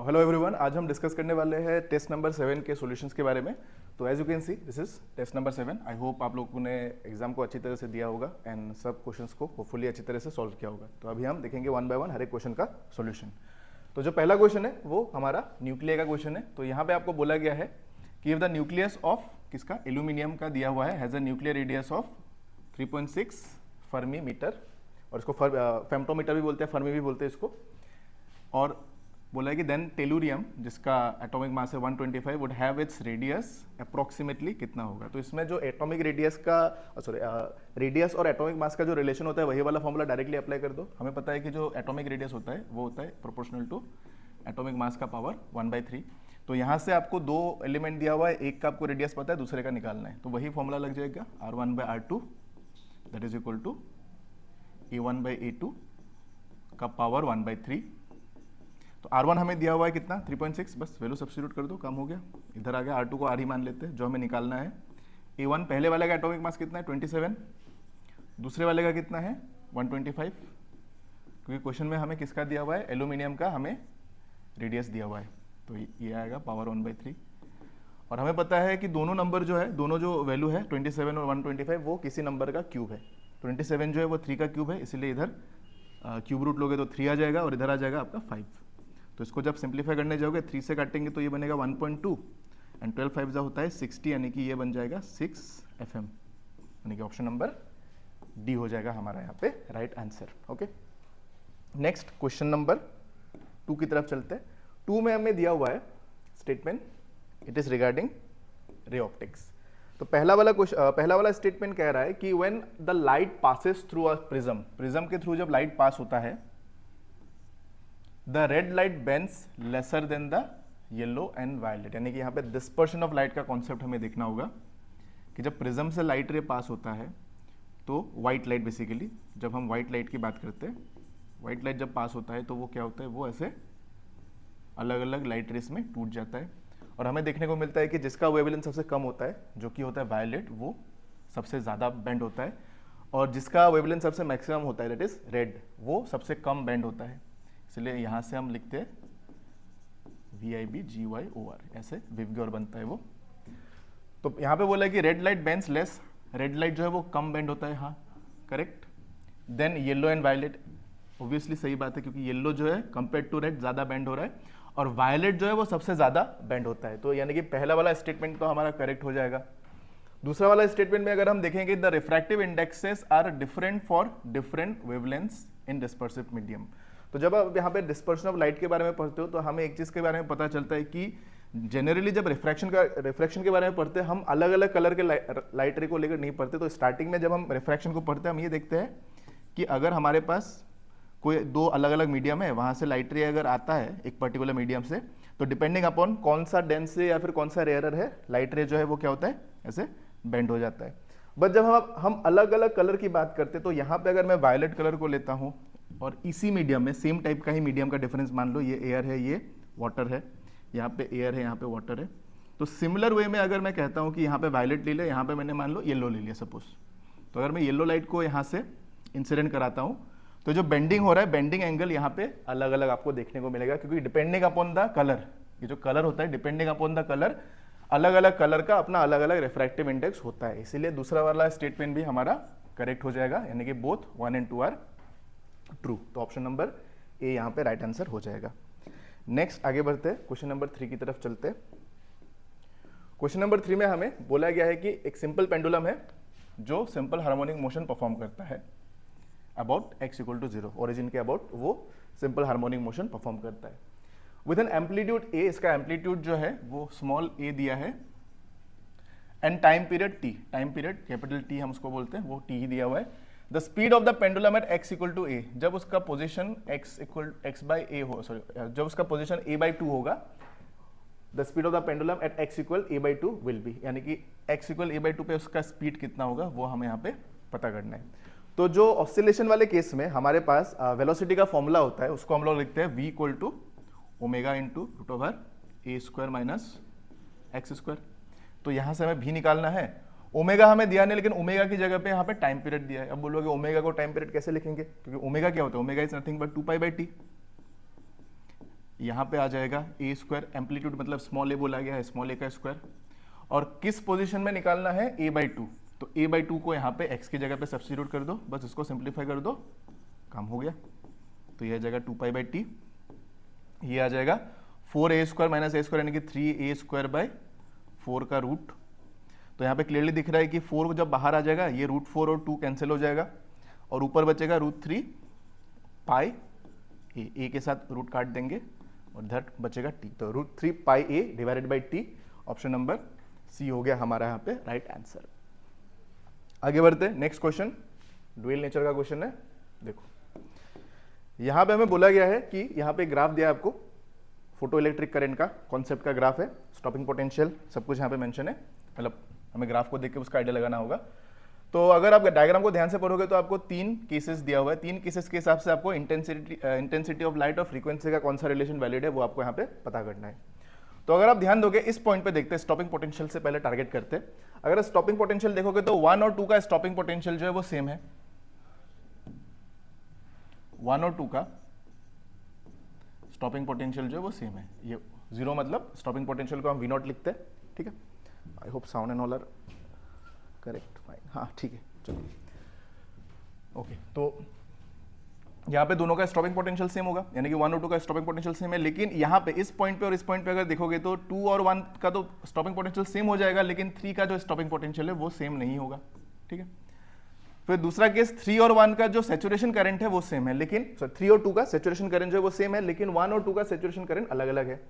Hello everyone, आज हम discuss करने वाले हैं टेस्ट नंबर 7 के सॉल्यूशंस के बारे में। तो as you can see this is test number 7। I hope आप लोगों ने एग्जाम को अच्छी तरह से दिया होगा एंड सब क्वेश्चंस को होपफुली अच्छी तरह से सॉल्व किया होगा। तो अभी हम देखेंगे वन बाय वन हर एक क्वेश्चन का सॉल्यूशन। तो जो पहला क्वेश्चन है वो हमारा न्यूक्लियर का क्वेश्चन है। तो यहाँ पे आपको बोला गया है कि द न्यूक्लियस ऑफ किसका, एल्यूमिनियम का दिया हुआ है, has a nuclear radius of 3.6 fermi metre, और इसको फेम्टोमीटर भी बोलते हैं, फर्मी भी बोलते हैं इसको। और बोला है कि देन टेलुरियम जिसका एटॉमिक मास है 125 would have its radius approximately कितना होगा। तो इसमें जो एटॉमिक रेडियस का रेडियस और एटॉमिक मास का जो रिलेशन होता है वही वाला फॉर्मूला डायरेक्टली अप्लाई कर दो। हमें पता है कि जो एटॉमिक रेडियस होता है वो होता है प्रोपोर्शनल टू एटॉमिक मास का पावर 1/3। तो यहाँ से आपको दो एलिमेंट दिया हुआ है, एक का आपको रेडियस पता है, दूसरे का निकालना है। तो वही फॉर्मूला लग जाएगा R1/R2 that is equal to A1/A2 का पावर 1/3। तो R1 हमें दिया हुआ है कितना, 3.6, बस वैल्यू सब्स्टिट्यूट कर दो, काम हो गया। इधर आ गया, R2 को R ही मान लेते हैं जो हमें निकालना है। A1 पहले वाले का एटॉमिक मास कितना है 27, दूसरे वाले का कितना है 125, क्योंकि क्वेश्चन में हमें किसका दिया हुआ है, एल्यूमिनियम का हमें रेडियस दिया हुआ है। तो ये आएगा पावर 1/3। और हमें पता है कि दोनों नंबर जो है, दोनों जो वैल्यू है 27 और 125 वो किसी नंबर का क्यूब है। 27 जो है वो 3 का क्यूब है, इसीलिए इधर क्यूब रूट लोगे तो 3 आ जाएगा और इधर आ जाएगा आपका 5। तो इसको जब सिंप्लीफाई करने जाओगे 3 से काटेंगे तो ये बनेगा 1.2 एंड 12 5 होता है 60, यानी कि ये बन जाएगा 6 FM, यानी कि ऑप्शन नंबर डी हो जाएगा हमारा यहाँ पे right answer. Okay, next question number 2 की तरफ चलते हैं। 2 में हमें दिया हुआ है statement, it is regarding ray optics. तो पहला वाला स्टेटमेंट कह रहा है कि when the light passes through a prism, prism के थ्रू जब लाइट पास होता है, the red light bends lesser than the yellow and violet, यानी कि यहाँ पे डिस्पर्शन ऑफ लाइट का कॉन्सेप्ट हमें देखना होगा कि जब प्रिज्म से लाइट रे पास होता है तो व्हाइट लाइट, बेसिकली जब हम व्हाइट लाइट की बात करते हैं, व्हाइट लाइट जब पास होता है तो वो क्या होता है, वो ऐसे अलग अलग लाइट रेस में टूट जाता है। और हमें देखने को मिलता है कि जिसका वेवलेंथ सबसे कम होता है, जो कि होता है वायलेट, वो सबसे ज़्यादा बेंड होता है, और जिसका वेवलेंथ सबसे मैक्सिमम होता है दैट इज रेड, वो सबसे कम बेंड होता है। इसलिए यहाँ से हम लिखते हैं VIBGYOR, ऐसे विवग्योर बनता है वो। तो यहाँ पे बोला है कि red light bends less, red light जो है वो कम बेंड होता है, हाँ correct. Then yellow and violet, obviously सही बात है, क्योंकि येलो जो है कंपेयर टू रेड ज़्यादा बेंड हो रहा है, और वायलेट जो है वो सबसे ज़्यादा बेंड होता है। तो यानी कि पहला वाला स्टेटमेंट तो हमारा करेक्ट हो जाएगा। दूसरा वाला स्टेटमेंट में अगर हम देखेंगे, the refractive indexes are different for different wavelengths in dispersive medium. तो जब आप यहाँ पे डिस्पर्शन ऑफ लाइट के बारे में पढ़ते हो तो हमें एक चीज़ के बारे में पता चलता है कि जनरली जब रिफ्रैक्शन के बारे में पढ़ते हैं, हम अलग अलग कलर के लाइट रे को लेकर नहीं पढ़ते। तो स्टार्टिंग में जब हम रिफ्रैक्शन को पढ़ते हैं, हम ये देखते हैं कि अगर हमारे पास कोई दो अलग अलग मीडियम है, वहाँ से लाइट रे अगर आता है एक पर्टिकुलर मीडियम से, तो डिपेंडिंग अपॉन कौन सा डेंस है या फिर कौन सा रेयरर है, लाइट रे जो है वो क्या होता है, ऐसे बेंड हो जाता है। बट जब हम अलग अलग कलर की बात करते हैं, तो यहाँ पे अगर मैं वायलेट कलर को लेता हूँ और इसी मीडियम में सेम टाइप का ही मीडियम का डिफरेंस मान लो, ये एयर है, ये वाटर है, यहाँ पे एयर है, यहाँ पे वाटर है। तो सिमिलर वे में अगर मैं कहता हूँ कि यहाँ पे वायलेट ले ले, यहाँ पे मैंने मान लो येलो ले लिया सपोज, तो अगर मैं येलो लाइट को यहाँ से इंसिडेंट कराता हूँ, तो जो बेंडिंग हो रहा है, बेंडिंग एंगल यहाँ पे अलग अलग आपको देखने को मिलेगा, क्योंकि डिपेंडिंग अपॉन द कलर, ये जो कलर होता है डिपेंडिंग अपॉन द कलर, अलग अलग कलर का अपना अलग अलग रिफ्रैक्टिव इंडेक्स होता है। इसीलिए दूसरा वाला स्टेटमेंट भी हमारा करेक्ट हो जाएगा, यानी कि बोथ 1 and 2 आर ट्रू। तो ऑप्शन नंबर ए यहाँ पे राइट आंसर हो जाएगा। नेक्स्ट आगे बढ़ते हैं, क्वेश्चन नंबर 3 की तरफ चलते हैं। क्वेश्चन नंबर 3 में हमें बोला गया है कि एक सिंपल पेंडुलम है जो सिंपल हार्मोनिक मोशन परफॉर्म करता है अबाउट x = 0, ओरिजिन के अबाउट वो सिंपल हार्मोनिक मोशन परफॉर्म करता है विद एन एम्पलीट्यूड a। इसका एम्पलीट्यूड जो है वो स्मॉल a दिया है, and time period t, time period capital T हम उसको बोलते हैं, वो t ही दिया हुआ है। The speed of the pendulum at x = a, जब उसका पोजिशन x/a हो, सॉरी जब उसका पोजिशन a/2 होगा, the speed of the pendulum at x = a/2 will be, यानी कि x = a/2 पे उसका स्पीड कितना होगा वो हमें यहाँ पे पता करना है। तो जो ऑसिलेशन वाले केस में हमारे पास वेलोसिटी का फॉर्मूला होता है, उसको हम लोग लिखते हैं v = omega into √a² - x²। तो यहाँ से हमें v निकालना है, ओमेगा हमें दिया नहीं, लेकिन ओमेगा की जगह पे यहाँ पे टाइम पीरियड दिया है। अब बोलोगे ओमेगा को टाइम पीरियड कैसे लिखेंगे, क्योंकि ओमेगा क्या होता है, omega is nothing but 2π/t। यहाँ पे आ जाएगा ए स्क्वायर, एम्पलीट्यूड मतलब स्मॉल ए बोला गया है, स्मॉल ए का स्क्वायर, और किस पोजीशन में निकालना है, a/2, तो a/2 को यहाँ पे x की जगह पे सब्स्टिट्यूट कर दो, बस इसको सिंप्लीफाई कर दो, काम हो गया। तो ये आ जाएगा 2π/t, ये आ जाएगा 4a² माइनस a² यानी कि 3a² / 4 का रूट। तो यहाँ पे क्लियरली दिख रहा है कि 4 जब बाहर आ जाएगा ये √4 और 2 कैंसिल हो जाएगा, और ऊपर बचेगा √3 पाई ए के साथ रूट काट देंगे और इधर बचेगा t, तो √3 pi a divided by t, option number c हो गया हमारा यहाँ पे राइट आंसर। आगे बढ़ते हैं, नेक्स्ट क्वेश्चन ड्यूअल नेचर का क्वेश्चन है। देखो यहाँ पे हमें बोला गया है कि यहाँ पे ग्राफ दिया है आपको, फोटो इलेक्ट्रिक करंट का कॉन्सेप्ट का ग्राफ है, स्टॉपिंग पोटेंशियल सब कुछ यहाँ पे मेंशन है, मतलब हमें ग्राफ को देख के उसका आइडिया लगाना होगा। तो अगर आप डायग्राम को ध्यान से पढ़ोगे तो आपको 3 केसेस दिया हुआ है, 3 केसेस के हिसाब से आपको इंटेंसिटी ऑफ लाइट और फ्रीक्वेंसी का कौन सा रिलेशन वैलिड है वो आपको यहाँ पे पता करना है। तो अगर आप ध्यान दोगे इस पॉइंट पे देखते हैं, स्टॉपिंग पोटेंशियल से पहले टारगेट करते हैं। अगर स्टॉपिंग पोटेंशियल देखोगे तो 1 और 2 का स्टॉपिंग पोटेंशियल जो है वो सेम है, 1 और 2 का स्टॉपिंग पोटेंशियल जो है वो सेम है। ये 0 मतलब स्टॉपिंग पोटेंशियल को हम V0 लिखते हैं, ठीक है। I hope sound and all are correct, fine, हाँ ठीक है, चलो ओके। तो यहाँ पे दोनों का स्टॉपिंग पोटेंशियल सेम होगा, यानी कि 1 और 2 का स्टॉपिंग पोटेंशियल सेम है, लेकिन यहाँ पे इस पॉइंट पे और इस पॉइंट पे अगर देखोगे तो 2 और 1 का तो स्टॉपिंग पोटेंशियल सेम हो जाएगा, लेकिन 3 का जो स्टॉपिंग पोटेंशियल है वो सेम नहीं होगा, ठीक है। फिर दूसरा केस 3 और 1 का जो सैचुरेशन करंट है वो सेम है, लेकिन 3 और 2 का सैचुरेशन करंट जो है वो सेम है, लेकिन 1 और 2 का सैचुरेशन करंट अलग अलग है।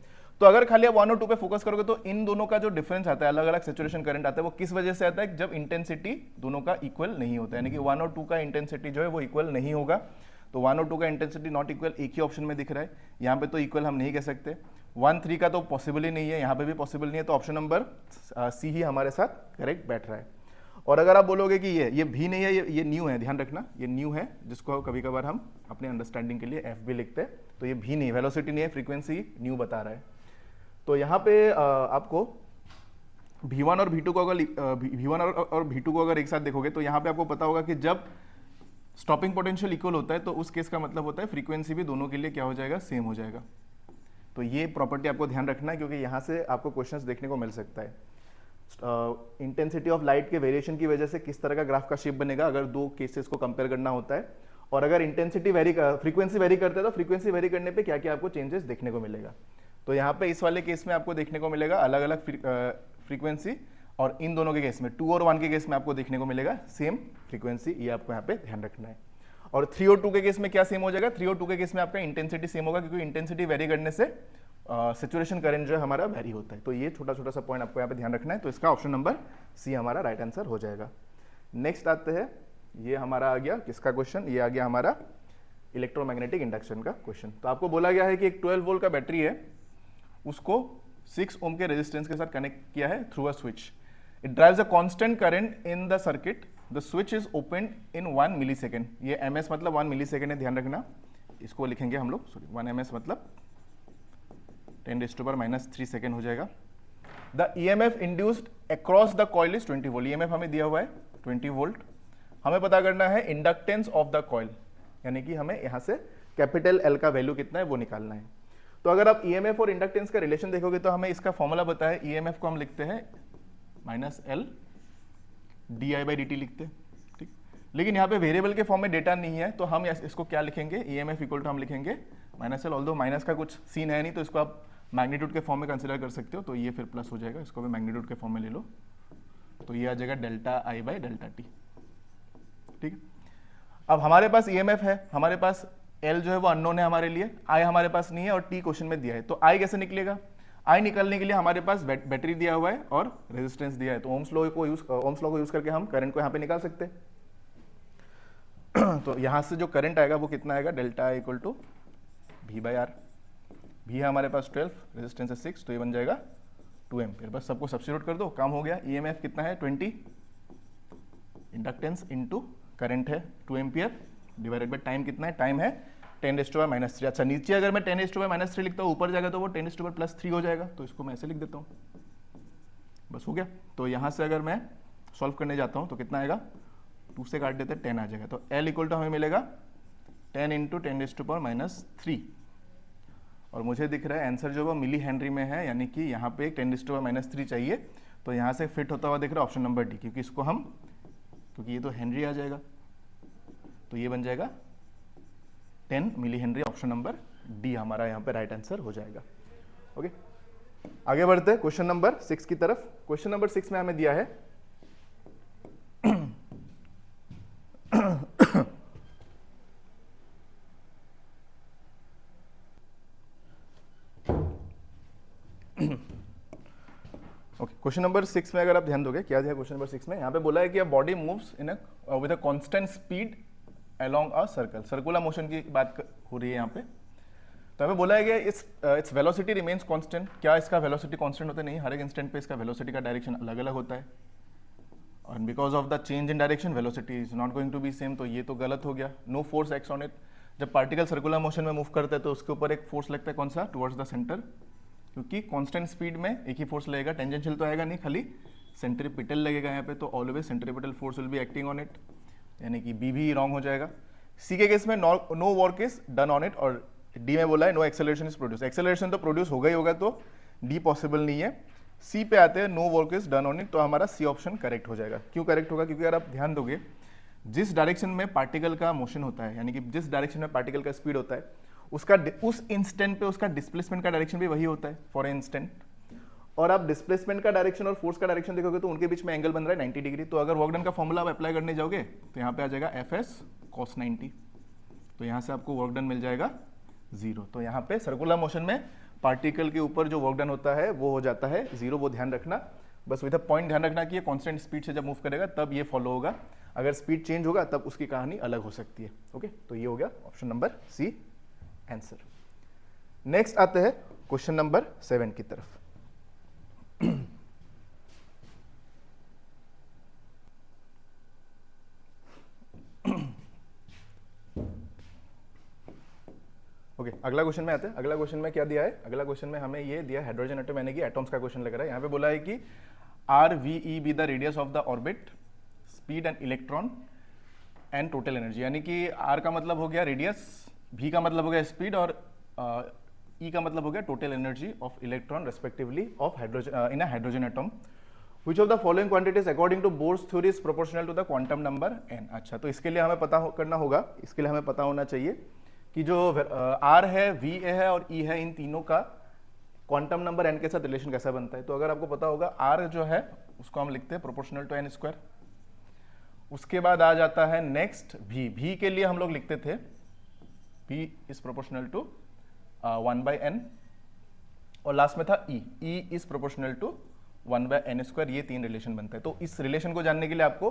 तो अगर खाली आप 1 और 2 पे फोकस करोगे तो इन दोनों का जो डिफरेंस आता है, अलग अलग सैचुरेशन करंट आता है, वो किस वजह से आता है, जब इंटेंसिटी दोनों का इक्वल नहीं होता है, यानी कि 1 और 2 का इंटेंसिटी जो है वो इक्वल नहीं होगा। तो 1 और 2 का इंटेंसिटी नॉट इक्वल एक ही ऑप्शन में दिख रहा है, यहाँ पे तो इक्वल हम नहीं कह सकते, 1 3 का तो पॉसिबल ही नहीं है, यहाँ पे भी पॉसिबल नहीं है, तो ऑप्शन नंबर सी ही हमारे साथ करेक्ट बैठ रहा है। और अगर आप बोलोगे कि ये भी नहीं है, ये न्यू है, ध्यान रखना ये न्यू है, जिसको कभी कभार हम अपने अंडरस्टैंडिंग के लिए एफ भी लिखते हैं, तो ये भी नहीं, वेलोसिटी नहीं है, फ्रीक्वेंसी न्यू बता रहा है। तो यहाँ पे आपको V1 और V2 को अगर V1 और V2 को अगर एक साथ देखोगे तो यहाँ पे आपको पता होगा कि जब स्टॉपिंग पोटेंशियल इक्वल होता है तो उस केस का मतलब होता है फ्रीक्वेंसी भी दोनों के लिए क्या हो जाएगा, सेम हो जाएगा। तो ये प्रॉपर्टी आपको ध्यान रखना है, क्योंकि यहाँ से आपको क्वेश्चंस देखने को मिल सकता है। इंटेंसिटी ऑफ लाइट के वेरिएशन की वजह से किस तरह का ग्राफ का शेप बनेगा अगर दो केसेस को कंपेयर करना होता है, और अगर इंटेंसिटी फ्रीक्वेंसी वेरी करता है तो फ्रीक्वेंसी वेरी करने पे क्या क्या आपको चेंजेस देखने को मिलेगा। तो यहाँ पे इस वाले केस में आपको देखने को मिलेगा अलग अलग फ्रीक्वेंसी, और इन दोनों के केस में 2 और 1 के केस में आपको देखने को मिलेगा सेम फ्रीक्वेंसी, ये आपको यहाँ पे ध्यान रखना है। और 3 और 2 के केस में क्या सेम हो जाएगा, 3 और 2 के केस में आपका इंटेंसिटी सेम होगा, क्योंकि इंटेंसिटी वेरी करने से सैचुरेशन करंट जो है हमारा वेरी होता है। तो ये छोटा छोटा सा पॉइंट आपको यहाँ पे ध्यान रखना है, तो इसका ऑप्शन नंबर सी हमारा राइट आंसर हो जाएगा। नेक्स्ट आते हैं, ये हमारा आ गया किसका क्वेश्चन, ये आ गया हमारा इलेक्ट्रोमैग्नेटिक इंडक्शन का क्वेश्चन। तो आपको बोला गया है कि एक 12 वोल्ट का बैटरी है, उसको 6 ओम के रेजिस्टेंस के साथ कनेक्ट किया है through a switch. It drives a constant current in the circuit, the switch is open in 1 millisecond. ये ms मतलब 1 मिलीसेकंड है, ध्यान रखना, इसको लिखेंगे हम लोग, सॉरी 1 ms मतलब 10⁻³ सेकेंड हो जाएगा। The EMF induced across the coil is 20 volt. EMF हमें दिया हुआ है 20 वोल्ट। हमें पता करना है इंडक्टेंस ऑफ द कॉइल, यानी कि हमें यहां से कैपिटल L का वैल्यू कितना है वो निकालना है। तो अगर आप EMF और इंडक्टेंस का रिलेशन देखोगे तो हमें इसका फॉर्मूला पता है, EMF को हम लिखते हैं -L di/dt लिखते हैं, ठीक। लेकिन यहाँ पे वेरिएबल के फॉर्म में डेटा नहीं है, तो हम इसको क्या लिखेंगे, EMF इक्वल टू हम लिखेंगे -L, ऑल्दो माइनस का कुछ सीन है नहीं, तो इसको आप मैग्नीट्यूड के फॉर्म में कंसीडर कर सकते हो, तो ये फिर प्लस हो जाएगा, इसको भी मैग्नीट्यूड के फॉर्म में ले लो, तो ये आ जाएगा ΔI/ΔT, ठीक है। अब हमारे पास EMF है, हमारे पास L जो है वो अननोन है हमारे लिए, I हमारे पास नहीं है और T क्वेश्चन में दिया है, तो I कैसे निकलेगा। I निकालने के लिए हमारे पास बैटरी दिया हुआ है और रेजिस्टेंस दिया है, तो ओम्स लॉ को यूज करके हम करंट को यहाँ पे निकाल सकते हैं। तो यहाँ से जो करंट आएगा वो कितना आएगा, ΔI = V/R। V है हमारे पास 12, रेजिस्टेंस है 6, तो ये बन जाएगा 2 एम्पियर। बस सबको सब्स्टिट्यूट कर दो, काम हो गया। EMF कितना है 20, इंडक्टेंस इंटू करंट है 2 एम्पियर, डिवाइडेड बाय टाइम कितना है, टाइम है 10⁻³ अच्छा, नीचे अगर मैं 10⁻³ लिखता हूँ, ऊपर जाएगा तो वो 10⁻+3 हो जाएगा, तो इसको मैं ऐसे लिख देता हूँ, बस हो गया। तो यहाँ से अगर मैं सॉल्व करने जाता हूँ तो कितना आएगा, 2 से काट देते हैं 10 आ जाएगा। तो L = हमें मिलेगा 10 × 10⁻³ और मुझे दिख रहा है आंसर जो वो मिली हेनरी में है, यानी कि यहाँ पे 10⁻³ चाहिए, तो यहाँ से फिट होता हुआ दिख रहा है ऑप्शन नंबर डी, क्योंकि इसको हम, क्योंकि ये तो हेनरी आ जाएगा, तो ये बन जाएगा 10 milli henry, option number d हमारा यहाँ पे राइट आंसर हो जाएगा। ओके, आगे बढ़ते हैं क्वेश्चन नंबर 6 की तरफ। क्वेश्चन नंबर 6 में हमें दिया है ओके, क्वेश्चन नंबर 6 में अगर आप ध्यान दोगे क्या दिया क्वेश्चन नंबर 6 में, यहाँ पे बोला है कि a body moves in with a constant speed along a circle, circular motion की बात हो रही है यहाँ पे। तो हमें बोला है कि इट्स वेलोसिटी रिमेन्स कांस्टेंट। क्या इसका वेलोसिटी कांस्टेंट होता है? नहीं, हर एक इंस्टेंट पे इसका वेलोसिटी का डायरेक्शन अलग अलग होता है, और because of the change in direction velocity is not going to be same, तो ये तो गलत हो गया। No force acts on it. जब पार्टिकल सर्कुलर मोशन में मूव करता है तो उसके ऊपर एक फोर्स लगता है, कौन सा? टुवर्ड्स द सेंटर, क्योंकि कांस्टेंट स्पीड में एक ही फोर्स लगेगा, टेंजेंशियल तो आएगा नहीं, खाली सेंट्रीपिटल लगेगा यहाँ पे, तो always centripetal force will be acting on it, यानी कि बी भी रॉन्ग हो जाएगा। सी के केस में no work is done on it, और डी में बोला है no acceleration is produce. Acceleration तो प्रोड्यूस होगा ही होगा, तो डी पॉसिबल नहीं है। सी पे आते हैं no work is done on it, तो हमारा सी ऑप्शन करेक्ट हो जाएगा। क्यों करेक्ट होगा? क्योंकि अगर आप ध्यान दोगे, जिस डायरेक्शन में पार्टिकल का मोशन होता है, यानी कि जिस डायरेक्शन में पार्टिकल का स्पीड होता है, उसका उस इंस्टेंट पे उसका डिस्प्लेसमेंट का डायरेक्शन भी वही होता है फॉर इंस्टेंट। और आप डिस्प्लेसमेंट का डायरेक्शन और फोर्स का डायरेक्शन देखोगे तो उनके बीच में एंगल बन रहा है 90 डिग्री। तो अगर वर्क डन का फॉर्मूला आप अप्लाई करने जाओगे तो यहाँ पे आ जाएगा एफएस cos 90, तो यहाँ से आपको वर्क डन मिल जाएगा 0। तो यहाँ पे सर्कुलर मोशन में पार्टिकल के ऊपर जो वर्क डन होता है वो हो जाता है 0, वो ध्यान रखना। बस विद अ पॉइंट ध्यान रखना कि ये कांस्टेंट स्पीड से जब मूव करेगा तब ये फॉलो होगा, अगर स्पीड चेंज होगा तब उसकी कहानी अलग हो सकती है। ओके, तो ये हो गया option number c answer. Next आते हैं क्वेश्चन नंबर 7 की तरफ। ओके, अगला क्वेश्चन में आते हैं। अगला क्वेश्चन में क्या दिया है? अगला क्वेश्चन में हमें ये दिया हाइड्रोजन एटम, यानी कि एटॉम्स का क्वेश्चन लग रहा है। यहाँ पे बोला है कि r v e be the radius of the orbit, speed and electron and total energy, यानी कि आर का मतलब हो गया रेडियस, वी का मतलब हो गया स्पीड, और ई का मतलब हो गया total energy of electron respectively of hydrogen in a hydrogen atom. Which of the following quantities according to Bohr's theory is proportional to the quantum number n? अच्छा, तो इसके लिए हमें करना होगा, इसके लिए हमें पता होना चाहिए कि जो R है, V है और E है, इन तीनों का क्वांटम नंबर n के साथ रिलेशन कैसा बनता है। तो अगर आपको पता होगा R जो है उसको हम लिखते हैं प्रोपोर्शनल टू n²। उसके बाद आ जाता है नेक्स्ट V के लिए हम लोग लिखते थे V is proportional to 1/n, और लास्ट में था E is proportional to 1/n²। ये तीन रिलेशन बनता है। तो इस रिलेशन को जानने के लिए आपको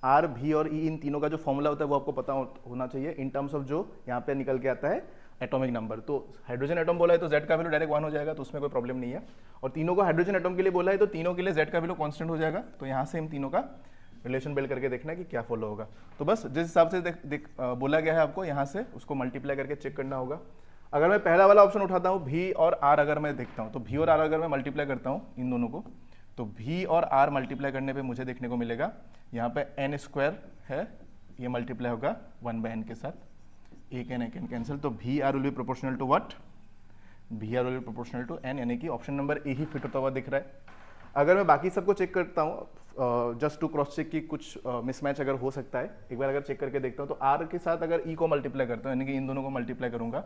R, V और E इन तीनों का जो फॉर्मूला होता है वो आपको पता होना चाहिए इन टर्म्स ऑफ जो यहाँ पे निकल के आता है एटॉमिक नंबर। तो हाइड्रोजन एटम बोला है तो Z का वैल्यू डायरेक्ट 1 हो जाएगा, तो उसमें कोई प्रॉब्लम नहीं है। और तीनों को हाइड्रोजन एटम के लिए बोला है तो तीनों के लिए Z का वैल्यू कांस्टेंट हो जाएगा। तो यहाँ से इन तीनों का रिलेशन बिल्ड करके देखना है कि क्या फॉलो होगा। तो बस जिस हिसाब से बोला गया है आपको यहाँ से उसको मल्टीप्लाई करके चेक करना होगा। अगर मैं पहला वाला ऑप्शन उठाता हूँ V और R, अगर मैं देखता हूँ तो V और R अगर मैं मल्टीप्लाई करता हूँ इन दोनों को, तो V और R मल्टीप्लाई करने पे मुझे देखने को मिलेगा यहाँ पे n² है, ये मल्टीप्लाई होगा 1/n के साथ, एक n कैंसिल, तो VR will be proportional to what? VR will be proportional to n, यानी कि ऑप्शन नंबर ए ही फिट होता हुआ दिख रहा है। अगर मैं बाकी सबको चेक करता हूँ जस्ट टू क्रॉस चेक की कुछ मिसमैच अगर हो सकता है, एक बार अगर चेक करके देखता हूँ तो R के साथ अगर E को मल्टीप्लाई करता हूँ, यानी कि इन दोनों को मल्टीप्लाई करूँगा,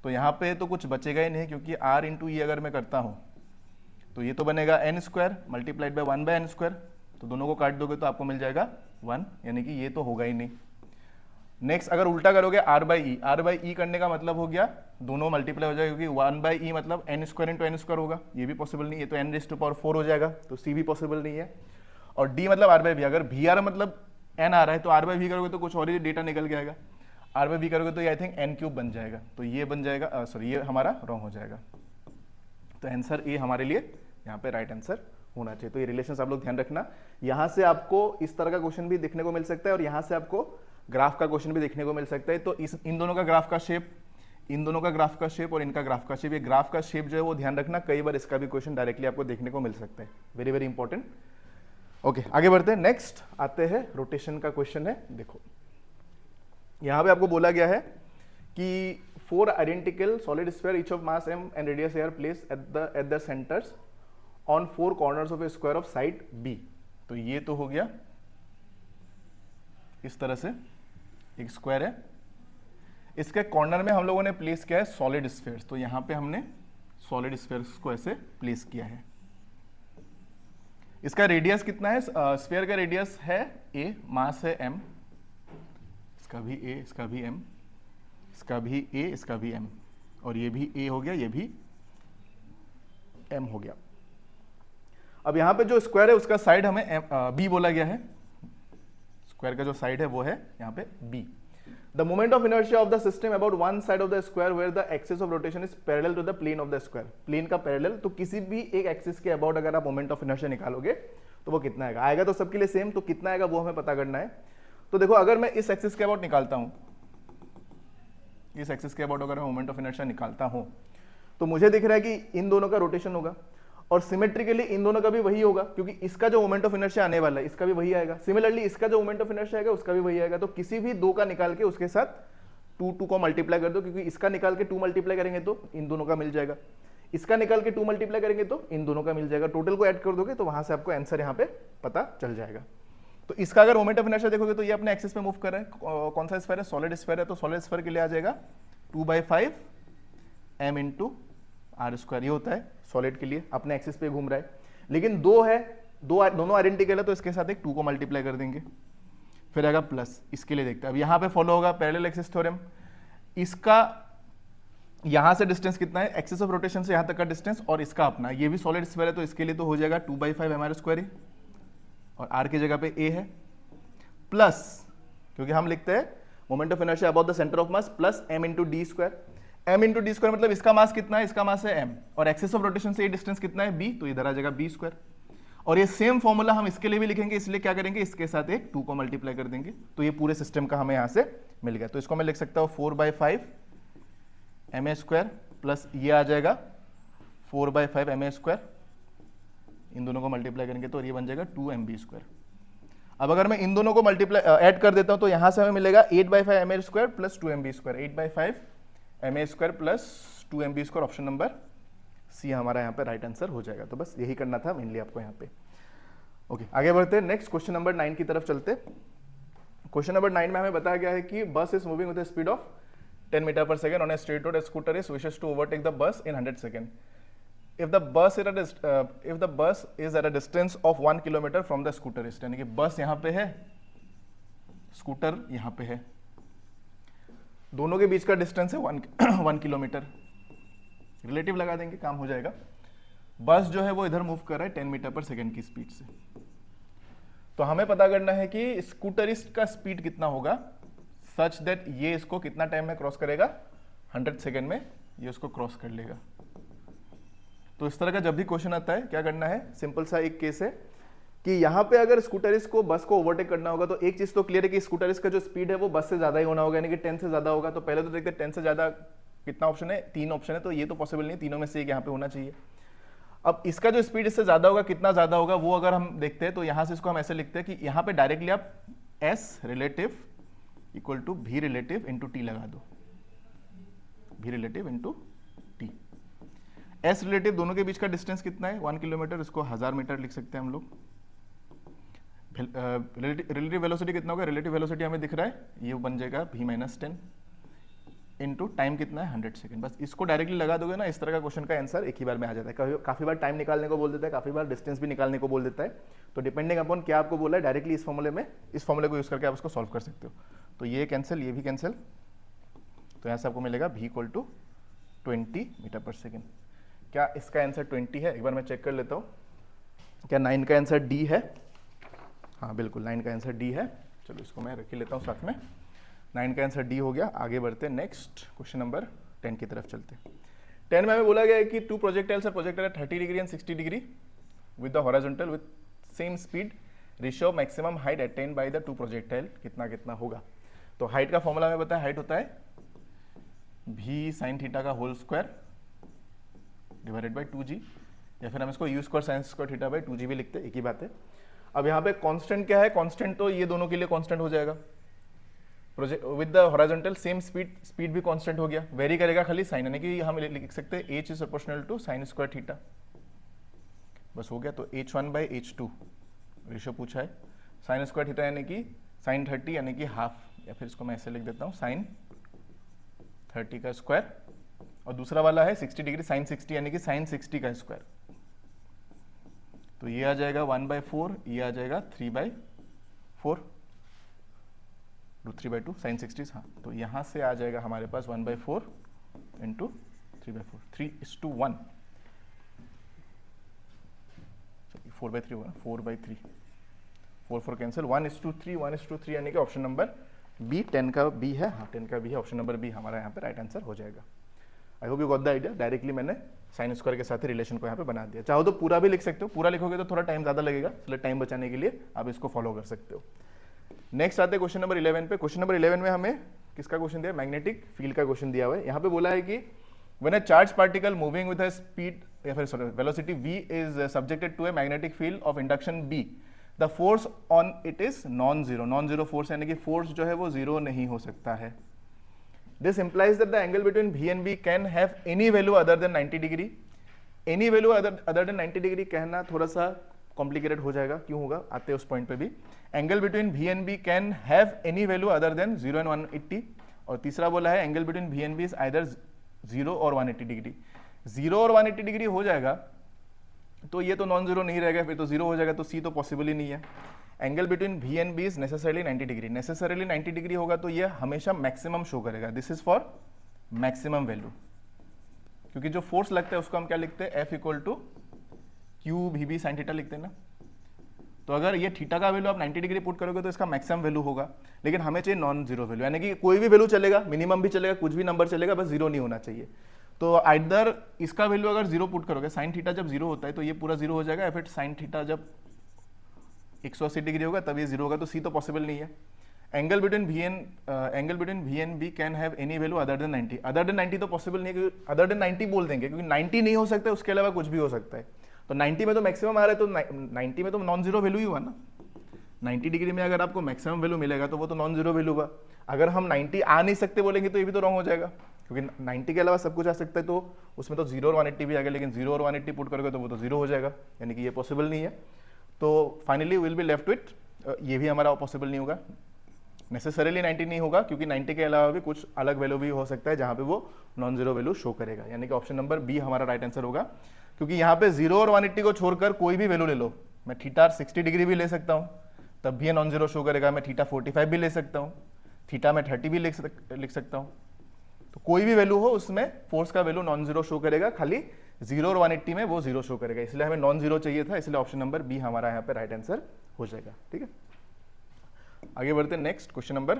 तो यहाँ पे तो कुछ बचेगा ही नहीं, क्योंकि R इंटू E अगर मैं करता हूँ तो ये तो बनेगा n² मल्टीप्लाइड बाय 1/n², तो दोनों को काट दोगे तो आपको मिल जाएगा 1, यानी कि ये तो होगा ही नहीं। नेक्स्ट अगर उल्टा करोगे r/e करने का मतलब हो गया दोनों मल्टीप्लाई हो जाएगा, क्योंकि 1/e मतलब n² इंटू n² होगा, ये भी पॉसिबल नहीं है, तो n⁴ हो जाएगा, तो c भी पॉसिबल नहीं है। और d मतलब r/v, अगर vr मतलब n आ रहा है तो r/v करोगे तो कुछ और ही डेटा निकल के आएगा, r/v करोगे तो ये आई थिंक n³ बन जाएगा, तो ये बन जाएगा, सॉरी ये हमारा रॉन्ग हो जाएगा। तो आंसर ए हमारे लिए यहाँ पे राइट आंसर होना चाहिए। तो ये रिलेशंस आप लोग ध्यान रखना। यहाँ से आपको इस तरह का क्वेश्चन भी देखने को मिल सकता है और यहाँ से आपको ग्राफ का क्वेश्चन भी देखने को मिल सकता है। तो इन दोनों का ग्राफ का शेप, इन दोनों का ग्राफ का शेप और इनका ग्राफ का शेप, ये ग्राफ का शेप जो है वो ध्यान रखना, कई बार इसका भी क्वेश्चन डायरेक्टली आपको देखने को मिल सकता है, वेरी वेरी इंपॉर्टेंट। ओके, आगे बढ़ते हैं। नेक्स्ट आते हैं रोटेशन का क्वेश्चन है। देखो यहाँ पे आपको बोला गया है कि 4 identical solid sphere each of mass m and radius a are placed at the centers on 4 corners of a square of side b। तो ये तो हो गया इस तरह से एक स्क्वायर है, इसके कॉर्नर में हम लोगों ने प्लेस किया है सॉलिड स्फीयर्स। तो यहां पे हमने सॉलिड स्फीयर्स को ऐसे प्लेस किया है। इसका रेडियस कितना है? स्फीयर का रेडियस है a, मास है m, इसका भी a, इसका भी m, इसका भी a, इसका भी m, और ये भी a हो गया, ये भी m हो गया। अब यहां पे जो स्क्वायर है उसका साइड हमें b बोला गया है, स्क्वायर का जो साइड है वो है यहाँ पे b। The moment of inertia of the system about one side of the square where the axis of rotation is parallel to the plane of the square। Plane का पैरेलल, तो किसी भी एक एक्सिस के अबाउट अगर आप moment of inertia निकालोगे तो वो कितना आएगा? आएगा तो सबके लिए सेम, तो कितना आएगा वो हमें पता करना है। तो देखो अगर मैं इस एक्सिस के अबाउट निकालता हूं, इस एक्सिस के अबाउट अगर मैं मोमेंट ऑफ इनर्शिया निकालता हूं तो मुझे दिख रहा है कि इन दोनों का रोटेशन होगा और सिमेट्रिकली इन दोनों का भी वही होगा, क्योंकि इसका जो मोमेंट ऑफ इनर्शिया आने वाला है इसका भी वही आएगा। सिमिलरली इसका जो मोमेंट ऑफ इनर्शिया आएगा उसका भी वही आएगा। तो किसी भी दो का निकाल के उसके साथ 2 को मल्टीप्लाई कर दो, क्योंकि इसका निकाल के 2 मल्टीप्लाई करेंगे तो इन दोनों का मिल जाएगा, इसका निकाल के 2 मल्टीप्लाई करेंगे तो इन दोनों का मिल जाएगा। टोटल को ऐड कर दोगे तो वहां से आपको आंसर यहाँ पे पता चल जाएगा। तो इसका अगर मोमेंट ऑफ इनर्शिया देखोगे तो ये अपने एक्सिस पे मूव कर रहा है। कौन सा स्फीयर है? सॉलिड स्फीयर है। तो सॉलिड स्फीयर के लिए आ जाएगा 2/5 m इंटू आर स्क्वायर। ये होता है सॉलिड के लिए, अपने एक्सिस पे घूम रहा है। लेकिन दो है, दोनों आइडेंटिकल है तो इसके साथ एक 2 को मल्टीप्लाई कर देंगे, फिर आएगा प्लस। इसके लिए देखते हैं अब यहाँ पे फॉलो होगा पैरेलल एक्सिस थ्योरम। इसका यहां से डिस्टेंस कितना है? एक्सिस ऑफ रोटेशन से यहां तक का डिस्टेंस, और इसका अपना, ये भी सॉलिड स्फीयर है तो इसके लिए तो हो जाएगा 2/5 mr स्क्वायर और r की जगह पे a है, प्लस क्योंकि हम लिखते हैं moment of inertia about the centre of mass plus m into D square. m into D square मतलब इसका मास कितना है? इसका मास है m, और एक्सिस ऑफ रोटेशन से ये डिस्टेंस कितना है? b, तो इधर आ जाएगा b स्क्वायर। और ये सेम फॉर्मूला हम इसके लिए भी लिखेंगे, इसलिए क्या करेंगे? इसके साथ एक 2 को मल्टीप्लाई कर देंगे, तो ये पूरे सिस्टम का हमें यहां से मिल गया। तो इसको मैं लिख सकता हूं 4/5 ma स्क्वायर प्लस ये आ जाएगा 4/5 ma स्क्वायर, इन दोनों को मल्टीप्लाई करेंगे तो ये बन जाएगा 2mb स्क्वायर। अब अगर मैं इन दोनों को मल्टीप्लाई ऐड कर देता हूं तो यहां से हमें मिलेगा 8/5 ma square plus 2mb square. 8/5 ma square plus 2mb square, option number c हमारा यहाँ पे राइट आंसर हो जाएगा। तो बस यही करना था मेनली आपको यहाँ पे। ओके, आगे बढ़ते हैं, नेक्स्ट क्वेश्चन नंबर 9 की तरफ चलते। क्वेश्चन नंबर 9 में हमें बताया गया है कि bus is moving with speed of 10 metre पर second on a straight road, scooter is wishes to overtake the bus in 100 second. if the bus is at a distance of 1 kilometer from the scooterist, यानी कि बस यहाँ पे है, scooter यहाँ पे है, दोनों के बीच का डिस्टेंस है 1 किलोमीटर। रिलेटिव लगा देंगे, काम हो जाएगा। बस जो है वो इधर मूव कर रहा है 10 मीटर पर सेकंड की स्पीड से। तो हमें पता करना है कि स्कूटरिस्ट का स्पीड कितना होगा सच दैट ये इसको कितना टाइम में क्रॉस करेगा? 100 सेकंड में ये उसको क्रॉस कर लेगा। तो इस तरह का जब भी क्वेश्चन आता है क्या करना है? सिंपल सा एक केस है कि यहाँ पे अगर स्कूटरिस्ट को बस को ओवरटेक करना होगा तो एक चीज तो क्लियर है कि स्कूटरिस्ट का जो स्पीड है वो बस से ज्यादा ही होना होगा, यानी कि 10 से ज्यादा होगा। तो पहले तो देखते हैं 10 से ज्यादा कितना ऑप्शन है? 3 ऑप्शन है, तो ये तो पॉसिबल नहीं, तीनों में से एक यहाँ पे होना चाहिए। अब इसका जो स्पीड इससे ज्यादा होगा, कितना ज्यादा होगा वो अगर हम देखते हैं तो यहाँ से इसको हम ऐसे लिखते हैं कि यहाँ पे डायरेक्टली आप एस रिलेटिव इक्वल टू भी रिलेटिव इंटू टी लगा दो, भी relative into T. S relative दोनों के बीच का डिस्टेंस कितना है? 1 किलोमीटर, इसको 1000 मीटर लिख सकते हैं हम लोग। रिलेटिव वेलोसिटी कितना होगा? रिलेटिव वेलोसिटी हमें दिख रहा है, ये बन जाएगा v-10 इंटू टाइम कितना है? 100 सेकंड। बस इसको डायरेक्टली लगा दोगे ना, इस तरह का क्वेश्चन का आंसर एक ही बार में आ जाता है। काफी बार टाइम निकालने को बोल देता है, काफी बार डिस्टेंस भी निकालने को बोल देता है। तो डिपेंडिंग अपॉन क्या आपको बोला है, डायरेक्टली इस फॉर्मूले को यूज करके आप उसको सॉल्व कर सकते हो। तो ये कैंसिल, ये भी कैंसिल, तो यहाँ से आपको मिलेगा v इक्वल टू 20 मीटर पर सेकेंड। क्या इसका आंसर 20 है? एक बार मैं चेक कर लेता हूँ, क्या 9 का आंसर डी है? हाँ बिल्कुल, 9 का आंसर डी है। चलो इसको मैं रख ही लेता हूँ साथ में। 9 का आंसर डी हो गया। आगे बढ़ते हैं, नेक्स्ट क्वेश्चन नंबर 10 की तरफ चलते हैं। 10 में हमें बोला गया है कि 2 projectiles are projected at 30 degree and 60 degree with the horizontal with same speed, ratio of maximum height attain by the 2 projectile कितना कितना होगा? तो हाइट का फॉर्मूला हमें पता है, हाइट होता है v sin थीटा का whole square divided by 2g, या फिर हम इसको u square sin square theta by 2g भी लिखते हैं, एक ही बात है। अब यहाँ पे कांस्टेंट क्या है? कांस्टेंट तो ये दोनों के लिए कांस्टेंट हो जाएगा, project with the horizontal same speed भी कांस्टेंट हो गया, वेरी करेगा खाली साइन, यानी कि हम लिख सकते हैं h is proportional to sine square theta, बस हो गया। तो h1 बाई h2 रेशियो पूछा है, साइन स्क्वायर थीटा यानी कि साइन 30 यानी कि हाफ, या फिर इसको मैं ऐसे लिख देता हूँ साइन 30 का स्क्वायर, और दूसरा वाला है 60 डिग्री साइन 60 यानी कि साइन 60 का स्क्वायर, तो ये आ जाएगा 1/4, ये आ जाएगा 3/4, 3/2 साइन 60, हाँ, तो यहाँ से आ जाएगा हमारे पास 1/4 इंटू 3/4, 3:1, 4/3 होगा, 4/3, 4 कैंसिल, 1:3, 1:3 यानी कि ऑप्शन नंबर बी 10 का बी है, हाँ 10 का बी है, ऑप्शन नंबर बी हमारा यहाँ पे राइट आंसर हो जाएगा। I hope you got the idea, directly मैंने साइन स्क्वायर के साथ ही रिलेशन को यहाँ पे बना दिया। चाहो तो पूरा भी लिख सकते हो, पूरा लिखोगे तो थोड़ा टाइम ज़्यादा लगेगा, इसलिए टाइम बचाने के लिए आप इसको फॉलो कर सकते हो। नेक्स्ट आते हैं क्वेश्चन नंबर 11 पे। क्वेश्चन नंबर 11 में हमें किसका क्वेश्चन दिया, मैग्नेटिक फील्ड का क्वेश्चन दिया हुआ है। यहाँ पे बोला है कि when a charge particle moving with a speed या फिर sorry velocity v is subjected to a magnetic field of induction b, the force on it is non zero, non zero force यानी कि फोर्स जो है वो zero नहीं हो सकता है। This implies that the angle between v and b can have any value other than 90 degree. Any value other than 90 degree कहना थोड़ा सा कॉम्प्लिकेटेड हो जाएगा, क्यों होगा, आते हैं उस पॉइंट पे भी। Angle between v and b can have any value other then 0 and 180, और तीसरा बोला है angle between v and b is either 0 और 180 डिग्री। 0 और 180 डिग्री हो जाएगा तो ये तो नॉन जीरो नहीं रहेगा, फिर तो जीरो हो जाएगा, तो सी तो पॉसिबल ही नहीं है। Angle between v and b is necessarily 90 degree, necessarily 90 degree होगा तो ये हमेशा मैक्सिमम शो करेगा, this is for maximum value, क्योंकि जो फोर्स लगता है उसको हम क्या लिखते हैं, F equal to q v b sine theta लिखते हैं ना। तो अगर ये थीटा का वैल्यू आप 90 डिग्री पुट करोगे तो इसका मैक्सिमम वैल्यू होगा, लेकिन हमें चाहिए नॉन जीरो वैल्यू, यानी कि कोई भी वैल्यू चलेगा, मिनिमम भी चलेगा, कुछ भी नंबर चलेगा, बस जीरो नहीं होना चाहिए। तो आइदर इसका वैल्यू अगर जीरो पुट करोगे, साइन थीटा जब जीरो होता है तो ये पूरा जीरो हो जाएगा, या फिर साइन थीटा जब 180 डिग्री होगा तब ये जीरो होगा, तो सी तो पॉसिबल नहीं है। Angle between v and b can have any value other than 90, other than 90 तो पॉसिबल नहीं है, क्योंकि अदर देन 90 बोल देंगे, क्योंकि 90 नहीं हो सकता, उसके अलावा कुछ भी हो सकता है। तो 90 में तो मैक्सिमम आ रहा है, तो 90 में तो नॉन जीरो वैल्यू ही हुआ ना। 90 डिग्री में अगर आपको मैक्सिमम वैल्यू मिलेगा तो वो तो नॉन जीरो वैल्यू हुआ। अगर हम 90 आ नहीं सकते बोलेंगे तो ये भी तो रॉन्ग हो जाएगा, क्योंकि 90 के अलावा सब कुछ आ सकता है, तो उसमें तो 0 और 180 भी आ गया, लेकिन 0 और 180 पुट करोगे तो वो तो 0 हो जाएगा, यानी कि ये पॉसिबल नहीं है। तो finally will be left with, ये भी हमारा पॉसिबल नहीं होगा, नेसेसरीली 90 नहीं होगा, क्योंकि 90 के अलावा भी कुछ अलग वैल्यू भी हो सकता है जहाँ पे वो नॉन जीरो वैल्यू शो करेगा, यानी कि ऑप्शन नंबर बी हमारा राइट आंसर होगा। क्योंकि यहाँ पे 0 और 180 को छोड़कर कोई भी वैल्यू ले लो, मैं थीटा 60 डिग्री भी ले सकता हूँ तब भी नॉन जीरो शो करेगा, मैं थीटा 45 भी ले सकता हूँ, थीटा में 30 भी लिख सकता हूँ, तो कोई भी वैल्यू हो उसमें फोर्स का वैल्यू नॉन जीरो शो करेगा, खाली 0 और 180 में वो जीरो शो करेगा, इसलिए हमें नॉन जीरो चाहिए था, इसलिए ऑप्शन नंबर बी हमारा यहाँ पे राइट आंसर हो जाएगा। ठीक है, आगे बढ़ते नेक्स्ट क्वेश्चन नंबर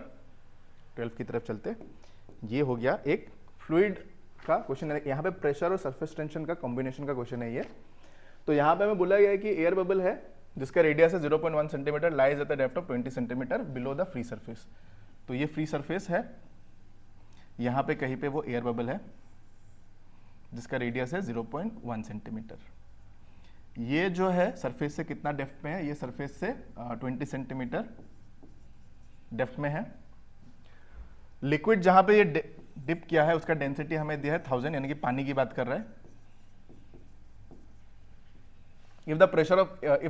12 की तरफ चलते। ये हो गया एक फ्लूइड का क्वेश्चन है, यहाँ पे प्रेशर और सरफेस टेंशन का कॉम्बिनेशन का क्वेश्चन है ये। तो यहाँ पे हमें बोला गया है कि एयर बबल है जिसका रेडियस है 0.1 centimetre, lies at the depth of 20 centimetre below the free surface. तो ये फ्री सरफेस है, यहाँ पे कहीं पे वो एयर बबल है जिसका रेडियस है 0.1 सेंटीमीटर। ये जो है सरफेस से कितना डेप्थ में है, ये सरफेस से 20 सेंटीमीटर डेप्थ में है। लिक्विड जहां पे ये डिप किया है उसका डेंसिटी हमें दिया है 1000, यानी कि पानी की बात कर रहा है। If the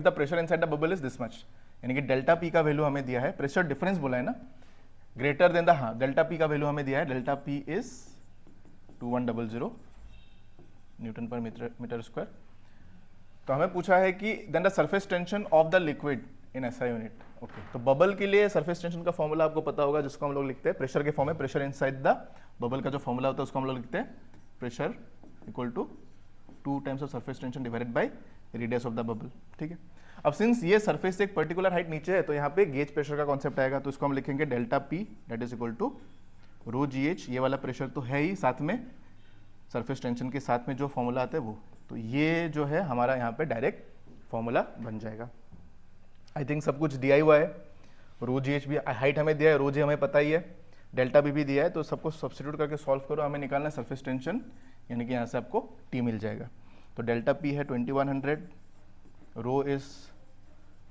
pressure inside the bubble is this much, यानी कि डेल्टा पी का वैल्यू हमें दिया है, प्रेशर डिफरेंस बोला है ना, ग्रेटर देन द, हाँ डेल्टा पी का वैल्यू हमें दिया है, delta p is 2100 newton per metre square. तो हमें पूछा है कि then the surface tension of the liquid in SI unit. Okay, तो बबल के लिए सरफेस टेंशन का फॉर्मूला आपको पता होगा, जिसको हम लोग लिखते हैं प्रेशर के फॉर्म में, प्रेशर इनसाइड द बबल का जो फॉर्मूला होता है उसको हम लोग लिखते हैं pressure equal to 2 times of surface tension divided by radius of the bubble. ठीक है, अब सिंस ये सरफेस से एक पर्टिकुलर हाइट नीचे है तो यहाँ पे गेज प्रेशर का कॉन्सेप्ट आएगा, तो इसको हम लिखेंगे delta p that is equal to rho g h. ये वाला प्रेशर तो है ही, साथ में सरफेस टेंशन के साथ में जो फॉर्मूला आता है वो, तो ये जो है हमारा यहाँ पे डायरेक्ट फॉर्मूला बन जाएगा। आई थिंक सब कुछ दिया ही हुआ है, रो जी एच भी हाइट हमें दिया है, रो जी हमें पता ही है, डेल्टा बी भी दिया है, तो सबको सब्स्टिट्यूट करके सॉल्व करो, हमें निकालना है सरफेस टेंशन, यानी कि यहाँ से आपको टी मिल जाएगा। तो डेल्टा पी है 2100, रो इज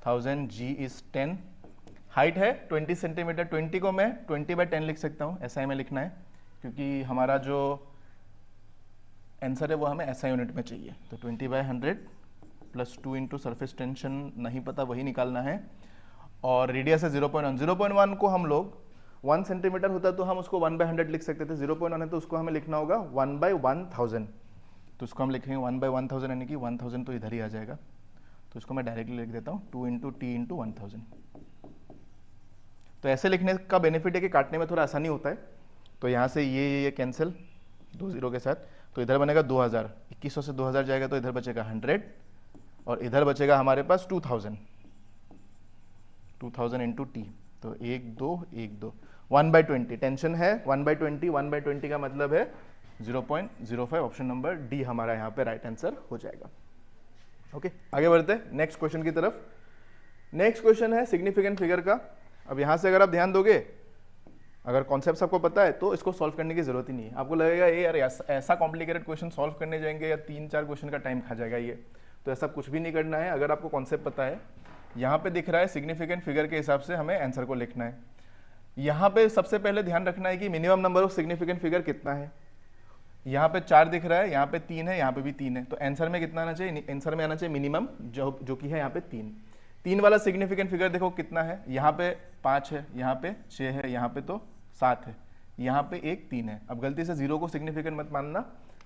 1000, जी इज 10, हाइट है 20 सेंटीमीटर, 20 को मैं 20/10 लिख सकता हूँ, SI में लिखना है क्योंकि हमारा जो आंसर है वो हमें SI यूनिट में चाहिए। तो 20/100 प्लस 2 इंटू सर्फेस टेंशन नहीं पता वही निकालना है, और रेडियस है 0.1। 0.1 को हम लोग 1 सेंटीमीटर होता तो हम उसको 1/100 लिख सकते थे, 0.1 है तो उसको हमें लिखना होगा 1/1000। तो उसको हम लिखेंगे 1/1000 यानी कि 1000 तो इधर ही आ जाएगा, तो इसको मैं डायरेक्टली लिख देता हूँ 2 इंटू टी इंटू 1000। तो ऐसे लिखने का बेनिफिट है कि काटने में थोड़ा आसानी होता है। तो यहाँ से ये कैंसिल 2 0 के साथ, तो इधर बनेगा 2000, 2100 से 2000 जाएगा तो इधर बचेगा 100, और इधर बचेगा हमारे पास 2000 इंटू टी, तो 1 2 1 2 1/20। टेंशन है 1/20, 1/20 का मतलब है 0.05। ऑप्शन नंबर डी हमारा यहाँ पे राइट आंसर हो जाएगा। ओके, आगे बढ़ते हैं नेक्स्ट क्वेश्चन की तरफ। नेक्स्ट क्वेश्चन है सिग्निफिकेंट फिगर का। अब यहाँ से अगर आप ध्यान दोगे, अगर कॉन्सेप्ट आपको पता है तो इसको सॉल्व करने की जरूरत ही नहीं है। आपको लगेगा ये यार ऐसा कॉम्प्लिकेटेड क्वेश्चन सॉल्व करने जाएंगे या 3-4 क्वेश्चन का टाइम खा जाएगा ये, तो ऐसा कुछ भी नहीं करना है। अगर आपको कॉन्सेप्ट पता है, यहाँ पे दिख रहा है सिग्निफिकेंट फिगर के हिसाब से हमें आंसर को लिखना है। यहाँ पे सबसे पहले ध्यान रखना है कि minimum number of significant figure कितना है। यहाँ पे 4 दिख रहा है, यहाँ पे 3 है, यहाँ पे भी 3 है, तो आंसर में कितना आना चाहिए? आंसर में आना चाहिए मिनिमम जो कि है यहाँ पे 3 वाला सिग्निफिकेंट फिगर देखो कितना है, यहाँ पे 5 है, यहाँ पे 6 है, यहाँ पे तो 7 है, यहाँ पे 1 3 है। अब गलती से 0 को सिग्निफिकेंट मत मानना,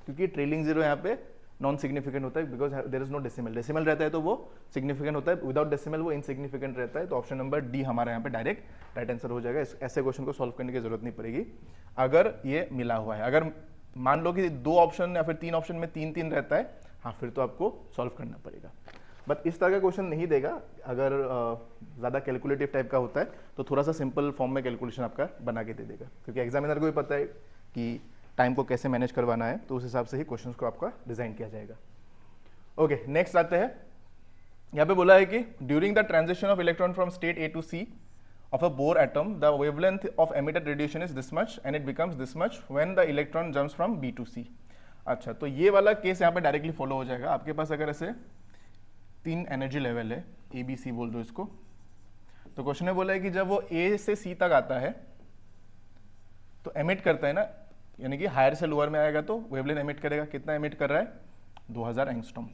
क्योंकि ट्रेलिंग 0 यहाँ पे नॉन सिग्निफिकेंट होता है, because there is no decimal. Decimal रहता है तो वो सिग्निफिकेंट होता है, विदाउट डेसिमल वो इनसिग्निफिकेंट रहता है। तो ऑप्शन नंबर डी हमारा यहाँ पे डायरेक्ट राइट आंसर हो जाएगा। ऐसे क्वेश्चन को सॉल्व करने की जरूरत नहीं पड़ेगी अगर ये मिला हुआ है। अगर मान लो कि 2 ऑप्शन या फिर 3 ऑप्शन में 3-3 रहता है, हाँ फिर तो आपको सॉल्व करना पड़ेगा। बट इस तरह का क्वेश्चन नहीं देगा। अगर ज़्यादा कैलकुलेटिव टाइप का होता है तो थोड़ा सा सिंपल फॉर्म में कैलकुलेशन आपका बना के दे देगा, क्योंकि एग्जामिनर को भी पता है कि टाइम को कैसे मैनेज करवाना है, तो उस हिसाब से ही क्वेश्चंस को आपका डिजाइन किया जाएगा। ओके, नेक्स्ट आते हैं। यहाँ पे बोला है कि during the transition of electron from state A to C of a Bohr atom, the wavelength of emitted radiation is this much and it becomes this much when the electron jumps from B to C। अच्छा, तो ये वाला case यहाँ पे directly follow हो जाएगा। आपके पास अगर ऐसे 3 एनर्जी लेवल है, ए बी सी बोल दो इसको, तो क्वेश्चन में बोला है कि जब वो ए से सी तक आता है तो एमिट करता है ना, यानी कि हायर से लोअर में आएगा तो वेवलेंथ एमिट करेगा। कितना एमिट कर रहा है? 2000 एंगस्ट्रॉम।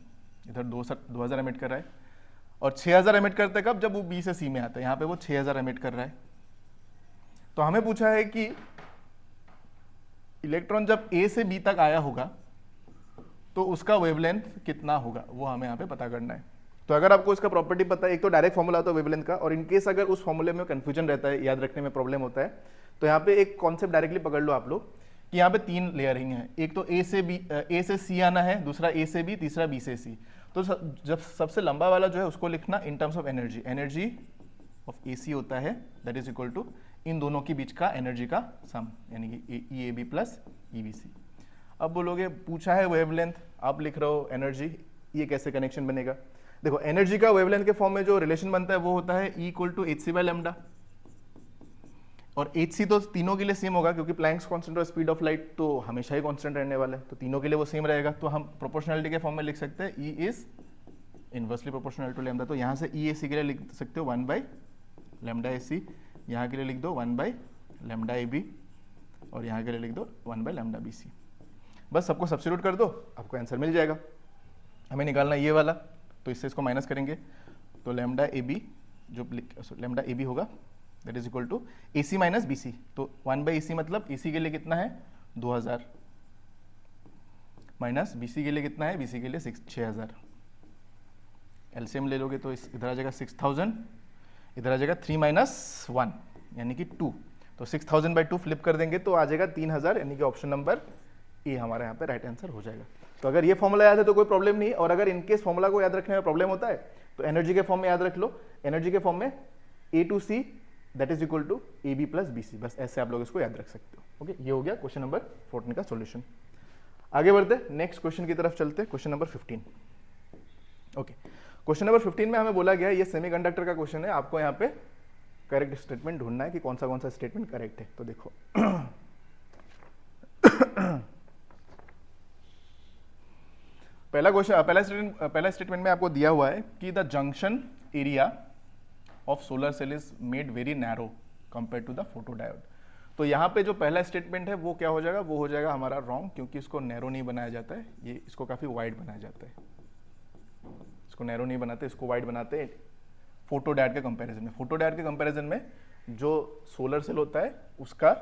इधर 2000 एमिट कर रहा है, और 6000 एमिट करते कब? जब वो बी से सी में आता है। यहाँ पे वो 6000 एमिट कर रहा है। तो हमें पूछा है कि इलेक्ट्रॉन जब ए से बी तक आया होगा तो उसका वेवलेंथ कितना होगा, वो हमें यहाँ पे पता करना है। तो अगर आपको इसका प्रॉपर्टी पता है, एक तो डायरेक्ट फॉर्मूला होता है वेवलेंथ का, और इनकेस अगर उस फॉर्मूले में कंफ्यूजन रहता है, याद रखने में प्रॉब्लम होता है, तो यहाँ पे एक कॉन्सेप्ट डायरेक्टली पकड़ लो आप लोग कि यहाँ पे 3 लेयरिंग है। एक तो ए से सी आना है, दूसरा ए से बी, तीसरा बी से सी। तो जब सबसे लंबा वाला जो है उसको लिखना in terms of energy. Energy of A C होता है दैट इज इक्वल टू इन दोनों के बीच का एनर्जी का सम, यानी कि E A B plus E B C. अब बोलोगे पूछा है वेवलेंथ, आप लिख रहे हो एनर्जी, ये कैसे कनेक्शन बनेगा? देखो, एनर्जी का वेवलेंथ के फॉर्म में जो रिलेशन बनता है वो होता है E equal to H C by lambda, और एच सी तो तीनों के लिए सेम होगा, क्योंकि प्लैंक्स कांस्टेंट और स्पीड ऑफ लाइट तो हमेशा ही कांस्टेंट रहने वाला है, तो तीनों के लिए वो सेम रहेगा। तो हम प्रोपोर्शनलिटी के फॉर्म में लिख सकते हैं E is inversely proportional to lambda. तो यहाँ से ई ए सी के लिए लिख सकते हो 1 बाई लैम्डा ए सी, यहाँ के लिए लिख दो 1 बाई लैम्डा ए बी, और यहाँ के लिए लिख दो 1 बाई लैम्डा बी सी। बस सबको सब्स्टिट्यूट कर दो, आपको आंसर मिल जाएगा। हमें निकालना ये वाला, तो इससे इसको माइनस करेंगे तो लैम्डा ए बी जो लैम्डा ए बी होगा that is equal to A C minus B C. तो 1 बाई ए सी मतलब ए सी के लिए कितना है 2000, माइनस बी सी के लिए कितना है, बी सी के लिए 6000। एलसीएम ले लोगे तो इधर आ जाएगा 6000, इधर आ जाएगा 3 माइनस 1 यानी कि 2। तो 6000 बाई 2 फ्लिप कर देंगे तो आ जाएगा 3000, यानी कि ऑप्शन नंबर ए हमारे यहाँ पे राइट आंसर हो जाएगा। तो अगर ये फॉर्मूला याद है तो कोई प्रॉब्लम नहीं, और अगर इनकेस फॉर्मूला को याद रखने में प्रॉब्लम होता है तो एनर्जी के फॉर्म में याद रख लो। एनर्जी के फॉर्म में A to C that is equal to A B plus B C, बस ऐसे आप लोग इसको याद रख सकते हो। ओके, ये हो गया क्वेश्चन नंबर 14 का सॉल्यूशन। आगे बढ़ते नेक्स्ट क्वेश्चन की तरफ चलते, question number 15। Okay, question number 15 में हमें बोला गया है, ये सेमीकंडक्टर का क्वेश्चन है, आपको यहाँ पे करेक्ट स्टेटमेंट ढूंढना है कि कौन सा स्टेटमेंट करेक्ट है। तो देखो पहला स्टेटमेंट में आपको दिया हुआ है कि the junction area of solar cell is made very narrow compare to the photo diode. तो यहाँ पे जो पहला स्टेटमेंट है वो क्या हो जाएगा, वो हो जाएगा हमारा रॉन्ग, क्योंकि इसको नैरो नहीं बनाया जाता है, ये इसको काफ़ी वाइड बनाया जाता है। इसको नैरो नहीं बनाते, इसको वाइड बनाते हैं फोटो डायोड के कंपैरिजन में। फोटो डायोड के कंपैरिजन में जो सोलर सेल होता है उसका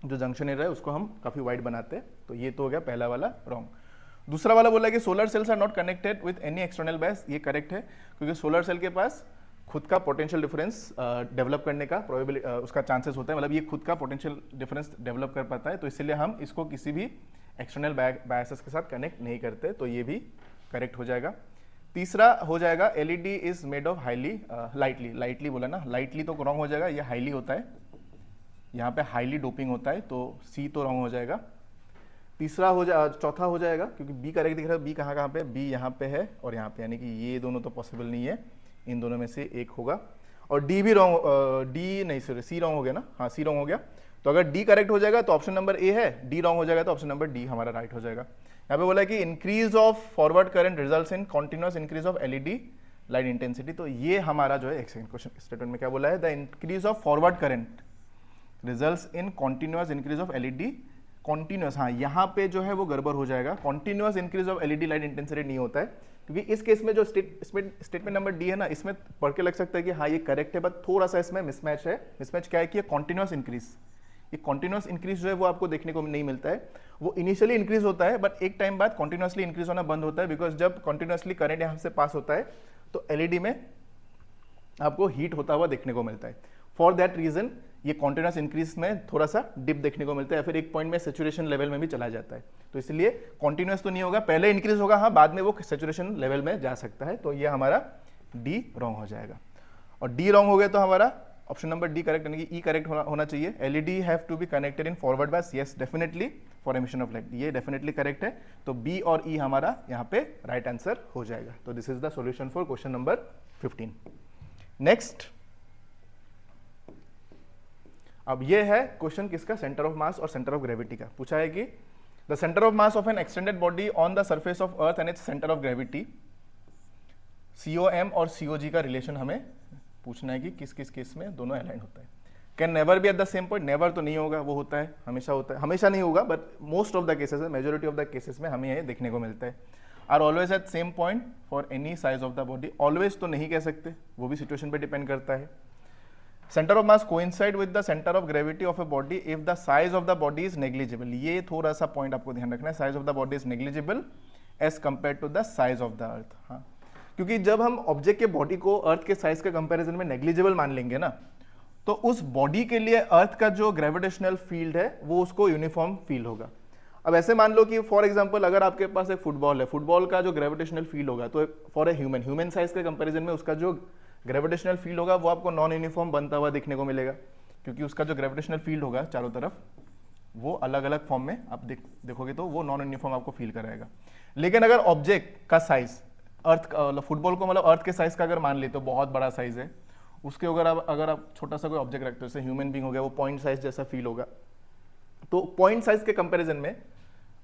जो जंक्शन एरिया है उसको हम काफ़ी वाइड बनाते हैं। तो ये तो हो गया पहला वाला रॉन्ग। दूसरा वाला बोला कि solar cells are not connected with any external bias. ये करेक्ट है, क्योंकि सोलर सेल के पास खुद का पोटेंशियल डिफरेंस डेवलप करने का प्रोबेबिलिटी उसका चांसेस होता है, मतलब ये खुद का पोटेंशियल डिफरेंस डेवलप कर पाता है, तो इसलिए हम इसको किसी भी एक्सटर्नल बायसेस के साथ कनेक्ट नहीं करते, तो ये भी करेक्ट हो जाएगा। तीसरा हो जाएगा LED is made of highly lightly. Lightly बोला ना, लाइटली तो रॉन्ग हो जाएगा, ये हाईली होता है, यहाँ पे हाईली डोपिंग होता है, तो सी तो रॉन्ग हो जाएगा। चौथा हो जाएगा, क्योंकि बी करेक्ट दिख रहा है, बी कहाँ पे, बी यहाँ पे है और यहाँ पे, यानी कि ये दोनों तो पॉसिबल नहीं है, इन दोनों में से एक होगा। और डी भी रॉन्ग, डी नहीं सॉरी सी रॉन्ग हो गया ना, हाँ सी रॉन्ग हो गया। तो अगर डी करेक्ट हो जाएगा तो ऑप्शन नंबर ए है, डी रॉन्ग हो जाएगा तो ऑप्शन नंबर डी हमारा राइट हो जाएगा। यहाँ पे बोला कि increase of forward current results in continuous increase of LED light intensity. तो ये हमारा जो है एक सेकंड क्वेश्चन स्टेटमेंट में क्या बोला है, the increase of forward current results in continuous increase of LED continuous, हाँ यहाँ पे जो है वो गड़बड़ हो जाएगा, continuous increase of LED light intensity नहीं होता है, क्योंकि इस केस में जो स्टेटमेंट नंबर डी है ना, इसमें पढ़ के लग सकता है कि हाँ ये करेक्ट है, बट थोड़ा सा इसमें मिसमैच है। मिसमैच क्या है कि ये कॉन्टिन्यूअस इंक्रीज, ये कॉन्टिन्यूअस इंक्रीज जो है वो आपको देखने को नहीं मिलता है। वो इनिशियली इंक्रीज होता है, बट एक टाइम बाद कॉन्टिन्यूअसली इंक्रीज होना बंद होता है, बिकॉज जब कॉन्टिन्यूअसली करंट यहाँ से पास होता है तो एलईडी में आपको हीट होता हुआ देखने को मिलता है। फॉर दैट रीजन ये कॉन्टिन्यूअस इंक्रीज में थोड़ा सा डिप देखने को मिलता है, या फिर एक पॉइंट में सेचुरेशन लेवल में भी चला जाता है। तो इसलिए कॉन्टिन्यूअस तो नहीं होगा, पहले इंक्रीज होगा, हाँ बाद में वो सेचुरेशन लेवल में जा सकता है। तो ये हमारा डी रॉन्ग हो जाएगा, और डी रॉन्ग हो गया तो हमारा ऑप्शन नंबर डी करेक्ट, यानी कि ई करेक्ट होना चाहिए। LED have to be connected in forward bias, yes definitely for emission of light, ये डेफिनेटली करेक्ट है। तो बी और ई हमारा यहाँ पे राइट आंसर हो जाएगा। तो this is the solution for question number 15। Next, अब ये है क्वेश्चन किसका, सेंटर ऑफ मास और सेंटर ऑफ ग्रेविटी का। पूछा है कि the centre of mass of N extended body on the surface of earth and its centre of gravity, COM और COG का रिलेशन हमें पूछना है कि किस किस केस में दोनों अलाइन होता है। Can never be at the same point, never तो नहीं होगा, वो होता है, हमेशा होता है, हमेशा नहीं होगा, but most of the cases में, मेजोरिटी ऑफ द केसेस में हमें ये देखने को मिलता है। Are always at same point for any size of the body, always तो नहीं कह सकते, वो भी सिचुएशन पे डिपेंड करता है। Centre of mass coincide with the centre of gravity of a body if the size of the body is negligible, ये थोड़ा सा पॉइंट आपको ध्यान रखना है, size of the body is negligible as compare to the size of the earth. हाँ, क्योंकि जब हम ऑब्जेक्ट के बॉडी को अर्थ के साइज के कंपैरिजन में नेग्लिजिबल मान लेंगे ना, तो उस बॉडी के लिए अर्थ का जो ग्रेविटेशनल फील्ड है वो उसको यूनिफॉर्म फील होगा। अब ऐसे मान लो कि फॉर एग्जांपल अगर आपके पास एक फुटबॉल है, फुटबॉल का जो ग्रेविटेशनल फील्ड होगा, तो फॉर ए ह्यूमन साइज के कंपैरिजन में उसका जो ग्रेविटेशनल फील्ड होगा वो आपको नॉन यूनिफॉर्म बनता हुआ देखने को मिलेगा, क्योंकि उसका जो ग्रेविटेशनल फील्ड होगा चारों तरफ वो अलग अलग फॉर्म में आप देखोगे तो वो नॉन यूनिफॉर्म आपको फील कराएगा। लेकिन अगर ऑब्जेक्ट का साइज अर्थ फुटबॉल को मतलब अर्थ के साइज का अगर मान ले तो बहुत बड़ा साइज है, उसके अगर आप छोटा सा कोई ऑब्जेक्ट रखते हो, जैसे ह्यूमन बीइंग हो गया, वो पॉइंट साइज जैसा फील होगा। तो पॉइंट साइज के कंपैरिजन में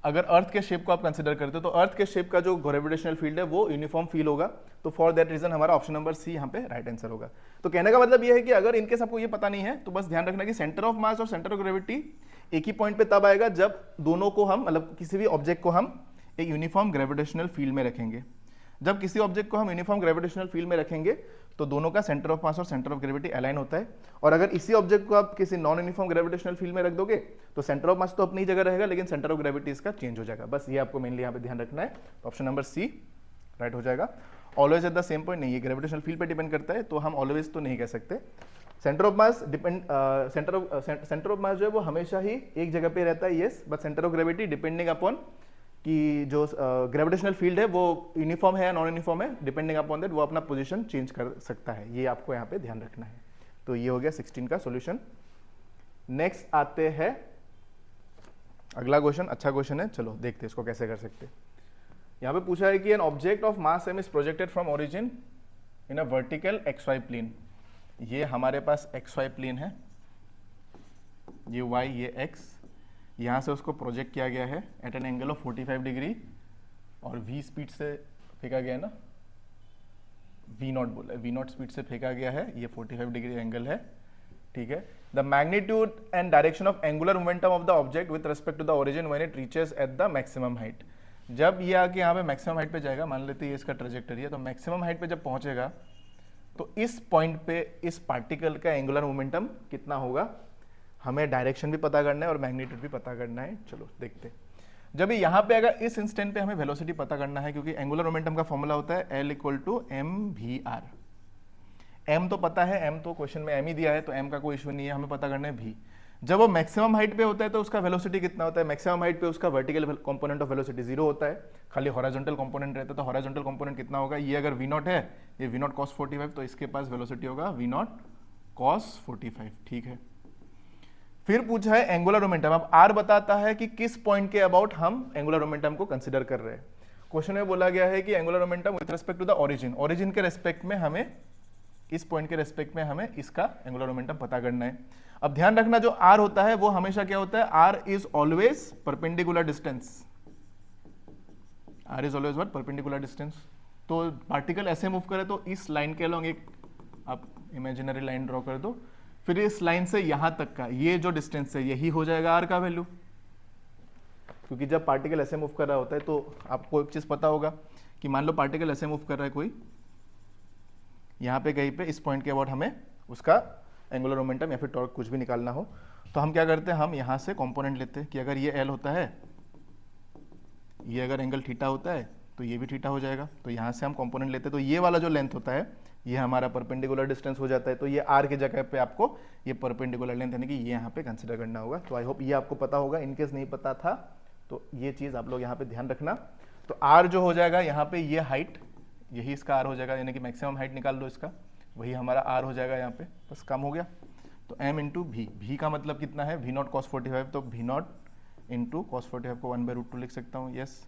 अगर अर्थ के शेप को आप कंसीडर करते हो तो अर्थ के शेप का जो ग्रेविटेशनल फील्ड है वो यूनिफॉर्म फील होगा। तो फॉर दैट रीजन हमारा ऑप्शन नंबर सी यहाँ पे राइट आंसर होगा। तो कहने का मतलब ये है कि अगर इनकेस आपको ये पता नहीं है तो बस ध्यान रखना कि सेंटर ऑफ मास और सेंटर ऑफ ग्रेविटी एक ही पॉइंट पे तब आएगा जब दोनों को हम मतलब किसी भी ऑब्जेक्ट को हम एक यूनिफॉर्म ग्रेविटेशनल फील्ड में रखेंगे। जब किसी ऑब्जेक्ट को हम यूनिफॉर्म ग्रेविटेशनल फील्ड में रखेंगे तो दोनों का सेंटर ऑफ मास और सेंटर ऑफ ग्रेविटी अलाइन होता है। और अगर इसी ऑब्जेक्ट को आप किसी नॉन यूनिफॉर्म ग्रेविटेशनल फील्ड में रख दोगे तो सेंटर ऑफ मास तो अपनी जगह रहेगा, लेकिन सेंटर ऑफ ग्रेविटी इसका चेंज हो जाएगा। बस ये आपको मेनली यहाँ पे ध्यान रखना है। तो ऑप्शन नंबर सी राइट हो जाएगा। Always at the same point नहीं, ये ग्रेविटेशनल फील्ड पे डिपेंड करता है, तो हम ऑलवेज तो नहीं कह सकते। Centre of mass depend centre of मास जो है वो हमेशा ही एक जगह पे रहता है, yes, but centre of gravity depending upon कि जो ग्रेविटेशनल फील्ड है वो यूनिफॉर्म है या नॉन यूनिफॉर्म है, डिपेंडिंग अपॉन दैट वो अपना पोजीशन चेंज कर सकता है। ये आपको यहाँ पे ध्यान रखना है। तो ये हो गया 16 का सॉल्यूशन। नेक्स्ट आते हैं अगला क्वेश्चन, अच्छा क्वेश्चन है, चलो देखते हैं इसको कैसे कर सकते हैं। यहाँ पे पूछा है कि an object of mass m is projected from origin in a vertical XY plane. ये हमारे पास XY प्लेन है, ये Y ये X, यहाँ से उसको प्रोजेक्ट किया गया है at an angle of 45 degree और v स्पीड से फेंका गया है ना, वी नॉट बोला है, वी नॉट स्पीड से फेंका गया है, ये 45 डिग्री एंगल है, ठीक है। The magnitude and direction of angular momentum of the object with respect to the origin when it reaches at the maximum height. जब ये आके यहाँ पे मैक्सिमम हाइट पे जाएगा, मान लेते हैं ये इसका ट्रेजेक्टरी है, तो मैक्सिमम हाइट पे जब पहुंचेगा तो इस पॉइंट पे इस पार्टिकल का एंगुलर मोमेंटम कितना होगा, हमें डायरेक्शन भी पता करना है और मैग्नीट्यूड भी पता करना है। चलो देखते हैं। जब ये यहाँ पे आएगा इस इंस्टेंट पे हमें वेलोसिटी पता करना है, क्योंकि एंगुलर मोमेंटम का फॉर्मूला होता है L = mvr। m तो पता है, m तो क्वेश्चन में m ही दिया है, तो m का कोई इशू नहीं है, हमें पता करना है v। जब वो मैक्सिमम हाइट पे होता है तो उसका वेलोसिटी कितना होता है, मैक्सिमम हाइट पे उसका वर्टिकल कंपोनेंट ऑफ वेलोसिटी 0 होता है, खाली हॉरिजॉन्टल कंपोनेंट रहता है। तो हॉरिजॉन्टल कंपोनेंट कितना होगा, ये अगर v0 है, ये v0 cos 45, तो इसके पास वेलोसिटी होगा v0 cos 45, ठीक है। फिर पूछा है एंगुलर मोमेंटम। अब r बताता है कि किस पॉइंट के अबाउट हम एंगुलर मोमेंटम को कंसीडर कर रहे हैं। क्वेश्चन में बोला गया है कि angular momentum with respect to the origin, origin के रेस्पेक्ट में हमें, इस पॉइंट के रेस्पेक्ट में हमें इसका एंगुलर मोमेंटम पता करना है। अब ध्यान रखना, जो r होता है वो हमेशा क्या होता है, r is always perpendicular distance, r is always what, perpendicular distance. तो पार्टिकल ऐसे मूव करे तो इस लाइन के अलॉन्ग एक आप इमेजिनरी लाइन ड्रॉ कर दो, फिर इस लाइन से यहां तक का ये जो डिस्टेंस है यही हो जाएगा r का वैल्यू। क्योंकि जब पार्टिकल ऐसे मूव कर रहा होता है तो आपको एक चीज पता होगा कि मान लो पार्टिकल ऐसे मूव कर रहा है कोई, यहाँ पे कहीं पे इस पॉइंट के अबाउट हमें उसका एंगुलर मोमेंटम या फिर टॉर्क कुछ भी निकालना हो, तो हम क्या करते हैं, हम यहाँ से कंपोनेंट लेते हैं कि अगर ये L होता है, ये अगर एंगल थीटा होता है तो ये भी थीटा हो जाएगा, तो यहाँ से हम कंपोनेंट लेते हैं। तो ये वाला जो लेंथ होता है ये हमारा परपेंडिकुलर डिस्टेंस हो जाता है, तो ये r की जगह पे आपको ये परपेंडिकुलर लेंथ यानी कि ये यहाँ पे कंसिडर करना होगा। तो आई होप ये आपको पता होगा, इनकेस नहीं पता था तो ये चीज़ आप लोग यहाँ पे ध्यान रखना। तो r जो हो जाएगा यहाँ पे, ये हाइट यही इसका r हो जाएगा, यानी कि मैक्सिमम हाइट निकाल लो इसका, वही हमारा r हो जाएगा यहाँ पे, बस काम हो गया। तो m इंटू भी, भी का मतलब कितना है, v0 cos 45, तो v0 इंटू cos 45 को 1/√2 लिख सकता हूँ, यस।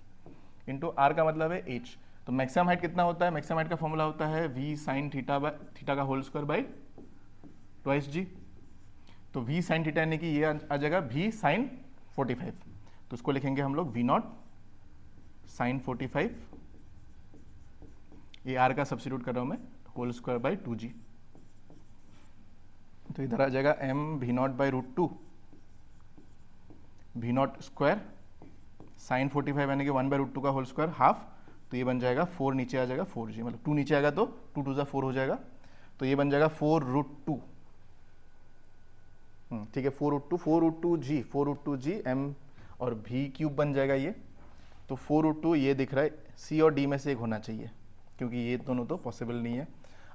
इंटू r का मतलब है h। तो मैक्सिमम हाइट कितना होता है, मैक्सिमम हाइट का फॉर्मूला होता है v sin थीटा का whole square by twice g। तो v sin थीटा यानी कि ये आ जाएगा v sin 45, तो उसको लिखेंगे हम लोग v0 sin 45, ये r का सब्स्टिट्यूट कर रहा हूं मैं, होल स्क्वायर बाई 2g। तो इधर आ जाएगा m v0/√2 v0 square sin 45 यानी कि 1/√2 का होल स्क्वायर हाफ, तो ये बन जाएगा 4, नीचे आ जाएगा 4g, मतलब 2 नीचे आएगा तो 2 2 4 हो जाएगा, तो ये बन जाएगा 4√2, ठीक है, 4√2g m और v क्यूब बन जाएगा ये। तो 4√2 ये दिख रहा है, c और d में से एक होना चाहिए, क्योंकि ये दोनों तो पॉसिबल नहीं है।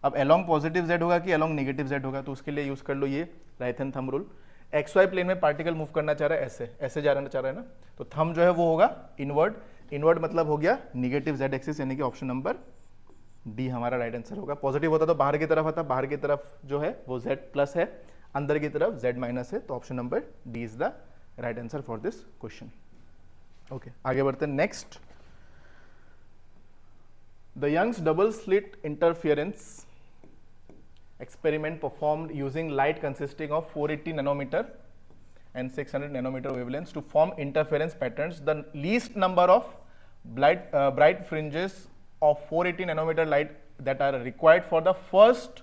अब अलोंग पॉजिटिव z होगा कि अलोंग नेगेटिव z होगा, तो उसके लिए यूज कर लो ये right hand thumb rule. X Y plane में पार्टिकल मूव करना चाह रहा है, ऐसे ऐसे जाना चाह रहा है ना, तो थंब जो है वो होगा इनवर्ड, इनवर्ड मतलब हो गया निगेटिव z एक्सिस, यानी कि ऑप्शन नंबर डी हमारा राइट आंसर होगा। पॉजिटिव होता तो बाहर की तरफ आता, बाहर की तरफ जो है वो z प्लस है, अंदर की तरफ z माइनस है, तो option number D is the right answer for this question. Okay, आगे बढ़ते हैं। Next, the Young's double slit interference experiment performed using light consisting of 480 nanometer and 600 nanometer wavelengths to form interference patterns. The least number of bright fringes of 480 nanometer light that are required for the first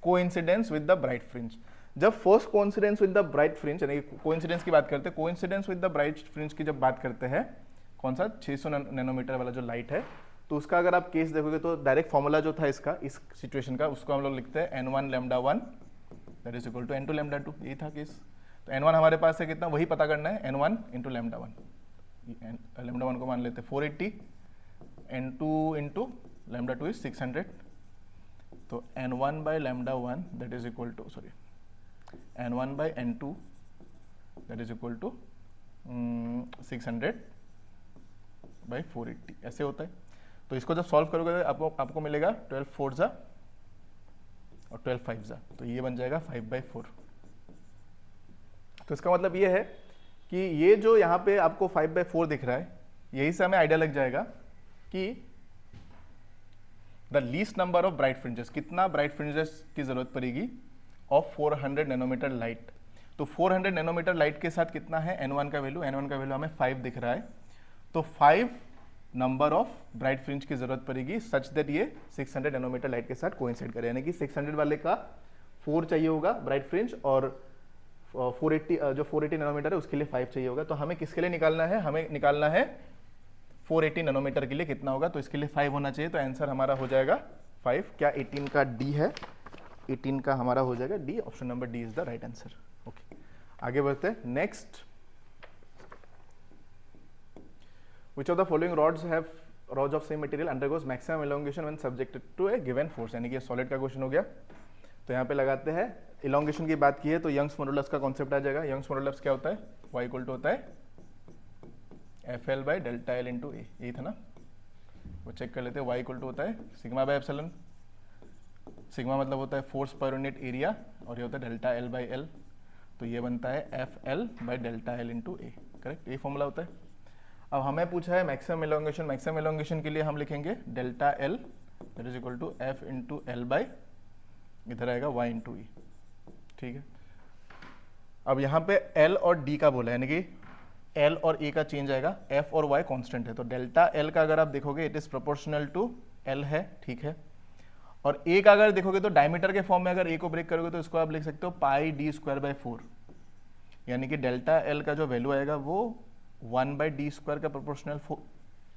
coincidence with the bright fringe. जब first coincidence with the bright fringe, यानी coincidence की बात करते हैं, coincidence with the bright fringe की जब बात करते हैं, कौन सा 600 नैनोमीटर वाला जो लाइट है, तो उसका अगर आप केस देखोगे तो डायरेक्ट फॉर्मूला जो था इसका, इस सिचुएशन का, उसको हम लोग लिखते हैं n1 lambda 1 that is equal to n2 lambda 2, यही था केस। तो n1 हमारे पास है कितना, वही पता करना है, n1 इंटू लैम्डा 1, लैम्डा 1 को मान लेते हैं 480, n2 इंटू लैम्डा 2 इज 600, तो n1 by lambda 1 that is equal to, sorry, n1 by n2 that is equal to 600 by 480, ऐसे होता है। तो इसको जब सॉल्व करोगे आपको मिलेगा 12 4 जा और 12 5 जा, तो ये बन जाएगा 5/4। तो इसका मतलब ये है कि ये जो यहाँ पे आपको 5/4 दिख रहा है, यही से हमें आइडिया लग जाएगा कि the least number of bright fringes, कितना ब्राइट फ्रिंजेस की जरूरत पड़ेगी ऑफ 400 नैनोमीटर लाइट। तो 400 नैनोमीटर लाइट के साथ कितना है n1 का वैल्यू, n1 का वैल्यू हमें 5 दिख रहा है, तो 5 नंबर ऑफ ब्राइट फ्रिंज की जरूरत पड़ेगी सच दैट ये 600 नैनोमीटर लाइट के साथ कोइंसाइड करे, यानी कि 600 वाले का 4 चाहिए होगा ब्राइट फ्रिंज, और 480 जो 480 नैनोमीटर है उसके लिए 5 चाहिए होगा। तो हमें किसके लिए निकालना है, हमें निकालना है 480 नैनोमीटर के लिए कितना होगा, तो इसके लिए 5 होना चाहिए। तो आंसर हमारा हो जाएगा 5। क्या 18 का डी है, 18 का हमारा हो जाएगा D, option number D is the right answer. Okay, आगे बढ़ते हैं। Next, which of the following rods of same material undergoes maximum elongation when subjected to a given force, यानी कि सॉलिड का क्वेश्चन हो गया। तो यहाँ पे लगाते हैं, इलोंगेशन की बात की है तो यंग्स मॉडुलस का कॉन्सेप्ट आ जाएगा। यंग्स मॉडुलस क्या होता है, y इक्वल टू होता है FL by delta L into A, यही था ना, वो चेक कर लेते हैं। y इक्वल टू होता है सिग्मा बाई एप्सिलॉन, सिग्मा मतलब होता है फोर्स पर यूनिट एरिया, और ये होता है डेल्टा एल बाई एल, तो ये बनता है FL by delta L into A, correct, ये फॉर्मूला होता है। अब हमें पूछा है मैक्सिमम एलोंगेशन, मैक्सिमम एलोंगेशन के लिए हम लिखेंगे delta L that is equal to F into L by, इधर आएगा y इंटू ई, ठीक है। अब यहाँ पे L और D का बोला है, यानी कि L और A का चेंज आएगा, F और Y कांस्टेंट है, तो डेल्टा L का अगर आप देखोगे it is proportional to L है, ठीक है। और A का अगर देखोगे तो डायमीटर के फॉर्म में अगर A को ब्रेक करोगे तो इसको आप लिख सकते हो पाई डी स्क्वायर बाई 4, यानी कि डेल्टा L का जो वैल्यू आएगा वो 1 बाई डी स्क्वायर का प्रोपोर्शनल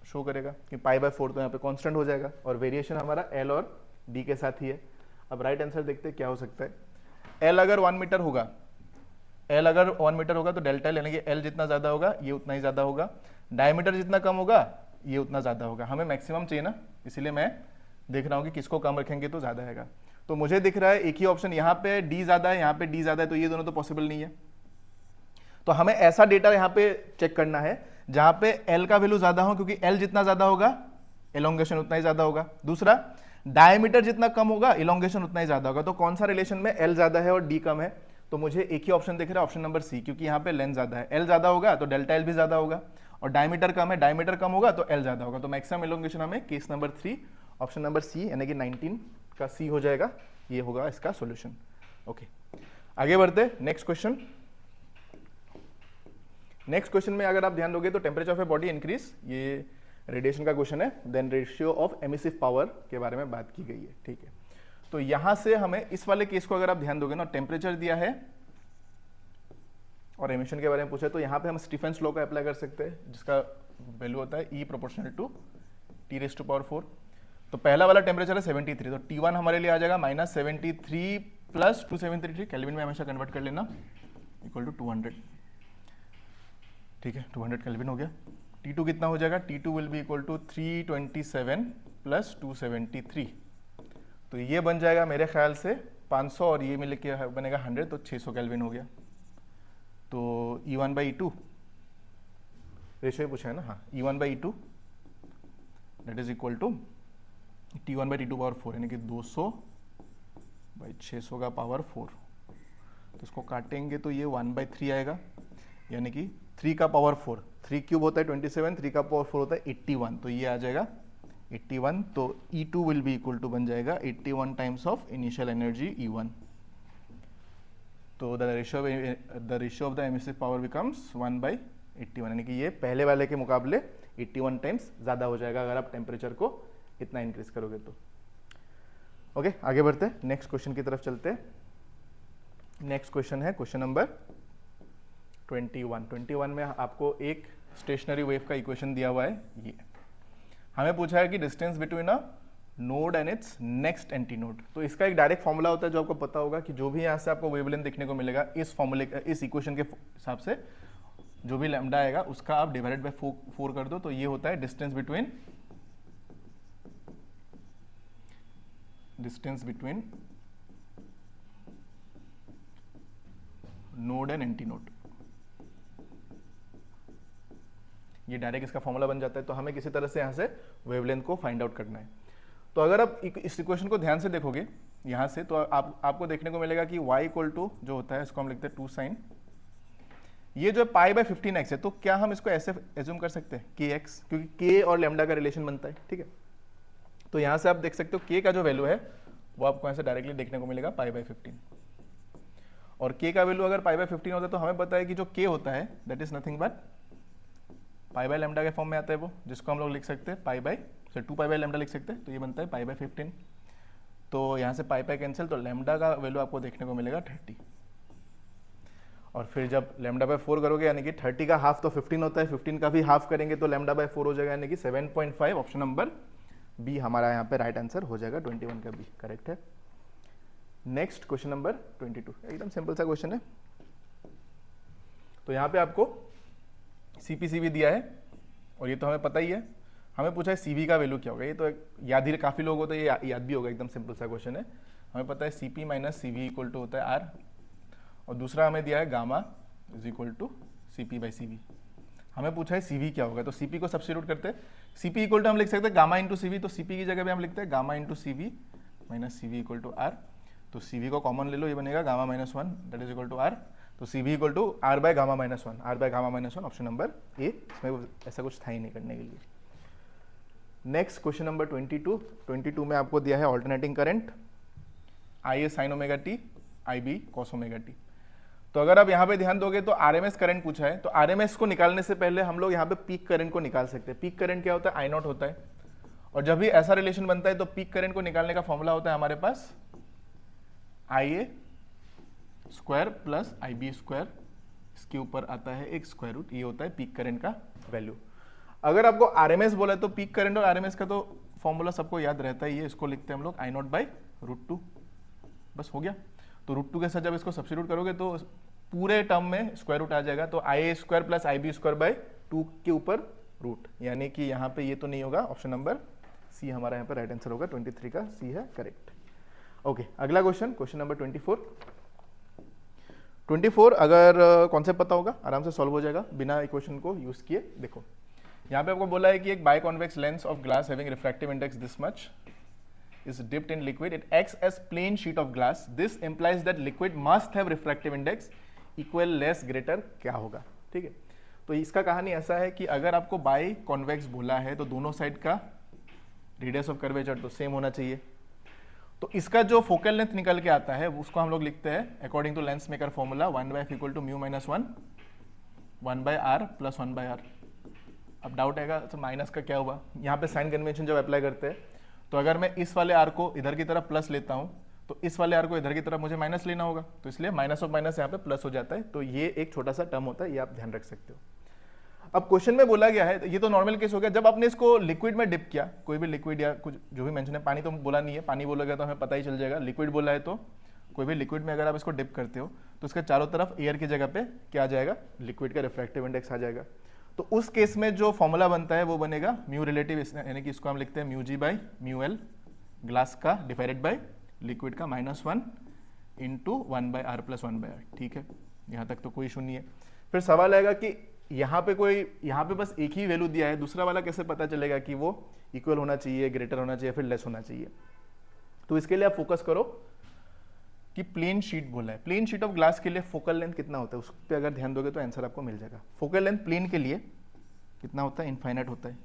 शो करेगा, कि पाई बाई 4 तो यहाँ पे कांस्टेंट हो जाएगा, और वेरिएशन हमारा L और D के साथ ही है। अब राइट आंसर देखते हैं क्या हो सकता है। L अगर 1 मीटर होगा, L अगर 1 मीटर होगा तो डेल्टा L यानी कि L जितना ज़्यादा होगा ये उतना ही ज़्यादा होगा, डायमीटर जितना कम होगा ये उतना ज़्यादा होगा। हमें मैक्सिमम चाहिए ना, इसीलिए मैं देख रहा हूँ कि किसको कम रखेंगे तो ज़्यादा आएगा। तो मुझे दिख रहा है एक ही ऑप्शन, यहाँ पे D ज़्यादा है, यहाँ पे D ज़्यादा है, तो ये दोनों तो पॉसिबल नहीं है। तो हमें ऐसा डेटा यहाँ पे चेक करना है जहाँ पे L का वैल्यू ज़्यादा हो, क्योंकि L जितना ज़्यादा होगा एलोंगेशन उतना ही ज़्यादा होगा। दूसरा, डायमीटर जितना कम होगा इलोंगेशन उतना ही ज़्यादा होगा। तो कौन सा रिलेशन में L ज़्यादा है और D कम है, तो मुझे एक ही ऑप्शन दिख रहा है, ऑप्शन नंबर सी, क्योंकि यहाँ पे लेंथ ज़्यादा है। L ज़्यादा होगा तो डेल्टा L भी ज़्यादा होगा, और डायमीटर कम है, डायमीटर कम होगा तो L ज़्यादा होगा। तो मैक्सिमम इलोंगेशन हमें case number 3 option number C यानी कि 19 का सी हो जाएगा, ये होगा इसका सोल्यूशन। ओके, आगे बढ़ते नेक्स्ट क्वेश्चन। नेक्स्ट क्वेश्चन में अगर आप ध्यान दोगे तो temperature of a body increase, ये रेडिएशन का क्वेश्चन है, then ratio of emissive power के बारे में बात की गई है, ठीक है। तो यहां से हमें इस वाले केस को अगर आप ध्यान दोगे ना, टेम्परेचर दिया है और एमिशन के बारे में पूछा है, तो यहाँ पे हम स्टीफेंस लॉ का अप्लाई कर सकते हैं, जिसका वैल्यू होता है E प्रोपोर्शनल टू T⁴। तो पहला वाला टेम्परेचर है 73, तो T1 हमारे लिए आ जाएगा -73 प्लस 273, केल्विन में हमेशा कन्वर्ट कर लेना, इक्वल टू 200, ठीक है, 200 केल्विन हो गया। T2 कितना हो जाएगा, T2 will be equal to 327 plus 273, तो ये बन जाएगा मेरे ख्याल से 500, और ये मिल के बनेगा 100, तो 600 केल्विन हो गया। तो E1 बाई E2 रेशियो पूछा है ना, हाँ, E1 by E2 that is equal to T1 by T2 power 4, यानी कि 200 बाई 600 का पावर 4, तो इसको काटेंगे तो ये 1/3 आएगा, यानी कि 3 का पावर 4, 3 क्यूब होता है 27, 3 का पावर 4 होता है 81, तो ये आ जाएगा 81, तो E2 will be equal to बन जाएगा 81 times of initial energy E1, तो the ratio of the emissive power becomes 1/81, यानी कि ये पहले वाले के मुकाबले 81 टाइम्स ज़्यादा हो जाएगा अगर आप टेम्परेचर को इतना इंक्रीज करोगे तो। ओके, आगे बढ़ते हैं, नेक्स्ट क्वेश्चन की तरफ चलते हैं। नेक्स्ट क्वेश्चन है क्वेश्चन नंबर 21 में आपको एक स्टेशनरी वेव का इक्वेशन दिया हुआ है। ये हमें पूछा है कि distance between a node and it's next anti node, तो इसका एक डायरेक्ट फॉर्मूला होता है जो आपको पता होगा कि जो भी यहाँ से आपको वेवलेंथ देखने को मिलेगा इस फॉर्मूले इस इक्वेशन के हिसाब से जो भी लैम्डा आएगा उसका आप डिवाइडेड बाय 4 कर दो, तो ये होता है distance between node and anti node, ये डायरेक्ट इसका फॉर्मूला बन जाता है। तो हमें किसी तरह से यहाँ से वेवलेंथ को फाइंड आउट करना है। तो अगर आप इस इक्वेशन को ध्यान से देखोगे यहाँ से, तो आपको देखने को मिलेगा कि y इक्वल टू जो होता है इसको हम लिखते हैं 2 sin, ये जो π/15x है, तो क्या हम इसको ऐसे एज्यूम कर सकते हैं kx, क्योंकि k और लैम्डा का रिलेशन बनता है, ठीक है। तो यहाँ से आप देख सकते हो k का जो वैल्यू है वो आपको यहाँ से डायरेक्टली देखने को मिलेगा π/15, और k का वैल्यू अगर π/15 होता है तो हमें पता है कि जो k होता है that is nothing but pi by lambda के फॉर्म में आता है वो, जिसको हम लोग लिख सकते हैं pi by 2 pi by lambda लिख सकते हैं, तो ये बनता है पाई बाय 15। तो यहाँ से पाई पाई कैंसिल, तो लैम्डा का वैल्यू आपको देखने को मिलेगा 30। और फिर जब लैम्डा बाय 4 करोगे यानी कि 30 का हाफ तो 15 होता है, 15 का भी हाफ करेंगे तो लैम्डा बाय 4 हो जाएगा, यानी कि 7.5। ऑप्शन नंबर बी हमारा यहाँ पे राइट आंसर हो जाएगा, 21 का बी करेक्ट है। नेक्स्ट क्वेश्चन नंबर 22, एकदम सिंपल सा क्वेश्चन है। तो यहाँ पे आपको CPCV दिया है और ये तो हमें पता ही है, हमें पूछा है CV का वैल्यू क्या होगा। ये तो याद ही काफ़ी लोग होते हैं, ये याद भी होगा, एकदम सिंपल सा क्वेश्चन है। हमें पता है CP minus CV equal to होता है R, और दूसरा हमें दिया है gamma is equal to CP by CV। हमें पूछा है CV क्या होगा, तो CP को सब्स्टिट्यूट करते हैं। CP इक्वल टू हम लिख सकते हैं गामा इंटू CV, तो CP की जगह पे हम लिखते हैं gamma into CV minus CV equal to R। तो CV को कॉमन ले लो, ये बनेगा gamma minus 1 that is equal to R। तो CV equal to R by gamma minus 1, R by gamma minus 1, option number A. इसमें ऐसा कुछ था ही नहीं करने के लिए। नेक्स्ट क्वेश्चन नंबर 22 में आपको दिया है alternating current IA sine omega T, IB cos omega T. तो अगर आप यहाँ पे ध्यान दोगे तो RMS करंट पूछा है, तो RMS को निकालने से पहले हम लोग यहाँ पे पीक करंट को निकाल सकते हैं। पीक करंट क्या होता है, I0 होता है, और जब भी ऐसा रिलेशन बनता है तो पीक करंट को निकालने का फॉर्मूला होता है हमारे पास IA square plus IB square, इसके ऊपर आता है एक स्क्वायर रूट, ये होता है पीक करंट का वैल्यू। अगर आपको RMS बोला है तो पीक करंट और RMS का तो फॉर्मूला सबको याद रहता है, ये इसको लिखते हैं हम लोग I0 बाई √2, बस हो गया। तो √2 के साथ जब इसको सब्स्टिट्यूट करोगे तो पूरे टर्म में स्क्वायर रूट आ जाएगा, तो IA square plus IB square by 2 के ऊपर रूट, यानी कि यहाँ पे ये तो नहीं होगा, ऑप्शन नंबर सी हमारा यहाँ पे राइट आंसर होगा, 23 का सी है करेक्ट। ओके, अगला क्वेश्चन, क्वेश्चन नंबर 24 अगर कॉन्सेप्ट पता होगा आराम से सॉल्व हो जाएगा बिना इक्वेशन को यूज किए। देखो यहाँ पे आपको बोला है कि एक biconvex lens of glass having refractive index this much is dipped in liquid, it acts as plain sheet of glass, this implies that liquid must have refractive index equal less greater क्या होगा, ठीक है। तो इसका कहानी ऐसा है कि अगर आपको बाय कॉन्वेक्स बोला है तो दोनों साइड का रेडियस ऑफ कर्वेचर तो सेम होना चाहिए। तो इसका जो फोकल लेंथ निकल के आता है उसको हम लोग लिखते हैं according to lens maker formula 1/f equal to mu minus 1 1/r plus 1/r। अब डाउट आएगा तो माइनस का क्या हुआ, यहाँ पे साइन कन्वेंशन जब अप्लाई करते हैं तो अगर मैं इस वाले आर को इधर की तरफ प्लस लेता हूं तो इस वाले आर को इधर की तरफ मुझे माइनस लेना होगा, तो इसलिए माइनस ऑफ माइनस यहाँ पे प्लस हो जाता है। तो ये एक छोटा सा टर्म होता है, ये आप ध्यान रख सकते हो। अब क्वेश्चन में बोला गया है, ये तो नॉर्मल केस हो गया, जब आपने इसको लिक्विड में डिप किया, कोई भी लिक्विड या कुछ जो भी मेंशन है, पानी तो बोला नहीं है, पानी बोलोगे तो हमें पता ही चल जाएगा, लिक्विड बोला है तो कोई भी लिक्विड में अगर आप इसको डिप करते हो तो उसके चारों तरफ एयर की जगह पे क्या आ जाएगा, लिक्विड का रिफ्रैक्टिव इंडेक्स आ जाएगा। तो उस केस में जो फॉर्मूला बनता है वो बनेगा म्यू रिलेटिव, यानी कि इसको हम लिखते हैं mu G by mu L glass का डिवाइडेड बाय लिक्विड का -1 इंटू 1/r प्लस 1/r, ठीक है। यहाँ तक तो कोई इशू नहीं है। फिर सवाल आएगा कि यहाँ पे बस एक ही वैल्यू दिया है, दूसरा वाला कैसे पता चलेगा कि वो इक्वल होना चाहिए, ग्रेटर होना चाहिए, फिर लेस होना चाहिए। तो इसके लिए आप फोकस करो कि प्लेन शीट बोला है, प्लेन शीट ऑफ ग्लास के लिए फोकल लेंथ कितना होता है उस पर अगर ध्यान दोगे तो आंसर आपको मिल जाएगा। फोकल लेंथ प्लेन के लिए कितना होता है, इनफाइनाइट होता है।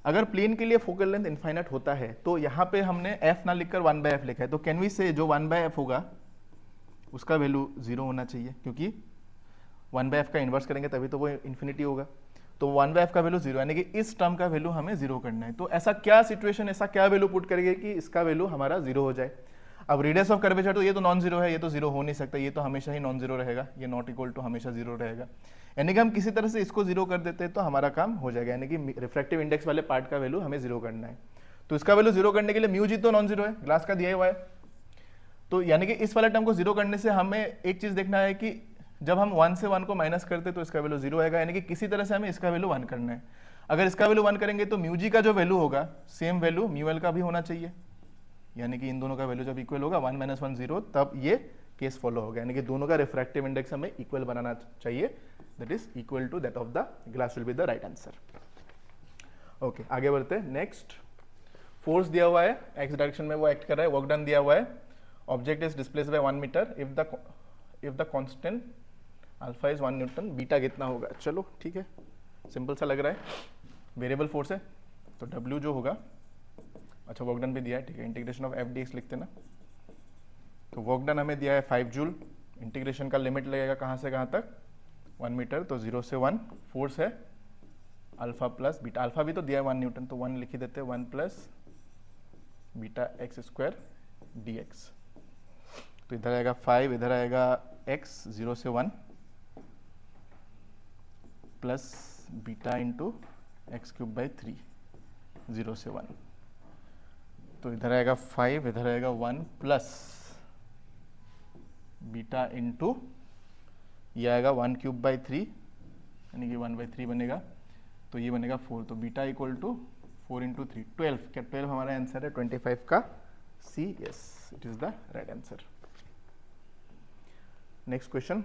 अगर प्लेन के लिए फोकल लेंथ इनफाइनाइट होता है तो यहाँ पे हमने f ना लिखकर 1/f लिखा है, तो कैन वी से जो 1/f होगा उसका वैल्यू 0 होना चाहिए, क्योंकि 1/f का इन्वर्स करेंगे तभी तो वो इन्फिनिटी होगा। तो 1/f का वैल्यू 0, यानी कि इस टर्म का वैल्यू हमें 0 करना है। तो ऐसा क्या सिचुएशन, ऐसा क्या वैल्यू पुट करेंगे कि इसका वैल्यू हमारा 0 हो जाए। अब रेडियस ऑफ कर्वेचर तो ये तो नॉन जीरो है, ये तो 0 हो नहीं सकता, ये तो हमेशा ही नॉन जीरो रहेगा, ये नॉट इक्वल टू हमेशा 0 रहेगा। यानी कि हम किसी तरह से इसको 0 कर देते हैं तो हमारा काम हो जाएगा, यानी कि रिफ्रैक्टिव इंडेक्स वाले पार्ट का वैल्यू हमें 0 करना है। तो इसका वैल्यू 0 करने के लिए म्यू जी तो नॉन जीरो है, ग्लास का दिया हुआ है। तो यानी कि इस वाले टर्म को 0 करने से हमें एक चीज देखना है कि जब हम 1 से 1 को माइनस करते तो इसका वैल्यू 0 आएगा, यानी कि किसी तरह से हमें इसका वैल्यू 1 करना है। अगर इसका वैल्यू 1 करेंगे तो म्यू जी का जो वैल्यू होगा सेम वैल्यू म्यू एल का भी होना चाहिए, यानी कि इन दोनों का वैल्यू जब इक्वल होगा 1 - 1 0, तब ये केस फॉलो होगा, यानी कि दोनों का रिफ्रैक्टिव इंडेक्स हमें इक्वल बनाना चाहिए, that is equal to that of the glass will be the right answer. Okay, आगे बढ़ते हैं। नेक्स्ट, फोर्स दिया हुआ है, एक्स डायरेक्शन में वो एक्ट कर रहा है, वर्क डन दिया हुआ है, object is displaced by 1 metre if the constant alpha is 1 newton, beta कितना होगा। चलो ठीक है, सिंपल सा लग रहा है, वेरिएबल फोर्स है तो W जो होगा, अच्छा वर्क डन भी दिया है, ठीक है, integration of F D x लिखते ना। तो वर्क डन हमें दिया है 5 जूल, इंटीग्रेशन का लिमिट लगेगा कहाँ से कहाँ तक, 1 मीटर, तो 0 से 1, फोर्स है अल्फा प्लस बीटा, अल्फा भी तो दिया है 1 न्यूटन, तो 1 लिख ही देते हैं, 1 plus beta x square D x. तो इधर आएगा 5, इधर आएगा x 0 से 1 plus beta into x cube by 3 0 से 1। तो इधर आएगा 5, इधर आएगा 1 प्लस बीटा इंटू ये आएगा 1 क्यूब बाई 3 यानी कि 1/3 बनेगा, तो ये बनेगा 4। तो बीटा इक्वल टू 4 इंटू 3 12। क्या 12 हमारा आंसर है 25 का C? Yes, it is the right answer. Next question,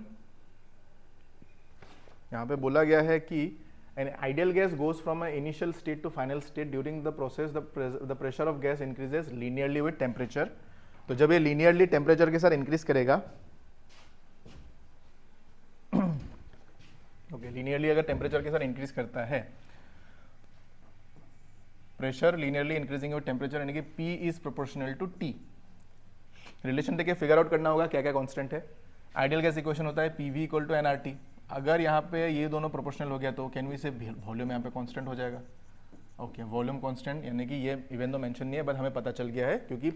यहाँ पे बोला गया है कि an ideal gas goes from an initial state to final state. During the process the pressure of gas increases linearly with temperature. तो जब ये linearly temperature के साथ increase करेगा, okay, linearly अगर temperature के साथ increase करता है, pressure linearly increasing with temperature यानी कि P is proportional to T। Relation देके फिगर आउट करना होगा क्या क्या कांस्टेंट है। आइडियल गैस इक्वेशन होता है PV इक्वल टू nRT। अगर यहाँ पे ये दोनों प्रोपोर्शनल हो गया तो कैन वी से वॉल्यूम यहाँ पे कांस्टेंट हो जाएगा। ओके, वॉल्यूम कांस्टेंट यानी कि ये इवन तो मेंशन नहीं है बट हमें पता चल गया है क्योंकि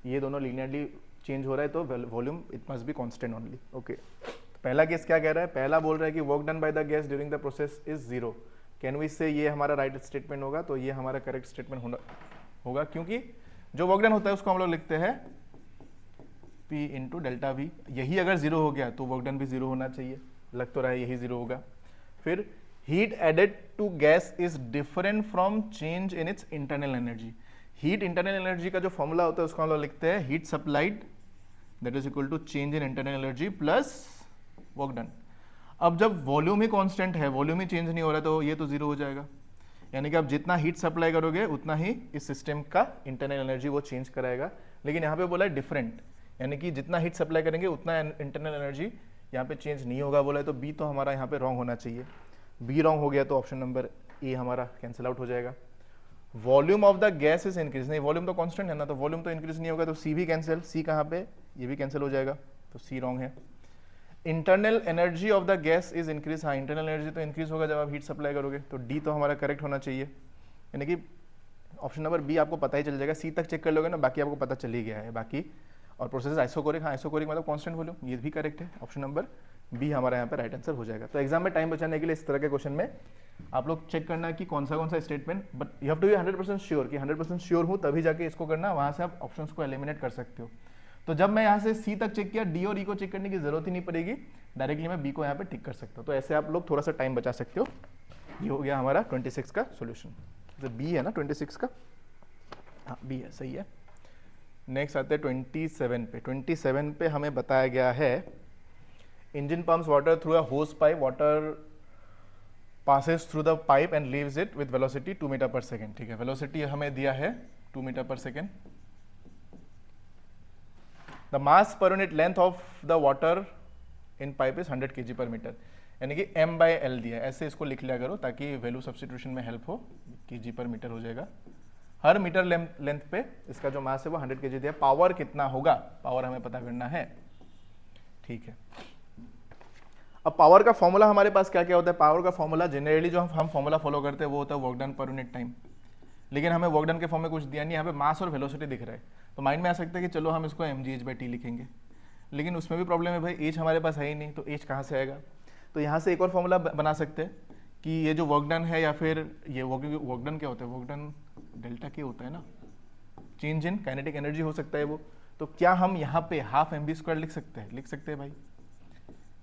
ये दोनों लीनियरली चेंज हो रहा है तो volume it must be constant only. Okay, पहला केस क्या कह रहा है? पहला बोल रहा है कि work done by the gas during the process is 0। Can we से ये हमारा राइट स्टेटमेंट होगा, तो ये हमारा करेक्ट स्टेटमेंट होगा क्योंकि जो वर्क डन होता है उसको हम लोग लिखते हैं P इंटू डेल्टा वी। यही अगर 0 हो गया तो वर्क डन भी 0 होना चाहिए, लग तो रहा है यही 0 होगा। फिर heat added to gas is different from change in its internal energy. Heat internal energy का जो फॉर्मूला होता है उसको हम लोग लिखते हैं heat supplied that is equal to change in internal energy plus work done. अब जब वॉल्यूम ही कांस्टेंट है, वॉल्यूम ही चेंज नहीं हो रहा है, तो ये तो 0 हो जाएगा। यानी कि आप जितना हीट सप्लाई करोगे उतना ही इस सिस्टम का इंटरनल एनर्जी वो चेंज कराएगा। लेकिन यहाँ पे बोला है डिफरेंट, यानी कि जितना हीट सप्लाई करेंगे उतना इंटरनल एनर्जी यहाँ पे चेंज नहीं होगा बोला है। तो बी तो हमारा यहाँ पे रॉन्ग होना चाहिए। बी रॉन्ग हो गया तो ऑप्शन नंबर ए हमारा कैंसिल आउट हो जाएगा। Volume of the gas is increase, नहीं वॉल्यूम तो कांस्टेंट है ना, तो वॉल्यूम तो इंक्रीज नहीं होगा, तो सी भी कैंसिल। सी कहाँ पे? ये भी कैंसिल हो जाएगा, तो सी रॉन्ग है। Internal energy of the gas is increase, हाँ इंटरनल एनर्जी तो इंक्रीज होगा जब आप हीट सप्लाई करोगे, तो डी तो हमारा करेक्ट होना चाहिए। यानी कि ऑप्शन नंबर बी आपको पता ही चल जाएगा। सी तक चेक कर लोगे ना, बाकी आपको पता चल ही गया है बाकी। और प्रोसेस आइसोकोरिक, हाँ आइसोकोरिक मतलब कांस्टेंट वॉल्यूम, ये भी करेक्ट है। ऑप्शन नंबर बी हमारा यहाँ पे राइट आंसर हो जाएगा। तो एग्जाम में टाइम बचाने के लिए इस तरह के क्वेश्चन में आप लोग चेक करना कि कौन सा statement, but you have to be 100% sure कि 100% श्योर हूँ तभी जाके इसको करना, वहाँ से आप ऑप्शंस को एलिमिनेट कर सकते हो। तो जब मैं यहाँ से सी तक चेक किया, डी और ई को चेक करने की जरूरत ही नहीं पड़ेगी, डायरेक्टली मैं बी को यहाँ पे टिक कर सकता हूँ। तो ऐसे आप लोग थोड़ा सा टाइम बचा सकते हो। ये हो गया हमारा 26 का सोल्यूशन। तो बी है ना 26 का, हाँ बी है, सही है। नेक्स्ट आते हैं 27 पे। 27 पे हमें बताया गया है engine pumps water through a hose pipe, water passes through the pipe and leaves it with velocity 2 metre पर सेकेंड। ठीक है, वेलोसिटी हमें दिया है 2 मीटर पर सेकेंड। द मास पर unit length of the water in pipe is 100 kg पर metre, यानी कि m/l दिया है। ऐसे इसको लिख लिया करो ताकि वैल्यू सब्स्टिट्यूशन में हेल्प हो। kg पर मीटर हो जाएगा। हर मीटर लेंथ पे इसका जो मास है वो 100 kg दिया। पावर कितना होगा, पावर हमें पता करना है। ठीक है, अब पावर का फॉर्मूला हमारे पास क्या क्या होता है? पावर का फॉर्मूला जनरली जो हम फॉर्मूला फॉलो करते हैं वो होता है work done per unit time. लेकिन हमें वर्क डन के फॉर्म में कुछ दिया नहीं, यहाँ पे मास और वेलोसिटी दिख रहा है। तो माइंड में आ सकता है कि चलो हम इसको mgh/t लिखेंगे, लेकिन उसमें भी प्रॉब्लम है भाई, एच हमारे पास है ही नहीं, तो एच कहाँ से आएगा? तो यहाँ से एक और फॉर्मूला बना सकते हैं कि ये जो वर्क डन है या फिर ये वर्क डन क्या होता है? वर्क डन डेल्टा के होता है ना, चेंज इन काइनेटिक एनर्जी हो सकता है वो। तो क्या हम यहाँ पे हाफ mv² लिख सकते हैं? लिख सकते हैं भाई।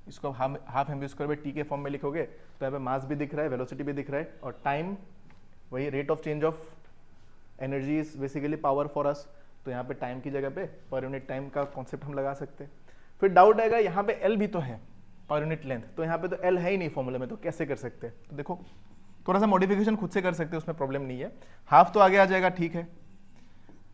इसको हाफ mv²/t के फॉर्म में लिखोगे तो यहाँ पे मास भी दिख रहा है, वेलोसिटी भी दिख रहा है, और टाइम वही rate of change of energy is basically power for us. तो यहाँ पे टाइम की जगह पे पर यूनिट टाइम का कॉन्सेप्ट हम लगा सकते हैं। फिर डाउट आएगा यहाँ पे एल भी तो है, पर यूनिट लेंथ, तो यहाँ पे तो एल है ही नहीं फॉर्मूले में, तो कैसे कर सकते हैं? तो देखो थोड़ा सा मॉडिफिकेशन खुद से कर सकते हैं, उसमें प्रॉब्लम नहीं है। हाफ तो आगे आ जाएगा, ठीक है।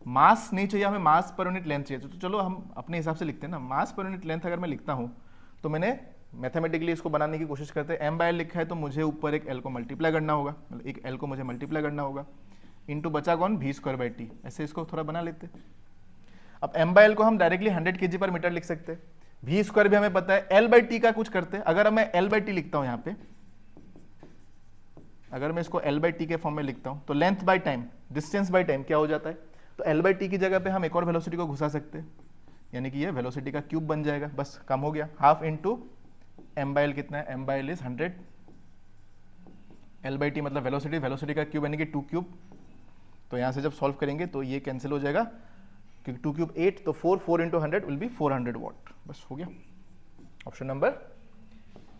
मास नहीं चाहिए हमें, मास पर यूनिट लेंथ चाहिए। तो चलो हम अपने हिसाब से लिखते हैं ना। मास पर यूनिट लेंथ अगर मैं लिखता हूँ तो मैंने मैथमेटिकली इसको बनाने की कोशिश करते हैं। m/l लिखा है तो मुझे ऊपर एक l को मल्टीप्लाई करना होगा, मतलब एक l को मुझे मल्टीप्लाई करना होगा, इंटू बचा कौन? v²/t। ऐसे इसको थोड़ा बना लेते हैं। अब m/l को हम डायरेक्टली 100 kg पर मीटर लिख सकते हैं, v² भी हमें पता है, l/t का कुछ करते हैं। अगर मैं l/t लिखता हूं यहाँ पे, अगर मैं इसको L बाई टी के फॉर्म में लिखता हूँ तो length by time, distance by time क्या हो जाता है, तो L बाई टी की जगह पे हम एक और वेलोसिटी को घुसा सकते हैं, यानी कि ये वेलोसिटी का क्यूब बन जाएगा, बस काम हो गया। Half into M by L कितना है, M by L is 100, L by T मतलब वेलोसिटी, वेलोसिटी का क्यूब यानी कि 2 क्यूब, तो यहाँ से जब सॉल्व करेंगे तो ये कैंसिल हो जाएगा, क्योंकि 2 क्यूब 8, तो 4 इंटू 100 विल बी 400 वॉट, बस हो गया। ऑप्शन नंबर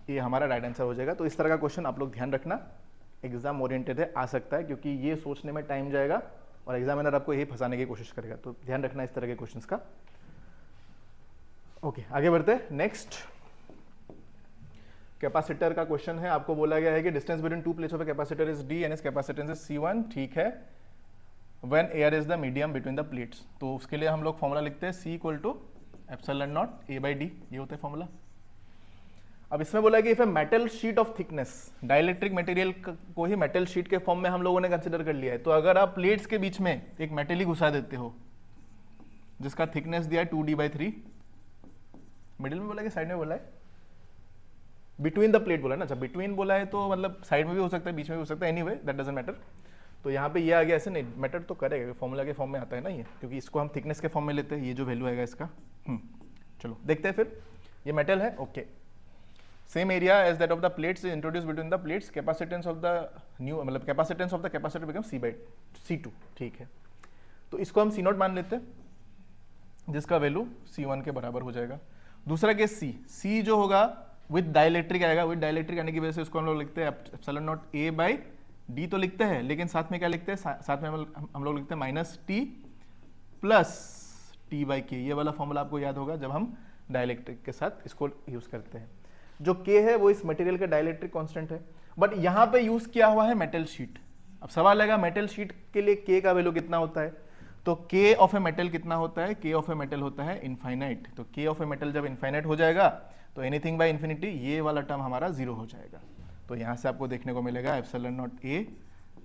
ये हमारा राइट आंसर हो जाएगा। तो इस तरह का क्वेश्चन आप लोग ध्यान रखना, एग्जाम ओरिएंटेड है, आ सकता है, क्योंकि ये सोचने में टाइम जाएगा और एग्जामिनर आपको यही फंसाने की कोशिश करेगा, तो ध्यान रखना इस तरह के क्वेश्चंस का। ओके, आगे बढ़ते हैं। नेक्स्ट कैपेसिटर का क्वेश्चन है, आपको बोला गया है कि distance between two plates of a capacitor is D and is capacitance is C1, ठीक है, when air is the medium between the plates, तो उसके लिए हम लोग फॉर्मूला लिखते हैं C equal to epsilon naught A by D, ये होता है फॉर्मूला। अब इसमें बोला कि if a metal sheet of thickness, dielectric material को ही मेटल शीट के फॉर्म में हम लोगों ने कंसिडर कर लिया है, तो अगर आप प्लेट्स के बीच में एक मेटल ही घुसा देते हो जिसका थिकनेस दिया है 2d/3, मिडिल में बोला है कि साइड में बोला है, बिटवीन द प्लेट बोला है ना, अच्छा बिटवीन बोला है तो मतलब साइड में भी हो सकता है, बीच में भी हो सकता है, एनीवे दैट डजंट मैटर। तो यहाँ पे ये आ गया, ऐसे नहीं मैटर तो करेगा, फॉर्मूला के फॉर्म में आता है ना ये, क्योंकि इसको हम थिकनेस के फॉर्म में लेते हैं, ये जो वैल्यू आएगा इसका। चलो देखते हैं फिर, ये मेटल है, okay, same area as that of the plates is introduce between the plates, capacitance of the new मतलब capacitance of the capacitor become C/C2, ठीक है, तो इसको हम C0 मान लेते हैं जिसका वैल्यू C1 के बराबर हो जाएगा। दूसरा केस C जो होगा विद डाइलेक्ट्रिक आएगा, विद डाइलेक्ट्रिक आने की वजह से इसको हम लोग लिखते हैं epsilon naught A by D, तो लिखते हैं, लेकिन साथ में क्या लिखते हैं, साथ में हम लोग लिखते हैं minus T plus T by के, ये वाला फॉर्मूला आपको याद होगा जब हम डाइलेक्ट्रिक के साथ इसको यूज करते हैं। जो के है वो इस मटेरियल का डाइलेक्ट्रिक कांस्टेंट है, बट यहां पे यूज किया हुआ है मेटल शीट। अब सवाल आएगा मेटल शीट के लिए के का वैल्यू कितना होता है, तो के ऑफ ए मेटल कितना होता है, के ऑफ ए मेटल होता है इनफाइनाइट, तो के ऑफ ए मेटल जब इनफाइनाइट हो जाएगा तो एनीथिंग बाय इन्फिनिटी, ये वाला टर्म हमारा 0 हो जाएगा। तो यहां से आपको देखने को मिलेगा epsilon naught A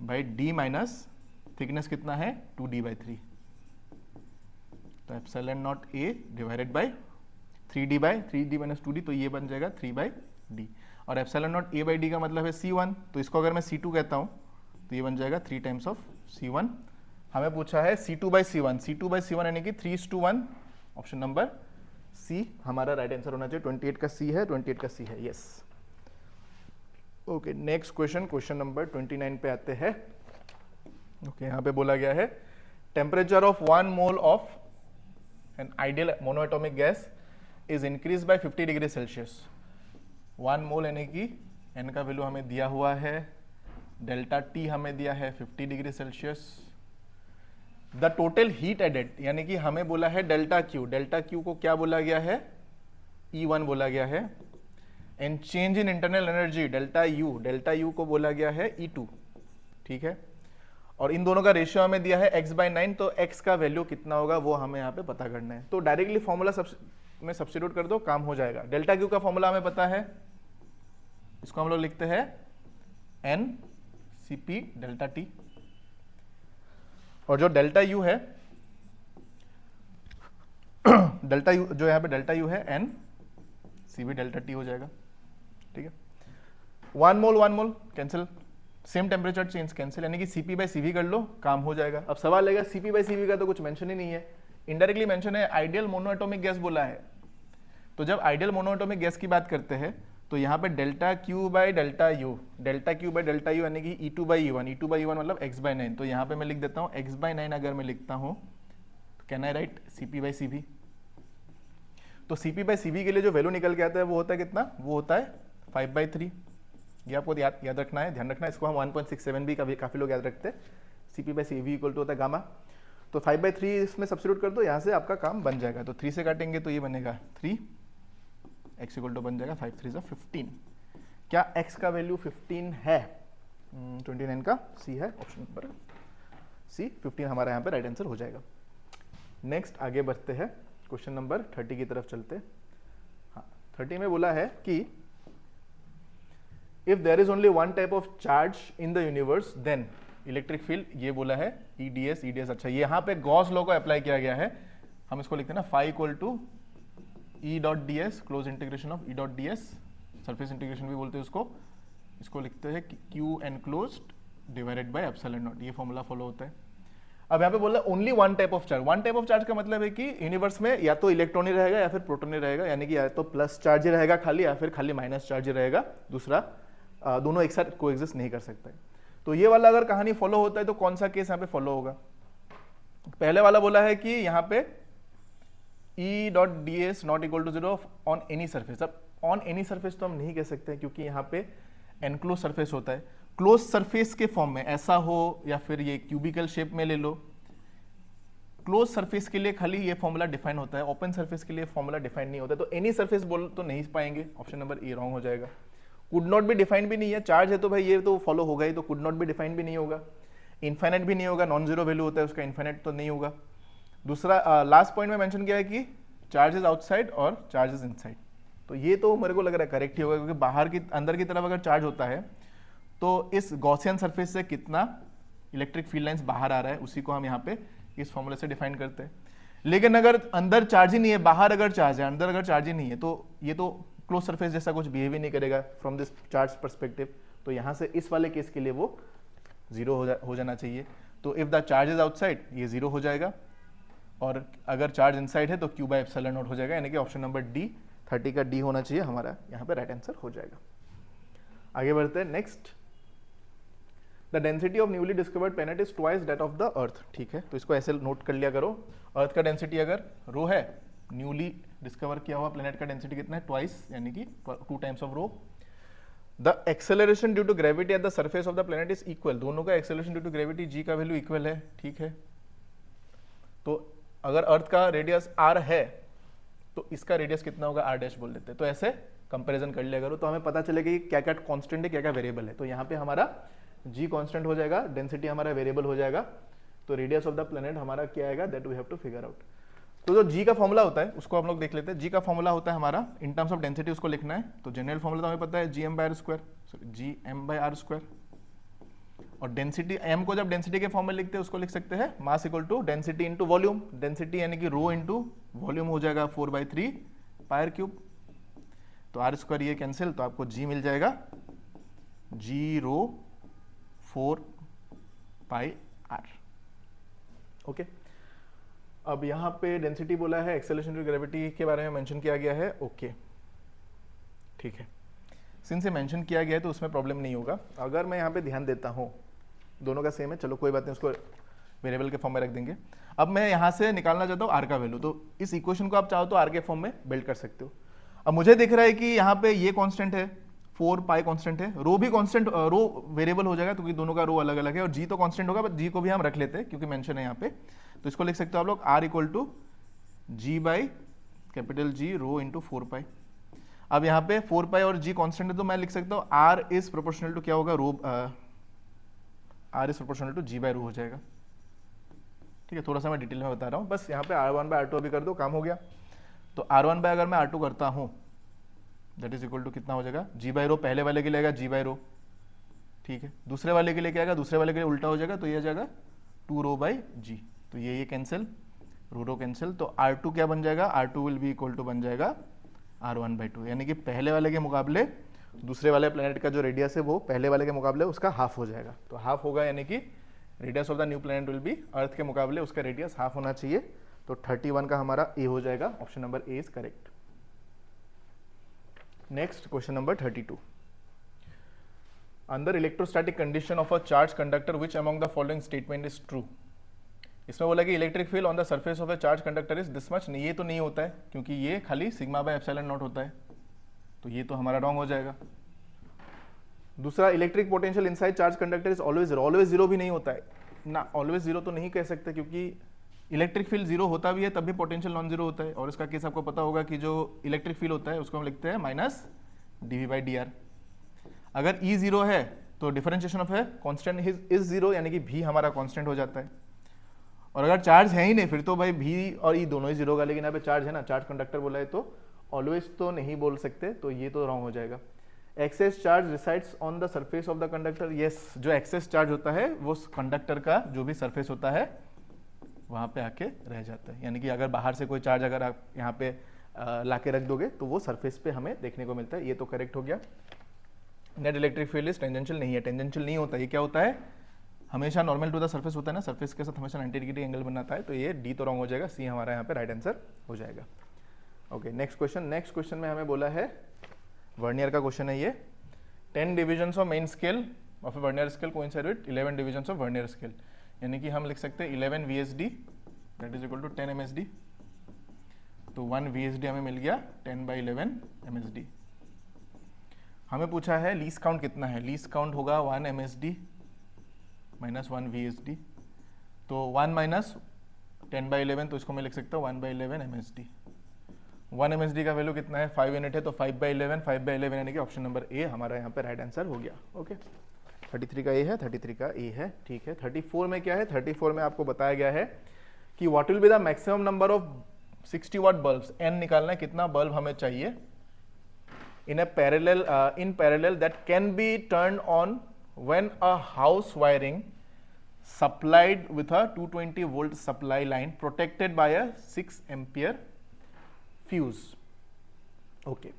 by D minus thickness कितना है 2d/3, तो epsilon naught A divided by 3d minus 2d, तो ये बन जाएगा 3/d, और epsilon naught A by D का मतलब है C1, तो इसको अगर मैं C2 कहता हूं तो ये बन जाएगा 3 टाइम्स ऑफ C1। हमें पूछा है C2/C1, C2/C1 यानी कि 3:1, ऑप्शन नंबर C हमारा राइट आंसर होना चाहिए। 28 का C है, 28 का C है, yes. Okay, next question, question number 29 पे आते हैं। ओके, यहाँ पे बोला गया है temperature of 1 mole of an ideal monoatomic gas is increase by 50 degree Celsius. 1 मोल यानी कि एन का वैल्यू हमें दिया हुआ है, डेल्टा टी हमें दिया है 50 degree Celsius. The total heat added यानी कि हमें बोला है डेल्टा क्यू को क्या बोला गया है, E1 बोला गया है, and change in internal energy delta U को बोला गया है E2, ठीक है, और इन दोनों का रेशियो हमें दिया है x/9, तो x का वैल्यू कितना होगा वो हमें यहाँ पे पता करना है। तो डायरेक्टली फॉर्मूला में सब्स्टिट्यूट कर दो, काम हो जाएगा। डेल्टा क्यू का फॉर्मूला हमें पता है, इसको हम लोग लिखते हैं NCP डेल्टा टी, और जो डेल्टा यू है डेल्टा यू जो यहाँ पे डेल्टा यू है NCV डेल्टा टी हो जाएगा, ठीक है। 1 mole cancel, same temperature change cancel, यानी कि CP/CV कर लो, काम हो जाएगा। अब सवाल आएगा CP/CV का तो कुछ मेंशन ही नहीं है, इनडायरेक्टली मेंशन है आइडियल मोनोएटॉमिक गैस बोला है, तो जब आइडियल मोनोएटॉमिक गैस की बात करते हैं तो यहाँ पे delta Q by delta U यानी कि E2/E1 मतलब x/9, तो यहाँ पे मैं लिख देता हूँ x/9। अगर मैं लिखता हूँ कैन आई राइट CP/CV, तो CP/CV के लिए जो वैल्यू निकल के आता है वो होता है कितना, वो होता है 5/3। ये आपको याद रखना है, ध्यान रखना है, इसको हम 1.67 भी काफी लोग याद रखते हैं। CP/CV इक्वल टू होता है गामा, तो 5/3 इसमें सब्स्टिट्यूट कर दो, यहाँ से आपका काम बन जाएगा। तो 3 से काटेंगे तो ये बनेगा 3, x इक्वल टू बन जाएगा 5 3 15। क्या x का वैल्यू 15 है? 29 का C है, ऑप्शन नंबर C 15 हमारा यहाँ पे राइट आंसर हो जाएगा। नेक्स्ट आगे बढ़ते हैं, क्वेश्चन नंबर 30 की तरफ चलते हैं। हाँ, 30 में बोला है कि if there is only one type of charge in the universe then electric field, ये बोला है EDS। अच्छा, यहाँ पे गॉस लॉ को अप्लाई किया गया है, हम इसको लिखते हैं ना phi equal to E.ds, close integration of E.ds, surface integration भी बोलते हैं उसको, इसको लिखते हैं Q enclosed divided by epsilon naught, ये फॉर्मूला फॉलो होता है। अब यहाँ पे बोला only one type of charge, one type of charge का मतलब है कि यूनिवर्स में या तो इलेक्ट्रॉन ही रहेगा या फिर प्रोटॉन ही रहेगा, यानी कि या तो प्लस चार्ज ही रहेगा खाली या फिर खाली माइनस चार्ज ही रहेगा, दूसरा दोनों एक साथ कोएग्जिस्ट नहीं कर सकते। तो ये वाला अगर कहानी फॉलो होता है तो कौन सा केस यहाँ पे फॉलो होगा? पहले वाला बोला है कि यहाँ पे E dot D S not equal to zero on any surface. अब ऑन एनी सर्फेस तो हम नहीं कह सकते क्योंकि यहाँ पे एनक्लोज सरफेस होता है। क्लोज सरफेस के फॉर्म में ऐसा हो या फिर ये क्यूबिकल शेप में ले लो, क्लोज सरफेस के लिए खाली ये फॉर्मूला डिफाइन होता है, ओपन सरफेस के लिए फॉर्मूला डिफाइन नहीं होता है। तो एनी सरफेस बोल तो नहीं पाएंगे, ऑप्शन नंबर ए रॉन्ग हो जाएगा। कुड नॉट भी डिफाइन भी नहीं है, चार्ज है तो भाई ये तो फॉलो होगा ही, तो कुड नॉट भी डिफाइन भी नहीं होगा, इन्फाइनाइट भी नहीं होगा, नॉन जीरो वैल्यू होता है उसका, इन्फाइनाइट तो नहीं होगा। दूसरा लास्ट पॉइंट में मेंशन किया है कि चार्ज इज आउटसाइड और चार्ज इज इनसाइड, तो ये तो मेरे को लग रहा है करेक्ट ही होगा, क्योंकि बाहर की अंदर की तरफ अगर चार्ज होता है तो इस गॉसियन सरफेस से कितना इलेक्ट्रिक फील्ड लाइंस बाहर आ रहा है उसी को हम यहाँ पे इस फॉर्मूले से डिफाइन करते हैं। लेकिन अगर अंदर चार्ज ही नहीं है, बाहर अगर चार्ज है, अंदर अगर चार्ज ही नहीं है, तो ये तो क्लोज सरफेस जैसा कुछ बिहेव ही नहीं करेगा फ्रॉम दिस चार्ज परस्पेक्टिव। तो यहाँ से इस वाले केस के लिए वो जीरो हो जाना चाहिए। तो if the charge is outside ये जीरो हो जाएगा, और अगर चार्ज इनसाइड है तो क्यू बाय एप्सिलॉन नॉट हो जाएगा, यानी कि ऑप्शन नंबर डी 30 का डी होना चाहिए हमारा यहाँ पे राइट आंसर हो जाएगा। आगे बढ़ते हैं next. The density of newly discovered planet is twice that of the अर्थ। ठीक है, तो इसको ऐसे नोट कर लिया करो। अर्थ का डेंसिटी अगर रो है, न्यूली डिस्कवर किया हुआ प्लैनेट का डेंसिटी कितना है? ट्वाइस, यानी कि 2 times of rho. The acceleration due to gravity at the surface of the planet is equal. दोनों का acceleration due to gravity G का वैल्यू इक्वल है। ठीक है, तो अगर अर्थ का रेडियस आर है तो इसका रेडियस कितना होगा? आर डैश बोल देते हैं। तो ऐसे कंपैरिजन कर लिया करो, तो हमें पता चलेगा कि क्या क्या कांस्टेंट है, क्या क्या वेरिएबल है। तो यहाँ पे हमारा जी कांस्टेंट हो जाएगा, डेंसिटी हमारा वेरिएबल हो जाएगा, तो रेडियस ऑफ द प्लैनेट हमारा क्या आएगा? That we have to figure out. तो जो जी का फॉर्मूला होता है उसको हम लोग देख लेते हैं। जी का फॉर्मूला होता है हमारा इन टर्म्स ऑफ डेंसिटी, उसको लिखना है। तो जनरल फॉर्मूला तो हमें पता है, G M by R square, G M by R square. और डेंसिटी एम को जब डेंसिटी के फॉर्म में लिखते हैं उसको लिख सकते हैं mass equal to density into volume. Density यानी कि रो इंटू वॉल्यूम हो जाएगा 4/3 पायर क्यूब। तो आर स्क्वायर ये कैंसिल, तो आपको जी मिल जाएगा जी रो 4 पाई आर। ओके, अब यहाँ पे डेंसिटी बोला है, एक्सेलरेशन टू ग्रेविटी के बारे में मेंशन किया गया है। ओके ठीक है, सिंस ये मेंशन किया गया है तो उसमें प्रॉब्लम नहीं होगा। अगर मैं यहाँ पे ध्यान देता हूँ, दोनों का सेम है, चलो कोई बात नहीं, उसको वेरिएबल के फॉर्म में रख देंगे। अब मैं यहाँ से निकालना चाहता हूँ आर का वैल्यू, तो इस इक्वेशन को आप चाहो तो आर के फॉर्म में बिल्ड कर सकते हो। अब मुझे दिख रहा है कि यहाँ पे ये कांस्टेंट है, 4 पाई कांस्टेंट है, रो भी कांस्टेंट, रो वेरिएबल हो जाएगा क्योंकि दोनों का रो अलग अलग है, और जी तो कांस्टेंट होगा, बट जी को भी हम रख लेते हैं क्योंकि मेंशन है यहाँ पे। तो इसको लिख सकते हो आप लोग R equal to ji by capital G rho into 4 pi. अब यहाँ पे 4 पाई और जी कांस्टेंट है, तो मैं लिख सकता हूँ आर इज प्रोपोर्शनल टू क्या होगा? Rho, R is proportional to ji by rho हो जाएगा। ठीक है, थोड़ा सा मैं डिटेल में बता रहा हूँ, बस यहाँ पे R1 बाय R2 अभी कर दो, काम हो गया। तो R1 बाय अगर मैं R2 करता हूँ दैट इज इक्वल टू कितना हो जाएगा? जी बाई रो, पहले वाले के लिए आएगा जी बाई रो। ठीक है, दूसरे वाले के लिए क्या आएगा? दूसरे वाले के लिए उल्टा हो जाएगा, तो ये आ जाएगा 2 रो बाई जी। तो ये कैंसिल, रो कैंसिल, तो R2 क्या बन जाएगा? R2 will be equal to बन जाएगा R1 बाई 2, यानी कि पहले वाले के मुकाबले दूसरे वाले प्लैनेट का जो रेडियस है वो पहले वाले के मुकाबले उसका हाफ हो जाएगा। तो हाफ होगा, यानी कि radius of the new planet will be earth के मुकाबले उसका रेडियस हाफ होना चाहिए। तो 31 का हमारा ए हो जाएगा, option number A is correct. Next question number 32। Under electrostatic condition of a charge conductor which among the following statement is true. इसमें बोला कि electric field on the surface of A charge conductor is this much. ये तो नहीं होता है क्योंकि ये खाली सिग्मा बाय एप्सिलॉन नॉट होता है, तो ये तो हमारा रॉन्ग हो जाएगा। दूसरा, electric potential inside charge conductor is always zero. Always zero भी नहीं होता है ना, ऑलवेज जीरो तो नहीं कह सकते क्योंकि इलेक्ट्रिक फील्ड जीरो होता भी है तब भी पोटेंशियल नॉन जीरो होता है। और इसका केस आपको पता होगा कि जो इलेक्ट्रिक फील्ड होता है उसको हम लिखते हैं minus dv by D R. अगर E जीरो है तो डिफरेंशिएशन ऑफ है कॉन्स्टेंट इज जीरो, यानी कि भी हमारा कॉन्स्टेंट हो जाता है। और अगर चार्ज है ही नहीं फिर तो भाई भी और ई दोनों ही जीरो का, लेकिन यहाँ पे चार्ज है ना, चार्ज कंडक्टर बोला है तो ऑलवेज तो नहीं बोल सकते, तो ये तो रॉन्ग हो जाएगा। Excess charge resides on the surface of the conductor. Yes, जो एक्सेस चार्ज होता है वो कंडक्टर का जो भी सरफेस होता है वहाँ पे आके रह जाता है, यानी कि अगर बाहर से कोई चार्ज अगर आप यहाँ पे ला के रख दोगे तो वो सरफेस पे हमें देखने को मिलता है। ये तो करेक्ट हो गया। Net electric field is tangential नहीं है, टेंजेंशियल नहीं होता, ये क्या होता है, हमेशा नॉर्मल टू द सरफेस होता है ना, सरफेस के साथ हमेशा 90 डिग्री एंगल बनाता है, तो ये डी तो रॉन्ग हो जाएगा, सी हमारा यहाँ पे राइट आंसर हो जाएगा। ओके, नेक्स्ट क्वेश्चन में हमें बोला है वर्नियर का क्वेश्चन है ये, 10 divisions of main scale of vernier scale coincide with 11 divisions of vernier scale, यानी कि हम लिख सकते हैं 11 VSD that is equal to 10 MSD, तो 1 VSD हमें मिल गया 10/11 MSD। हमें पूछा है लीस्ट काउंट कितना है, लीस्ट काउंट होगा 1 MSD माइनस 1 VSD, तो 1 माइनस 10/11, तो इसको मैं लिख सकता हूँ 1/11 MSD। 1 MSD का वैल्यू कितना है, 5 यूनिट है, तो 5/11 यानी कि ऑप्शन नंबर ए हमारा यहाँ पे राइट आंसर हो गया। ओके, 33 का ए है, 33 का ए है, ठीक है। 34 में क्या है, 34 में आपको बताया गया है कि what will be the maximum number of 60 watt bulbs, एन निकालना है, कितना बल्ब हमें चाहिए in parallel that can be turned on when a house wiring supplied with a 220 volt supply line protected by a 6 ampere fuse। Okay,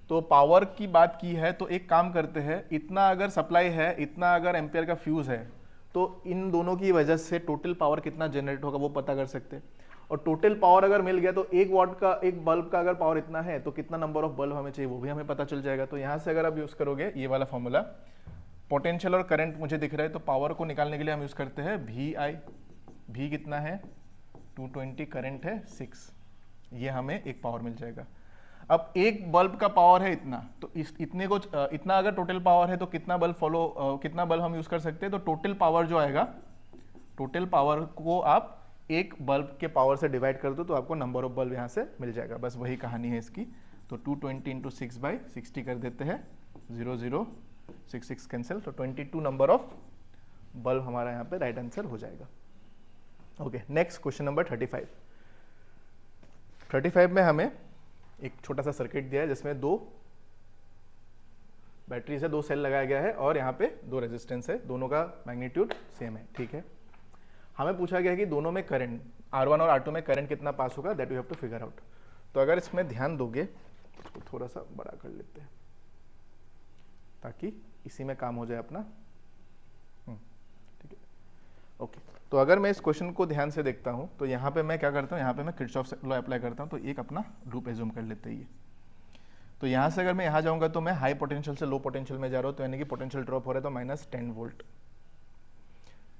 तो power की बात की है, तो एक काम करते हैं, इतना अगर सप्लाई है, इतना अगर एम्पियर का फ्यूज है, तो इन दोनों की वजह से टोटल पावर कितना जनरेट होगा वो पता कर सकते हैं, और टोटल पावर अगर मिल गया तो 1 वाट का, एक बल्ब का अगर पावर इतना है तो कितना नंबर ऑफ बल्ब हमें चाहिए वो भी हमें पता चल जाएगा। तो यहाँ से अगर आप यूज करोगे ये वाला फॉर्मूला, पोटेंशियल और करंट मुझे दिख रहा है, तो पावर को निकालने के लिए हम यूज करते हैं VI, भी कितना है 220, करंट है 6, ये हमें एक पावर मिल जाएगा। अब एक बल्ब का पावर है इतना, तो इतने को इतना अगर टोटल पावर है तो कितना बल्ब हम यूज कर सकते हैं, तो टोटल पावर जो आएगा, टोटल पावर को आप एक बल्ब के पावर से डिवाइड कर दो तो आपको नंबर ऑफ बल्ब यहाँ से मिल जाएगा, बस वही कहानी है इसकी। तो 220 इंटू 6/60 कर देते हैं, 0 0 6 6 कैंसिल, तो 22 नंबर ऑफ बल्ब हमारा यहाँ पे राइट आंसर हो जाएगा। Okay, next question number 35। 35 में हमें एक छोटा सा सर्किट दिया है जिसमें 2 बैटरीज है, 2 सेल लगाया गया है और यहाँ पे 2 रेजिस्टेंस है, दोनों का मैग्नीट्यूड सेम है, ठीक है। हमें पूछा गया है कि दोनों में करंट R1 और R2 में करंट कितना पास होगा, that you have to figure out. तो अगर इसमें ध्यान दोगे, इसको थोड़ा सा बड़ा कर लेते हैं ताकि इसी में काम हो जाए अपना, ठीक है। ओके, तो अगर मैं इस क्वेश्चन को ध्यान से देखता हूं तो यहाँ पे मैं क्या करता हूँ, यहाँ पे मैं किरचॉफ लॉ अप्लाई करता हूँ, तो एक अपना लूप एज्यूम कर लेते हैं ये। तो यहाँ से अगर मैं यहाँ जाऊँगा तो मैं हाई पोटेंशियल से लो पोटेंशियल में जा रहा हूँ, तो यानी कि पोटेंशियल ड्रॉप हो रहा है, तो -10 वोल्ट।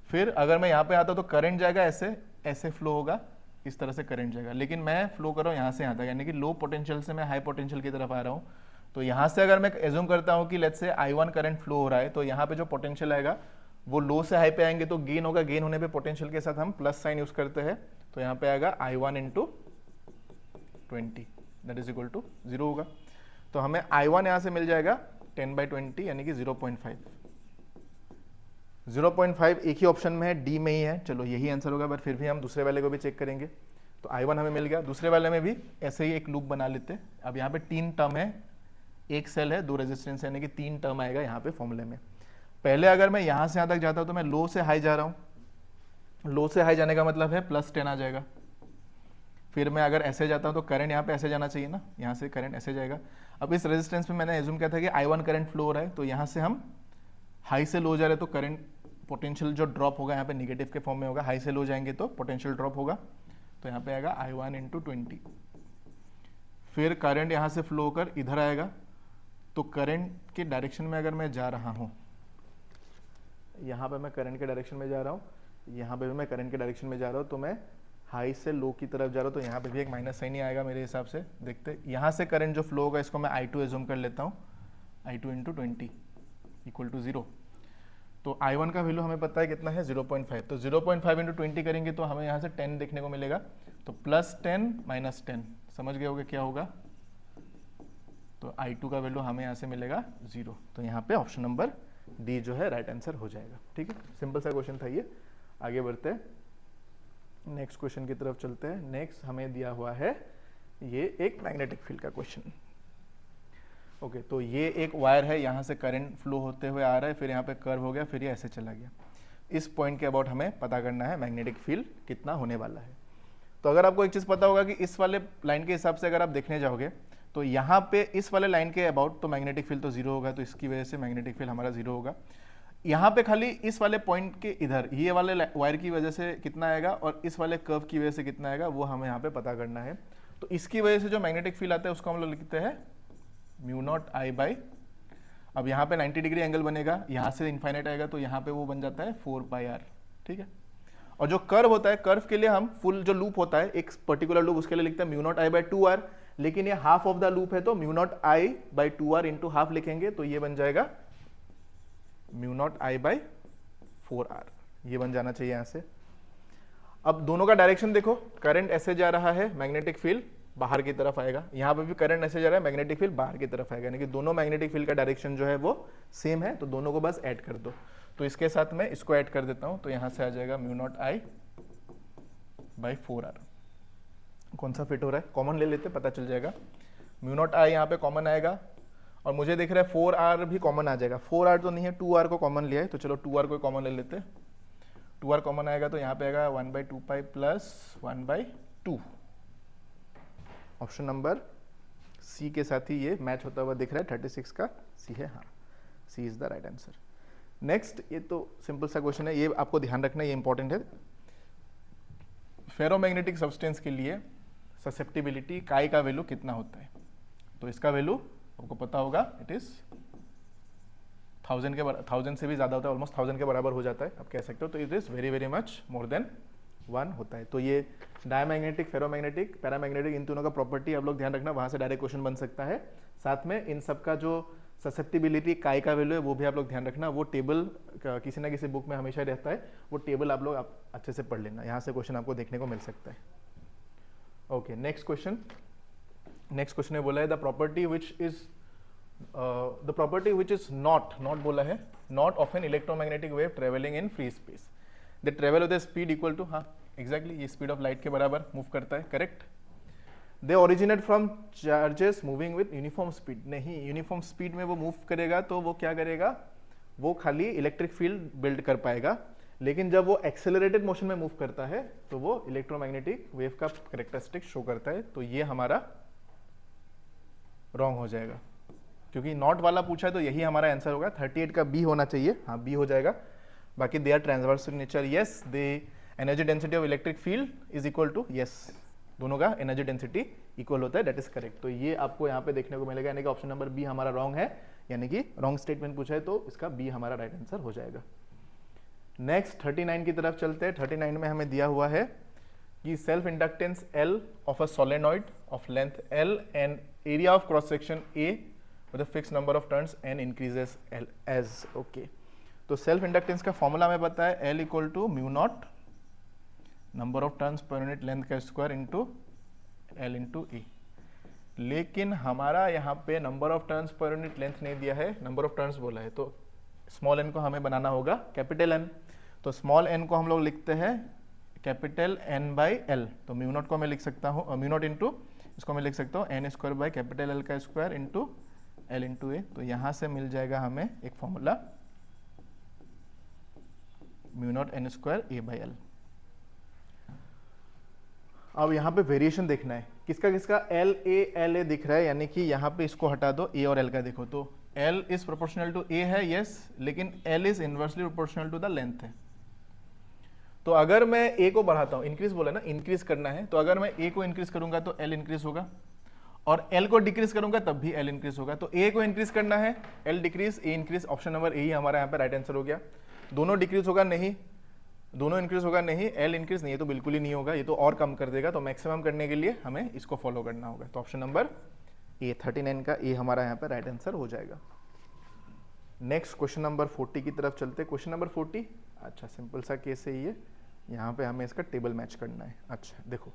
फिर अगर मैं यहाँ पे आता तो करंट जाएगा ऐसे फ्लो होगा, इस तरह से करंट जाएगा, लेकिन मैं फ्लो कर रहा हूँ यहाँ से यहाँ तक, यानी कि लो पोटेंशियल से मैं हाई पोटेंशियल की तरफ आ रहा हूँ। तो यहाँ से अगर मैं एज्यूम करता हूँ कि let's say I1 current flow हो रहा है, तो यहाँ पे जो पोटेंशियल आएगा वो लो से हाई पे आएंगे तो गेन होगा, गेन होने पे पोटेंशियल के साथ हम प्लस साइन यूज करते हैं, तो यहाँ पे आएगा I1 into 20 that is equal to 0 होगा। तो हमें I1 यहाँ से मिल जाएगा 10/20 यानी कि 0.5। 0.5 एक ही ऑप्शन में है, डी में ही है, चलो यही आंसर होगा, बट फिर भी हम दूसरे वाले को भी चेक करेंगे। तो I1 हमें मिल गया, दूसरे वाले में भी ऐसे ही एक लूप बना लेते हैं। अब यहाँ पे 3 टर्म है, एक सेल है, 2 रेजिस्टेंस, यानी कि 3 टर्म आएगा यहाँ पे फॉर्मूले में। पहले अगर मैं यहाँ से यहाँ तक जाता हूँ तो मैं लो से हाई जा रहा हूँ, लो से हाई जाने का मतलब है +10 आ जाएगा। फिर मैं अगर ऐसे जाता हूँ तो करंट यहाँ पे ऐसे जाना चाहिए ना, यहाँ से करंट ऐसे जाएगा। अब इस रेजिस्टेंस में मैंने एज्यूम किया था कि I1 करंट फ्लो हो रहा है, तो यहाँ से हम हाई से लो जा रहे हैं तो करंट पोटेंशियल जो ड्रॉप होगा यहाँ पे निगेटिव के फॉर्म में होगा, हाई से लो जाएंगे तो पोटेंशियल ड्रॉप होगा, तो यहाँ पे आएगा I1 इंटू 20। फिर करंट यहाँ से फ्लो होकर इधर आएगा, तो करंट के डायरेक्शन में अगर मैं जा रहा हूँ, यहाँ पे मैं करंट के डायरेक्शन में जा रहा हूँ, यहाँ पे भी मैं करंट के डायरेक्शन में जा रहा हूँ, तो मैं हाई से लो की तरफ जा रहा हूँ, तो यहाँ पे भी एक माइनस साइन ही आएगा मेरे हिसाब से। देखते यहाँ से करंट जो फ्लो होगा इसको मैं I2 एज्यूम कर लेता हूँ, I2 इंटू 20 इक्वल टू 0। तो I1 का वैल्यू हमें पता है कितना है 0.5, तो 0.5 इंटू 20 करेंगे तो हमें यहाँ से 10 देखने को मिलेगा, तो +10 -10 समझ गए होगे क्या होगा, तो I2 का वैल्यू हमें यहाँ से मिलेगा 0। तो यहाँ पे ऑप्शन नंबर डी जो है राइट आंसर हो जाएगा। ठीक है, सिंपल सा क्वेश्चन था ये। आगे बढ़ते हैं, नेक्स्ट क्वेश्चन की तरफ चलते हैं। नेक्स्ट हमें दिया हुआ है ये एक मैग्नेटिक फील्ड का क्वेश्चन। ओके, तो ये एक वायर है, यहाँ से करंट फ्लो होते हुए आ रहा है, फिर यहाँ पे कर्व हो गया, फिर ये ऐसे चला गया। इस पॉइंट के अबाउट हमें पता करना है मैग्नेटिक फील्ड कितना होने वाला है। तो अगर आपको एक चीज़ पता होगा कि इस वाले लाइन के हिसाब से अगर आप देखने जाओगे तो यहाँ पे इस वाले लाइन के अबाउट तो मैग्नेटिक फील्ड तो जीरो होगा, तो इसकी वजह से मैग्नेटिक फील्ड हमारा जीरो होगा। यहाँ पे खाली इस वाले पॉइंट के इधर ये वाले वायर की वजह से कितना आएगा और इस वाले कर्व की वजह से कितना आएगा वो हमें यहाँ पे पता करना है। तो इसकी वजह से जो मैग्नेटिक फील्ड आता है उसको हम लोग लिखते हैं म्यू नॉट आई बाई, अब यहाँ पे 90 डिग्री एंगल बनेगा, यहाँ से इनफाइनाइट आएगा तो यहाँ पे वो बन जाता है 4 पाई आर, ठीक है। और जो कर्व होता है, कर्व के लिए हम फुल जो लूप होता है एक पर्टिकुलर लूप, उसके लिए लिखते हैं mu not I by 2r, लेकिन ये हाफ ऑफ द लूप है तो mu not I by 2r into half लिखेंगे तो ये बन जाएगा mu not I by 4r, ये बन जाना चाहिए यहाँ से। अब दोनों का डायरेक्शन देखो, करंट ऐसे जा रहा है, मैग्नेटिक फील्ड बाहर की तरफ आएगा, यहाँ पे भी करंट ऐसे जा रहा है, मैग्नेटिक फील्ड बाहर की तरफ आएगा, यानी कि दोनों मैग्नेटिक फील्ड का डायरेक्शन जो है वो सेम है, तो दोनों को बस ऐड कर दो। तो इसके साथ मैं इसको ऐड कर देता हूँ, तो यहाँ से आ जाएगा mu not I by 4r। कौन सा फिट हो रहा है, कॉमन ले लेते पता चल जाएगा। म्यू नॉट आई यहाँ पे कॉमन आएगा और मुझे दिख रहा है 4r भी कॉमन आ जाएगा, 4r तो नहीं है, 2r को कॉमन लिया है, तो चलो 2r को कॉमन ले लेते हैं। 2r कॉमन आएगा तो यहाँ पे आएगा 1/2 pi plus 1/2। Option number C के साथ ही ये मैच होता हुआ दिख रहा है, 36 का सी है, हाँ C is the right answer. Next, ये तो सिंपल सा क्वेश्चन है, ये आपको ध्यान रखना है, ये इंपॉर्टेंट है। फेरोमैग्नेटिक सब्सटेंस के लिए ससेप्टिबिलिटी काई का वैल्यू कितना होता है, तो इसका वैल्यू आपको पता होगा, इट इज 1000 से भी ज्यादा होता है, ऑलमोस्ट 1000 के बराबर हो जाता है, आप कह सकते हो। तो it is very very much more than 1 होता है। तो ये डायमैग्नेटिक, फेरोमैग्नेटिक, पैरामैग्नेटिक, इन तीनों का प्रॉपर्टी आप लोग ध्यान रखना, वहां से डायरेक्ट क्वेश्चन बन सकता है। साथ में इन सब का जो ससेप्टिबिलिटी काई का वैल्यू है वो भी आप लोग ध्यान रखना, वो टेबल किसी ना किसी बुक में हमेशा रहता है, वो टेबल आप लोग अच्छे से पढ़ लेना, यहाँ से क्वेश्चन आपको देखने को मिल सकता है। ओके, नेक्स्ट क्वेश्चन ने बोला है the property which is not बोला है, not of an electromagnetic wave travelling in free space, they travel with speed equal to, हाँ एग्जैक्टली, ये स्पीड ऑफ लाइट के बराबर मूव करता है, correct. They originate from charges moving with uniform speed, नहीं uniform speed में वो move करेगा तो वो क्या करेगा, वो खाली इलेक्ट्रिक फील्ड बिल्ड कर पाएगा, लेकिन जब वो एक्सेलरेटेड मोशन में मूव करता है तो वो इलेक्ट्रोमैग्नेटिक वेव का कैरेक्टरिस्टिक शो करता है, तो ये हमारा रॉन्ग हो जाएगा, क्योंकि नॉट वाला पूछा है तो यही हमारा आंसर होगा। 38 का बी होना चाहिए, हाँ बी हो जाएगा। बाकी they are transverse in nature, yes, the energy density of electric field is equal to, yes, दोनों का एनर्जी डेंसिटी इक्वल होता है, दैट इज करेक्ट। तो ये आपको यहाँ पे देखने को मिलेगा, यानी कि ऑप्शन नंबर बी हमारा रॉन्ग है, यानी कि रॉन्ग स्टेटमेंट पूछा है तो इसका बी हमारा राइट आंसर हो जाएगा। नेक्स्ट 39 की तरफ चलते हैं। 39 में हमें दिया हुआ है कि self inductance L of a solenoid of length L and area of cross section A with a fix number of turns and increases L as, okay. तो सेल्फ इंडक्टेंस का फॉर्मूला हमें पता है, L equal to mu naught number of turns per unit length का square into L into E, लेकिन हमारा यहाँ पे number of turns per unit length नहीं दिया है, नंबर ऑफ टर्न्स बोला है, तो स्मॉल n को हमें बनाना होगा कैपिटल N, तो स्मॉल n को हम लोग लिखते हैं कैपिटल N बाई L, तो म्यू नॉट को मैं लिख सकता हूँ, म्यू नॉट इंटू इसको मैं लिख सकता हूँ n square by capital L का square into L into A, तो यहाँ से मिल जाएगा हमें एक formula mu naught n square A by L। अब यहाँ पे वेरिएशन देखना है, किसका किसका LA दिख रहा है, यानी कि यहाँ पे इसको हटा दो, A और L का देखो, तो L is proportional to A है, यस, लेकिन L is inversely proportional to the length है। तो अगर मैं A को बढ़ाता हूँ, इंक्रीज बोला ना, इंक्रीज करना है, तो अगर मैं A को इंक्रीज करूंगा तो L इंक्रीज होगा, और L को डिक्रीज करूंगा तब भी L इंक्रीज होगा। तो A को इंक्रीज करना है, L decrease, A increase, option number ए ही हमारा यहाँ पे राइट आंसर हो गया। दोनों डिक्रीज होगा नहीं, दोनों इंक्रीज होगा नहीं, L इंक्रीज नहीं, ये तो बिल्कुल ही नहीं होगा, ये तो और कम कर देगा, तो मैक्सिमम करने के लिए हमें इसको फॉलो करना होगा। तो ऑप्शन नंबर ए 39 का ए हमारा यहाँ पे राइट आंसर हो जाएगा। नेक्स्ट क्वेश्चन नंबर 40 की तरफ चलते हैं। क्वेश्चन नंबर 40, अच्छा सिंपल सा केस है ये, यहाँ पे हमें इसका टेबल मैच करना है। अच्छा देखो,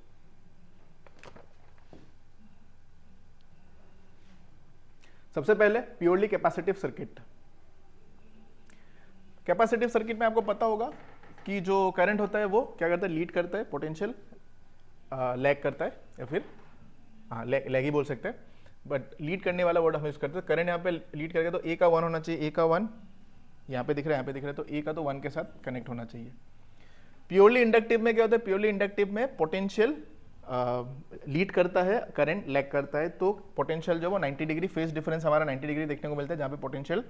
सबसे पहले purely capacitive circuit. Capacitive circuit में आपको पता होगा कि जो करंट होता है वो क्या करता है, लीड करता है, पोटेंशियल लैग करता है, या फिर हाँ लैग ही बोल सकते हैं, बट लीड करने वाला वर्ड हम यूज करते हैं। करंट यहाँ पे लीड करेगा तो ए का 1 होना चाहिए, ए का 1 यहाँ पे दिख रहा है, यहाँ पे दिख रहा है, तो ए का तो 1 के साथ कनेक्ट होना चाहिए। प्योरली इंडक्टिव में क्या होता है, प्योरली इंडक्टिव में पोटेंशियल लीड करता है, करंट लैग करता है, तो पोटेंशियल जो वो 90 डिग्री फेज डिफरेंस हमारा 90 डिग्री देखने को मिलता है, जहाँ पे पोटेंशियल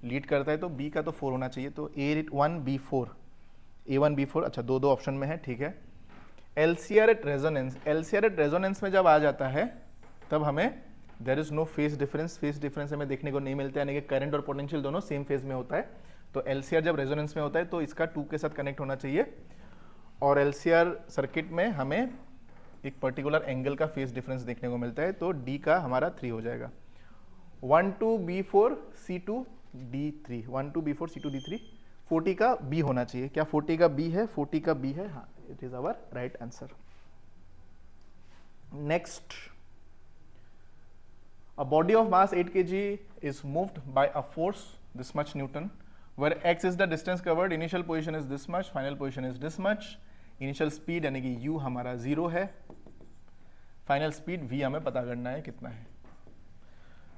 लीड करता है, तो बी का तो 4 होना चाहिए, तो A1 B4, अच्छा दो ऑप्शन में है, ठीक है। LCR एट रेजोनेंस में जब आ जाता है तब हमें there is no phase difference हमें देखने को नहीं मिलता है, यानी कि करंट और पोटेंशियल दोनों सेम फेज में होता है। तो LCR जब रेजोनेंस में होता है तो इसका 2 के साथ कनेक्ट होना चाहिए, और LCR सर्किट में हमें एक पर्टिकुलर एंगल का फेज डिफरेंस देखने को मिलता है, तो D का हमारा 3 हो जाएगा। 1 2 B4 C2 D3, 1 2 B4 C2 D3, 40 का B होना चाहिए। क्या 40 का B है? 40 का B है, हाँ, it is our right answer. Next, a body of mass 8 kg is moved by a force this much Newton, where x is the distance covered, initial position is this much, final position is this much, initial speed यानी कि u हमारा 0 है, final speed v हमें पता करना है कितना है।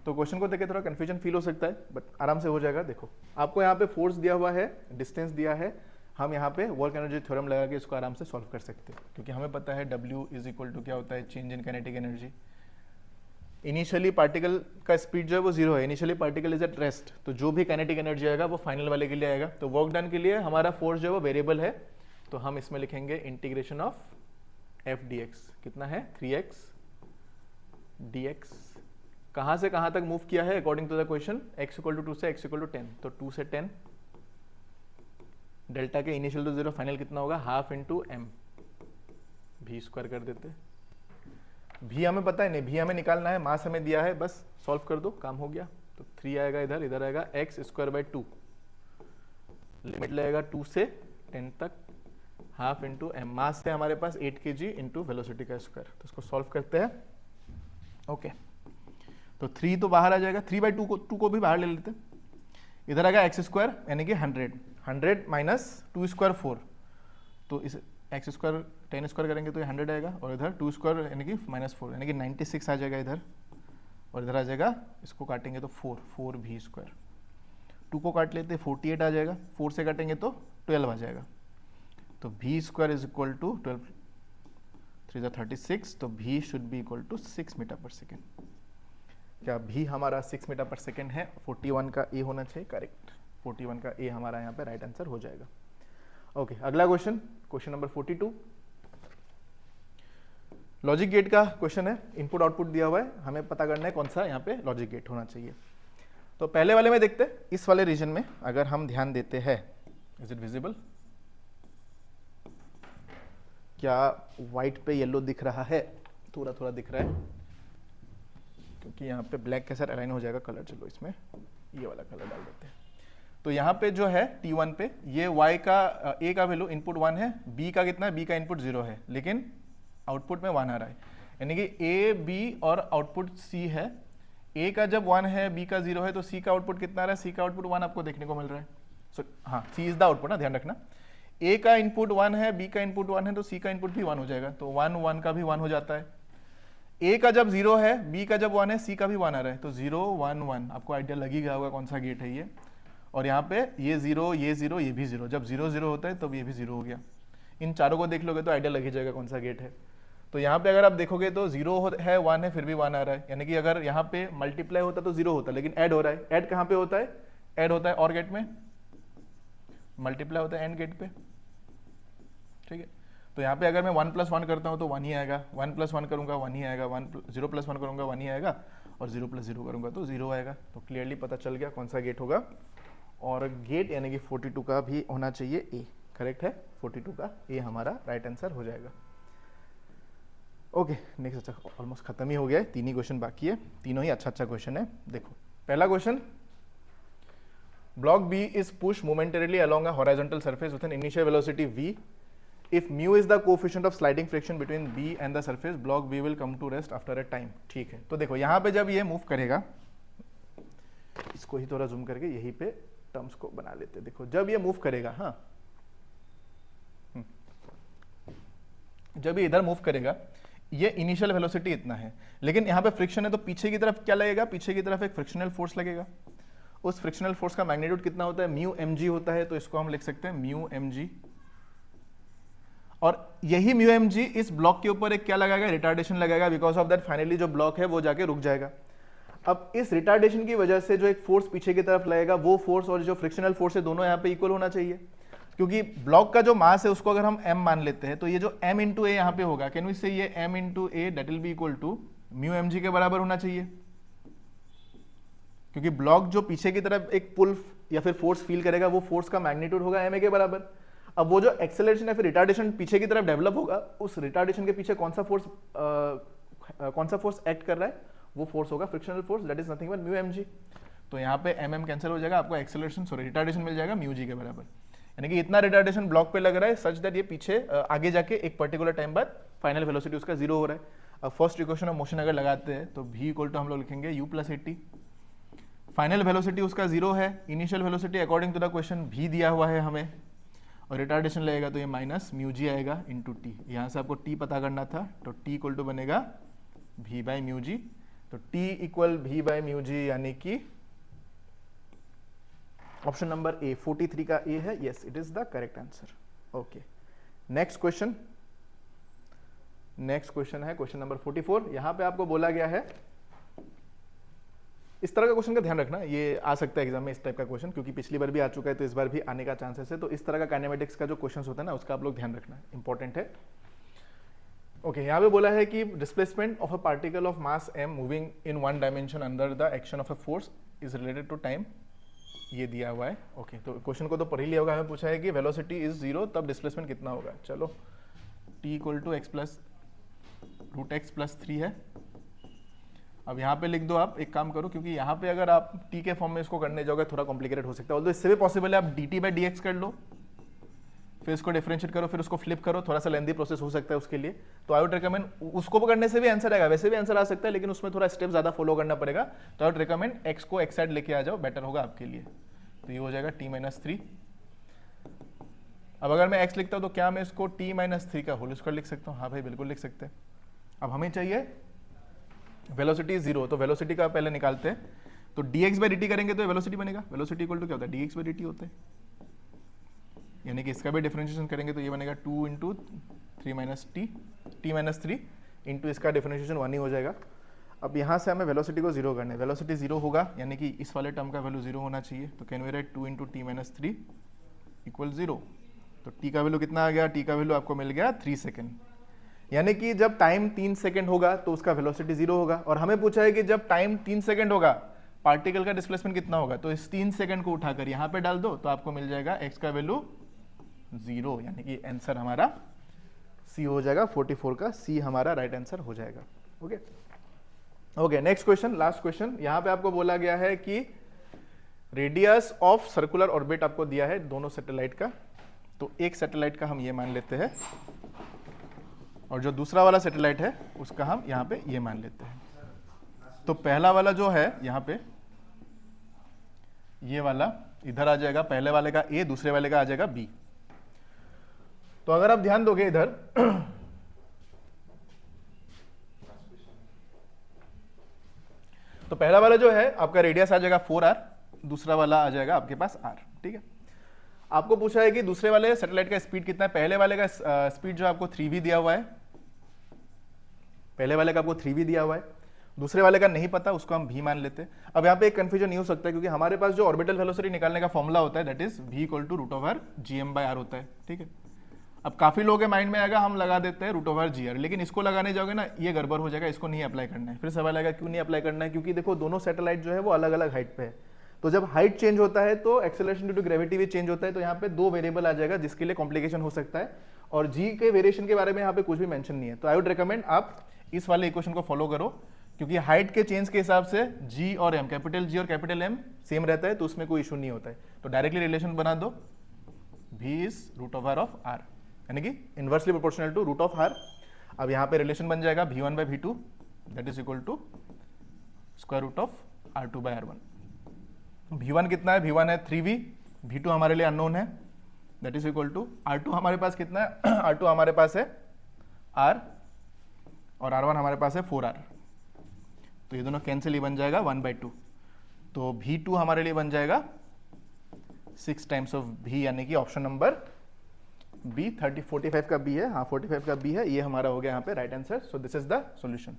तो क्वेश्चन को देखे थोड़ा कंफ्यूजन फील हो सकता है, बट आराम से हो जाएगा। देखो आपको यहाँ पे फोर्स दिया हुआ है, डिस्टेंस दिया है, हम यहाँ पे वर्क एनर्जी थ्योरम लगा के इसको आराम से सॉल्व कर सकते हैं, क्योंकि हमें पता है W इज इक्वल टू क्या होता है, change in kinetic energy. Initially particle का स्पीड जो है वो 0 है, initially particle is at rest, तो जो भी काइनेटिक एनर्जी आएगा वो फाइनल वाले के लिए आएगा। तो वर्क डन के लिए हमारा फोर्स जो है वो वेरिएबल है, तो हम इसमें लिखेंगे इंटीग्रेशन ऑफ f dx, कितना है 3x dx। कहां से कहां तक मूव किया है according to the question, x equal to 2 से x इक्वल टू 10, तो 2 से 10, डेल्टा के इनिशियल टू 0 फाइनल कितना होगा, हाफ इंटू m, भी स्क्वायर कर देते। भी हमें पता है नहीं, भी हमें निकालना है, मास हमें दिया है, बस सॉल्व कर दो, काम हो गया। तो 3 आएगा इधर, इधर आएगा x स्क्वायर बाई 2, लिमिट लगेगा 2 से 10 तक, हाफ इंटू m, मास है हमारे पास 8 kg इंटू वेलोसिटी का स्क्वायर। तो इसको सॉल्व करते हैं। ओके, तो 3 तो बाहर आ जाएगा, 3 बाई 2 को भी बाहर ले लेते हैं। इधर आएगा एक्स स्क्वायर यानी कि 100 माइनस 2 स्क्वायर 4, तो इस एक्स स्क्वायर 10 स्क्वायर करेंगे तो ये 100 आएगा, और इधर 2 स्क्वायर यानी कि -4 यानी कि 96 आ जाएगा इधर, और इधर आ जाएगा, इसको काटेंगे तो 4 भी स्क्वायर, 2 को काट लेते 48 आ जाएगा, 4 से काटेंगे तो 12 आ जाएगा, तो भी स्क्वायर इज इक्वल टू 12, 3 36, तो भी should be equal to 6 metre पर सेकेंड। क्या भी हमारा 6 मीटर पर सेकेंड है? 41 का ए होना चाहिए, करेक्ट, 41 का ए हमारा यहाँ पे राइट आंसर हो जाएगा। ओके, अगला question, question number 42, logic gate का क्वेश्चन है। इनपुट आउटपुट दिया हुआ है, हमें पता करना है कौन सा यहाँ पे लॉजिक गेट होना चाहिए। तो पहले वाले में देखते हैं, इस वाले रीजन में अगर हम ध्यान देते हैं, इज इट विजिबल, क्या व्हाइट पे येलो दिख रहा है? थोड़ा थोड़ा दिख रहा है, क्योंकि यहाँ पे ब्लैक के साथ अलाइन हो जाएगा कलर। चलो इसमें ये वाला कलर डाल देते हैं। तो यहाँ पे जो है T1 पे ये y का a का वैल्यू इनपुट 1 है, b का कितना है, b का इनपुट 0 है, लेकिन आउटपुट में 1 आ रहा है, यानी कि a b और आउटपुट c है। a का जब 1 है, b का 0 है, तो c का आउटपुट कितना आ रहा है, c का आउटपुट 1 आपको देखने को मिल रहा है। सो हाँ, c इज द आउटपुट ना, ध्यान रखना। a का इनपुट 1 है, b का इनपुट 1 है, तो c का इनपुट भी 1 हो जाएगा, तो 1 का भी 1 हो जाता है। a का जब 0 है, b का जब 1 है, c का भी 1 आ रहा है, तो 0 1 1, आपको आइडिया लग ही गया होगा कौन सा गेट है ये। और यहाँ पे ये 0, ये 0, ये भी 0, जब 0 0 होता है तब ये भी 0 हो गया। इन चारों को देख लोगे तो आइडिया लग ही जाएगा कौन सा गेट है। तो यहाँ पे अगर आप देखोगे तो 0 है, 1 है, फिर भी 1 आ रहा है, यानी कि अगर यहाँ पे मल्टीप्लाई होता तो 0 होता, लेकिन ऐड हो रहा है। ऐड कहाँ पे होता है? ऐड होता है और गेट में, मल्टीप्लाई होता है एंड गेट पे, ठीक है। तो यहाँ पे अगर मैं 1 + 1 करता हूँ तो 1 ही आएगा, 1 + 1 करूँगा 1 ही आएगा, 0 + 1 करूँगा 1 ही आएगा, और 0 + 0 करूँगा तो 0 आएगा। तो क्लियरली पता चल गया कौन सा गेट होगा। और गेट यानी कि 42 का भी होना चाहिए ए, करेक्ट है, 42 का ए हमारा राइट आंसर हो जाएगा। ओके, नेक्स्ट, अच्छा ऑलमोस्ट खत्म ही हो गया है, 3 ही क्वेश्चन बाकी है, तीनों ही अच्छा क्वेश्चन है। देखो पहला question, block B is push momentarily along a horizontal surface with an initial velocity v. If mu is the coefficient of sliding friction between B and the surface, block B will come to rest after a time. ठीक है, तो देखो यहाँ पे जब ये move करेगा, इसको ही थोड़ा जूम करके यहीं पे टर्म्स को बना लेते हैं। देखो जब ये मूव करेगा, हाँ जब ये इधर मूव करेगा, ये इनिशियल वेलोसिटी इतना है, लेकिन यहाँ पे फ्रिक्शन है, तो पीछे की तरफ क्या लगेगा, पीछे की तरफ एक फ्रिक्शनल फोर्स लगेगा। उस फ्रिक्शनल फोर्स का मैग्नीट्यूड कितना होता है, म्यू mg होता है, तो इसको हम लिख सकते हैं म्यू mg। और यही म्यू एम जी इस ब्लॉक के ऊपर एक क्या लगाएगा, रिटार्डेशन लगाएगा, बिकॉज ऑफ दैट फाइनली जो ब्लॉक है वो जाके रुक जाएगा। अब इस रिटार्डेशन की वजह से जो एक फोर्स पीछे की तरफ लगेगा, वो फोर्स और जो फ्रिक्शनल फोर्स है दोनों यहाँ पे इक्वल होना चाहिए, क्योंकि ब्लॉक का जो मास है उसको अगर हम m मान लेते हैं तो ये जो m इंटू ए यहाँ पे होगा, कैन वी से ये m into A that will be equal to mu M G के बराबर होना चाहिए, क्योंकि ब्लॉक जो पीछे की तरफ एक पुल या फिर फोर्स फील करेगा वो फोर्स का मैग्नीट्यूड होगा ma के बराबर। अब वो जो एक्सेलरेशन या फिर रिटार्डेशन पीछे की तरफ डेवलप होगा, उस रिटार्डेशन के पीछे कौन सा फोर्स एक्ट कर रहा है, वो फोर्स होगा frictional force, that is nothing but mu M G. तो यहाँ पे mm कैंसिल हो जाएगा, आपको एक्सेलरेशन सॉरी रिटार्डेशन मिल जाएगा म्यू जी के बराबर, यानी कि इतना रिटार्डेशन ब्लॉक पे लग रहा है सच दैट ये पीछे आगे जाके एक पर्टिकुलर टाइम बाद फाइनल वेलोसिटी उसका जीरो हो रहा है। अब फर्स्ट इक्वेशन ऑफ मोशन अगर लगाते हैं तो v इक्वल टू हम लोग लिखेंगे u प्लस 80, फाइनल वेलोसिटी उसका जीरो है, initial velocity according to the question v दिया हुआ है हमें, और रिटार्डेशन लगेगा तो ये माइनस म्यू जी आएगा इंटू टी, यहाँ से आपको t पता करना था तो t इक्वल टू बनेगा v बाई म्यू जी, तो t equal v by mu g यानी कि ऑप्शन नंबर ए 43 का ए है, yes it is the correct answer. Okay, next question है क्वेश्चन नंबर 44। यहां पे आपको बोला गया है, इस तरह का क्वेश्चन का ध्यान रखना, ये आ सकता है एग्जाम में इस टाइप का क्वेश्चन, क्योंकि पिछली बार भी आ चुका है तो इस बार भी आने का चांसेस है, तो इस तरह का काइनेमेटिक्स का जो क्वेश्चन होता है ना उसका आप लोग ध्यान रखना, इंपॉर्टेंट है। ओके, यहाँ पे बोला है कि displacement of a particle of mass m moving in one dimension under the action of a force is related to time, ये दिया हुआ है। ओके, तो क्वेश्चन को तो पढ़ ही लिया होगा, हमें पूछा है कि वेलोसिटी इज जीरो तब डिस्प्लेसमेंट कितना होगा। चलो t equal to X plus root X plus 3 है। अब यहाँ पे लिख दो, आप एक काम करो, क्योंकि यहाँ पे अगर आप t के फॉर्म में इसको करने जाओगे थोड़ा कॉम्प्लिकेटेड हो सकता है, ऑल्दो इससे भी पॉसिबल है, आप dt बाई डी कर लो, फिर इसको डिफरेंशिएट करो, फिर उसको फ्लिप करो, थोड़ा सा लेंदी प्रोसेस हो सकता है उसके लिए, तो आई वुड रिकमेंड उसको करने से भी आंसर आएगा, वैसे भी आंसर आ सकता है लेकिन उसमें थोड़ा स्टेप ज्यादा फॉलो करना पड़ेगा, तो आई वुड रिकमेंड x को x साइड लेके आ जाओ, बेटर होगा आपके लिए। तो ये हो जाएगा t माइनस 3। अब अगर मैं x लिखता हूं तो क्या मैं इसको t माइनस 3 का होल स्क्वायर लिख सकता हूँ? हाँ भाई बिल्कुल लिख सकते हैं। अब हमें चाहिए वेलोसिटी जीरो, तो वेलोसिटी का पहले निकालते हैं, तो dx बाई dt करेंगे तो वेलोसिटी बनेगा, वेलोसिटी इक्वल टू क्या होता है dx बाई dt होता है, यानी कि इसका भी डिफरेंशिएशन करेंगे तो ये बनेगा 2 into 3 minus T minus 3 into इसका डिफरेंशिएशन 1 ही हो जाएगा। अब यहाँ से हमें वेलोसिटी को जीरो करना है, वेलोसिटी जीरो होगा यानी कि इस वाले टर्म का वैल्यू जीरो होना चाहिए, तो can we write 2 into T minus 3 equal zero. तो टी का वैल्यू कितना आ गया, टी का वैल्यू आपको मिल गया 3 सेकेंड, यानी कि जब टाइम 3 सेकेंड होगा तो उसका वेलोसिटी जीरो होगा, और हमें पूछा है कि जब टाइम 3 सेकेंड होगा पार्टिकल का डिस्प्लेसमेंट कितना होगा, तो इस 3 सेकेंड को उठाकर यहाँ पे डाल दो तो आपको मिल जाएगा x का वैल्यू जीरो, यानी कि आंसर हमारा सी हो जाएगा, 44 का सी हमारा राइट आंसर हो जाएगा। Okay okay, next question, last question. यहाँ पे आपको बोला गया है कि रेडियस ऑफ सर्कुलर ऑर्बिट आपको दिया है दोनों सैटेलाइट का, तो एक सैटेलाइट का हम ये मान लेते हैं और जो दूसरा वाला सैटेलाइट है उसका हम यहाँ पे ये मान लेते हैं। तो पहला वाला जो है यहाँ पे ये वाला इधर आ जाएगा, पहले वाले का ए, दूसरे वाले का आ जाएगा बी। तो अगर आप ध्यान दोगे इधर तो पहला वाला जो है आपका रेडियस आ जाएगा 4r, दूसरा वाला आ जाएगा आपके पास r, ठीक है। आपको पूछा है कि दूसरे वाले सैटेलाइट का स्पीड कितना है, पहले वाले का स्पीड जो आपको 3v दिया हुआ है, पहले वाले का आपको 3v दिया हुआ है, दूसरे वाले का नहीं पता, उसको हम v मान लेते हैं। अब यहाँ पे एक कंफ्यूजन नहीं हो सकता है, क्योंकि हमारे पास जो ऑर्बिटल वेलोसिटी निकालने का फॉर्मूला होता है that is v equal to root over gm by r होता है, ठीक है। अब काफी लोगों के माइंड में आएगा हम लगा देते हैं रूट ओवर gr, लेकिन इसको लगाने जाओगे ना ये गड़बड़ हो जाएगा, इसको नहीं अप्लाई करना है। फिर सवाल आएगा क्यों नहीं अप्लाई करना है, क्योंकि देखो दोनों सैटेलाइट जो है वो अलग अलग हाइट पे है, तो जब हाइट चेंज होता है तो एक्सेलरेशन ड्यू टू ग्रेविटी भी चेंज होता है, तो यहाँ पे दो वेरिएबल आ जाएगा जिसके लिए कॉम्प्लिकेशन हो सकता है, और जी के वेरिएशन के बारे में यहाँ पे कुछ भी मेंशन नहीं है। तो आई वुड रिकमेंड आप इस वाले इक्वेशन को फॉलो करो, क्योंकि हाइट के चेंज के हिसाब से जी और एम, कैपिटल जी और कैपिटल एम सेम रहता है, तो उसमें कोई इशू नहीं होता है। तो डायरेक्टली रिलेशन बना दो, v is root over of r, यानी कि inversely proportional to root of r। अब यहाँ पे रिलेशन बन जाएगा v1 by v2 that is equal to square root of r2 by r1। v1 कितना है, v1 है 3v, v2 हमारे लिए अननोन है that is equal to r2 हमारे पास कितना है r2 हमारे पास है r और r1 हमारे पास है 4r, तो ये दोनों कैंसिल ही बन जाएगा 1/2, तो v2 हमारे लिए बन जाएगा 6 टाइम्स ऑफ v, यानी कि ऑप्शन नंबर बी 45 का बी है, हाँ 45 का बी है, ये हमारा हो गया यहाँ पे right answer. So this is the solution.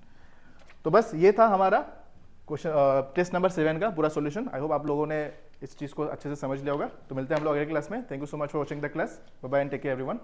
तो बस ये था हमारा क्वेश्चन टेस्ट नंबर 7 का पूरा सॉल्यूशन। आई होप आप लोगों ने इस चीज़ को अच्छे से समझ लिया होगा। तो मिलते हैं हम लोग अगले क्लास में। Thank you so much for watching the class. Bye bye and take care everyone.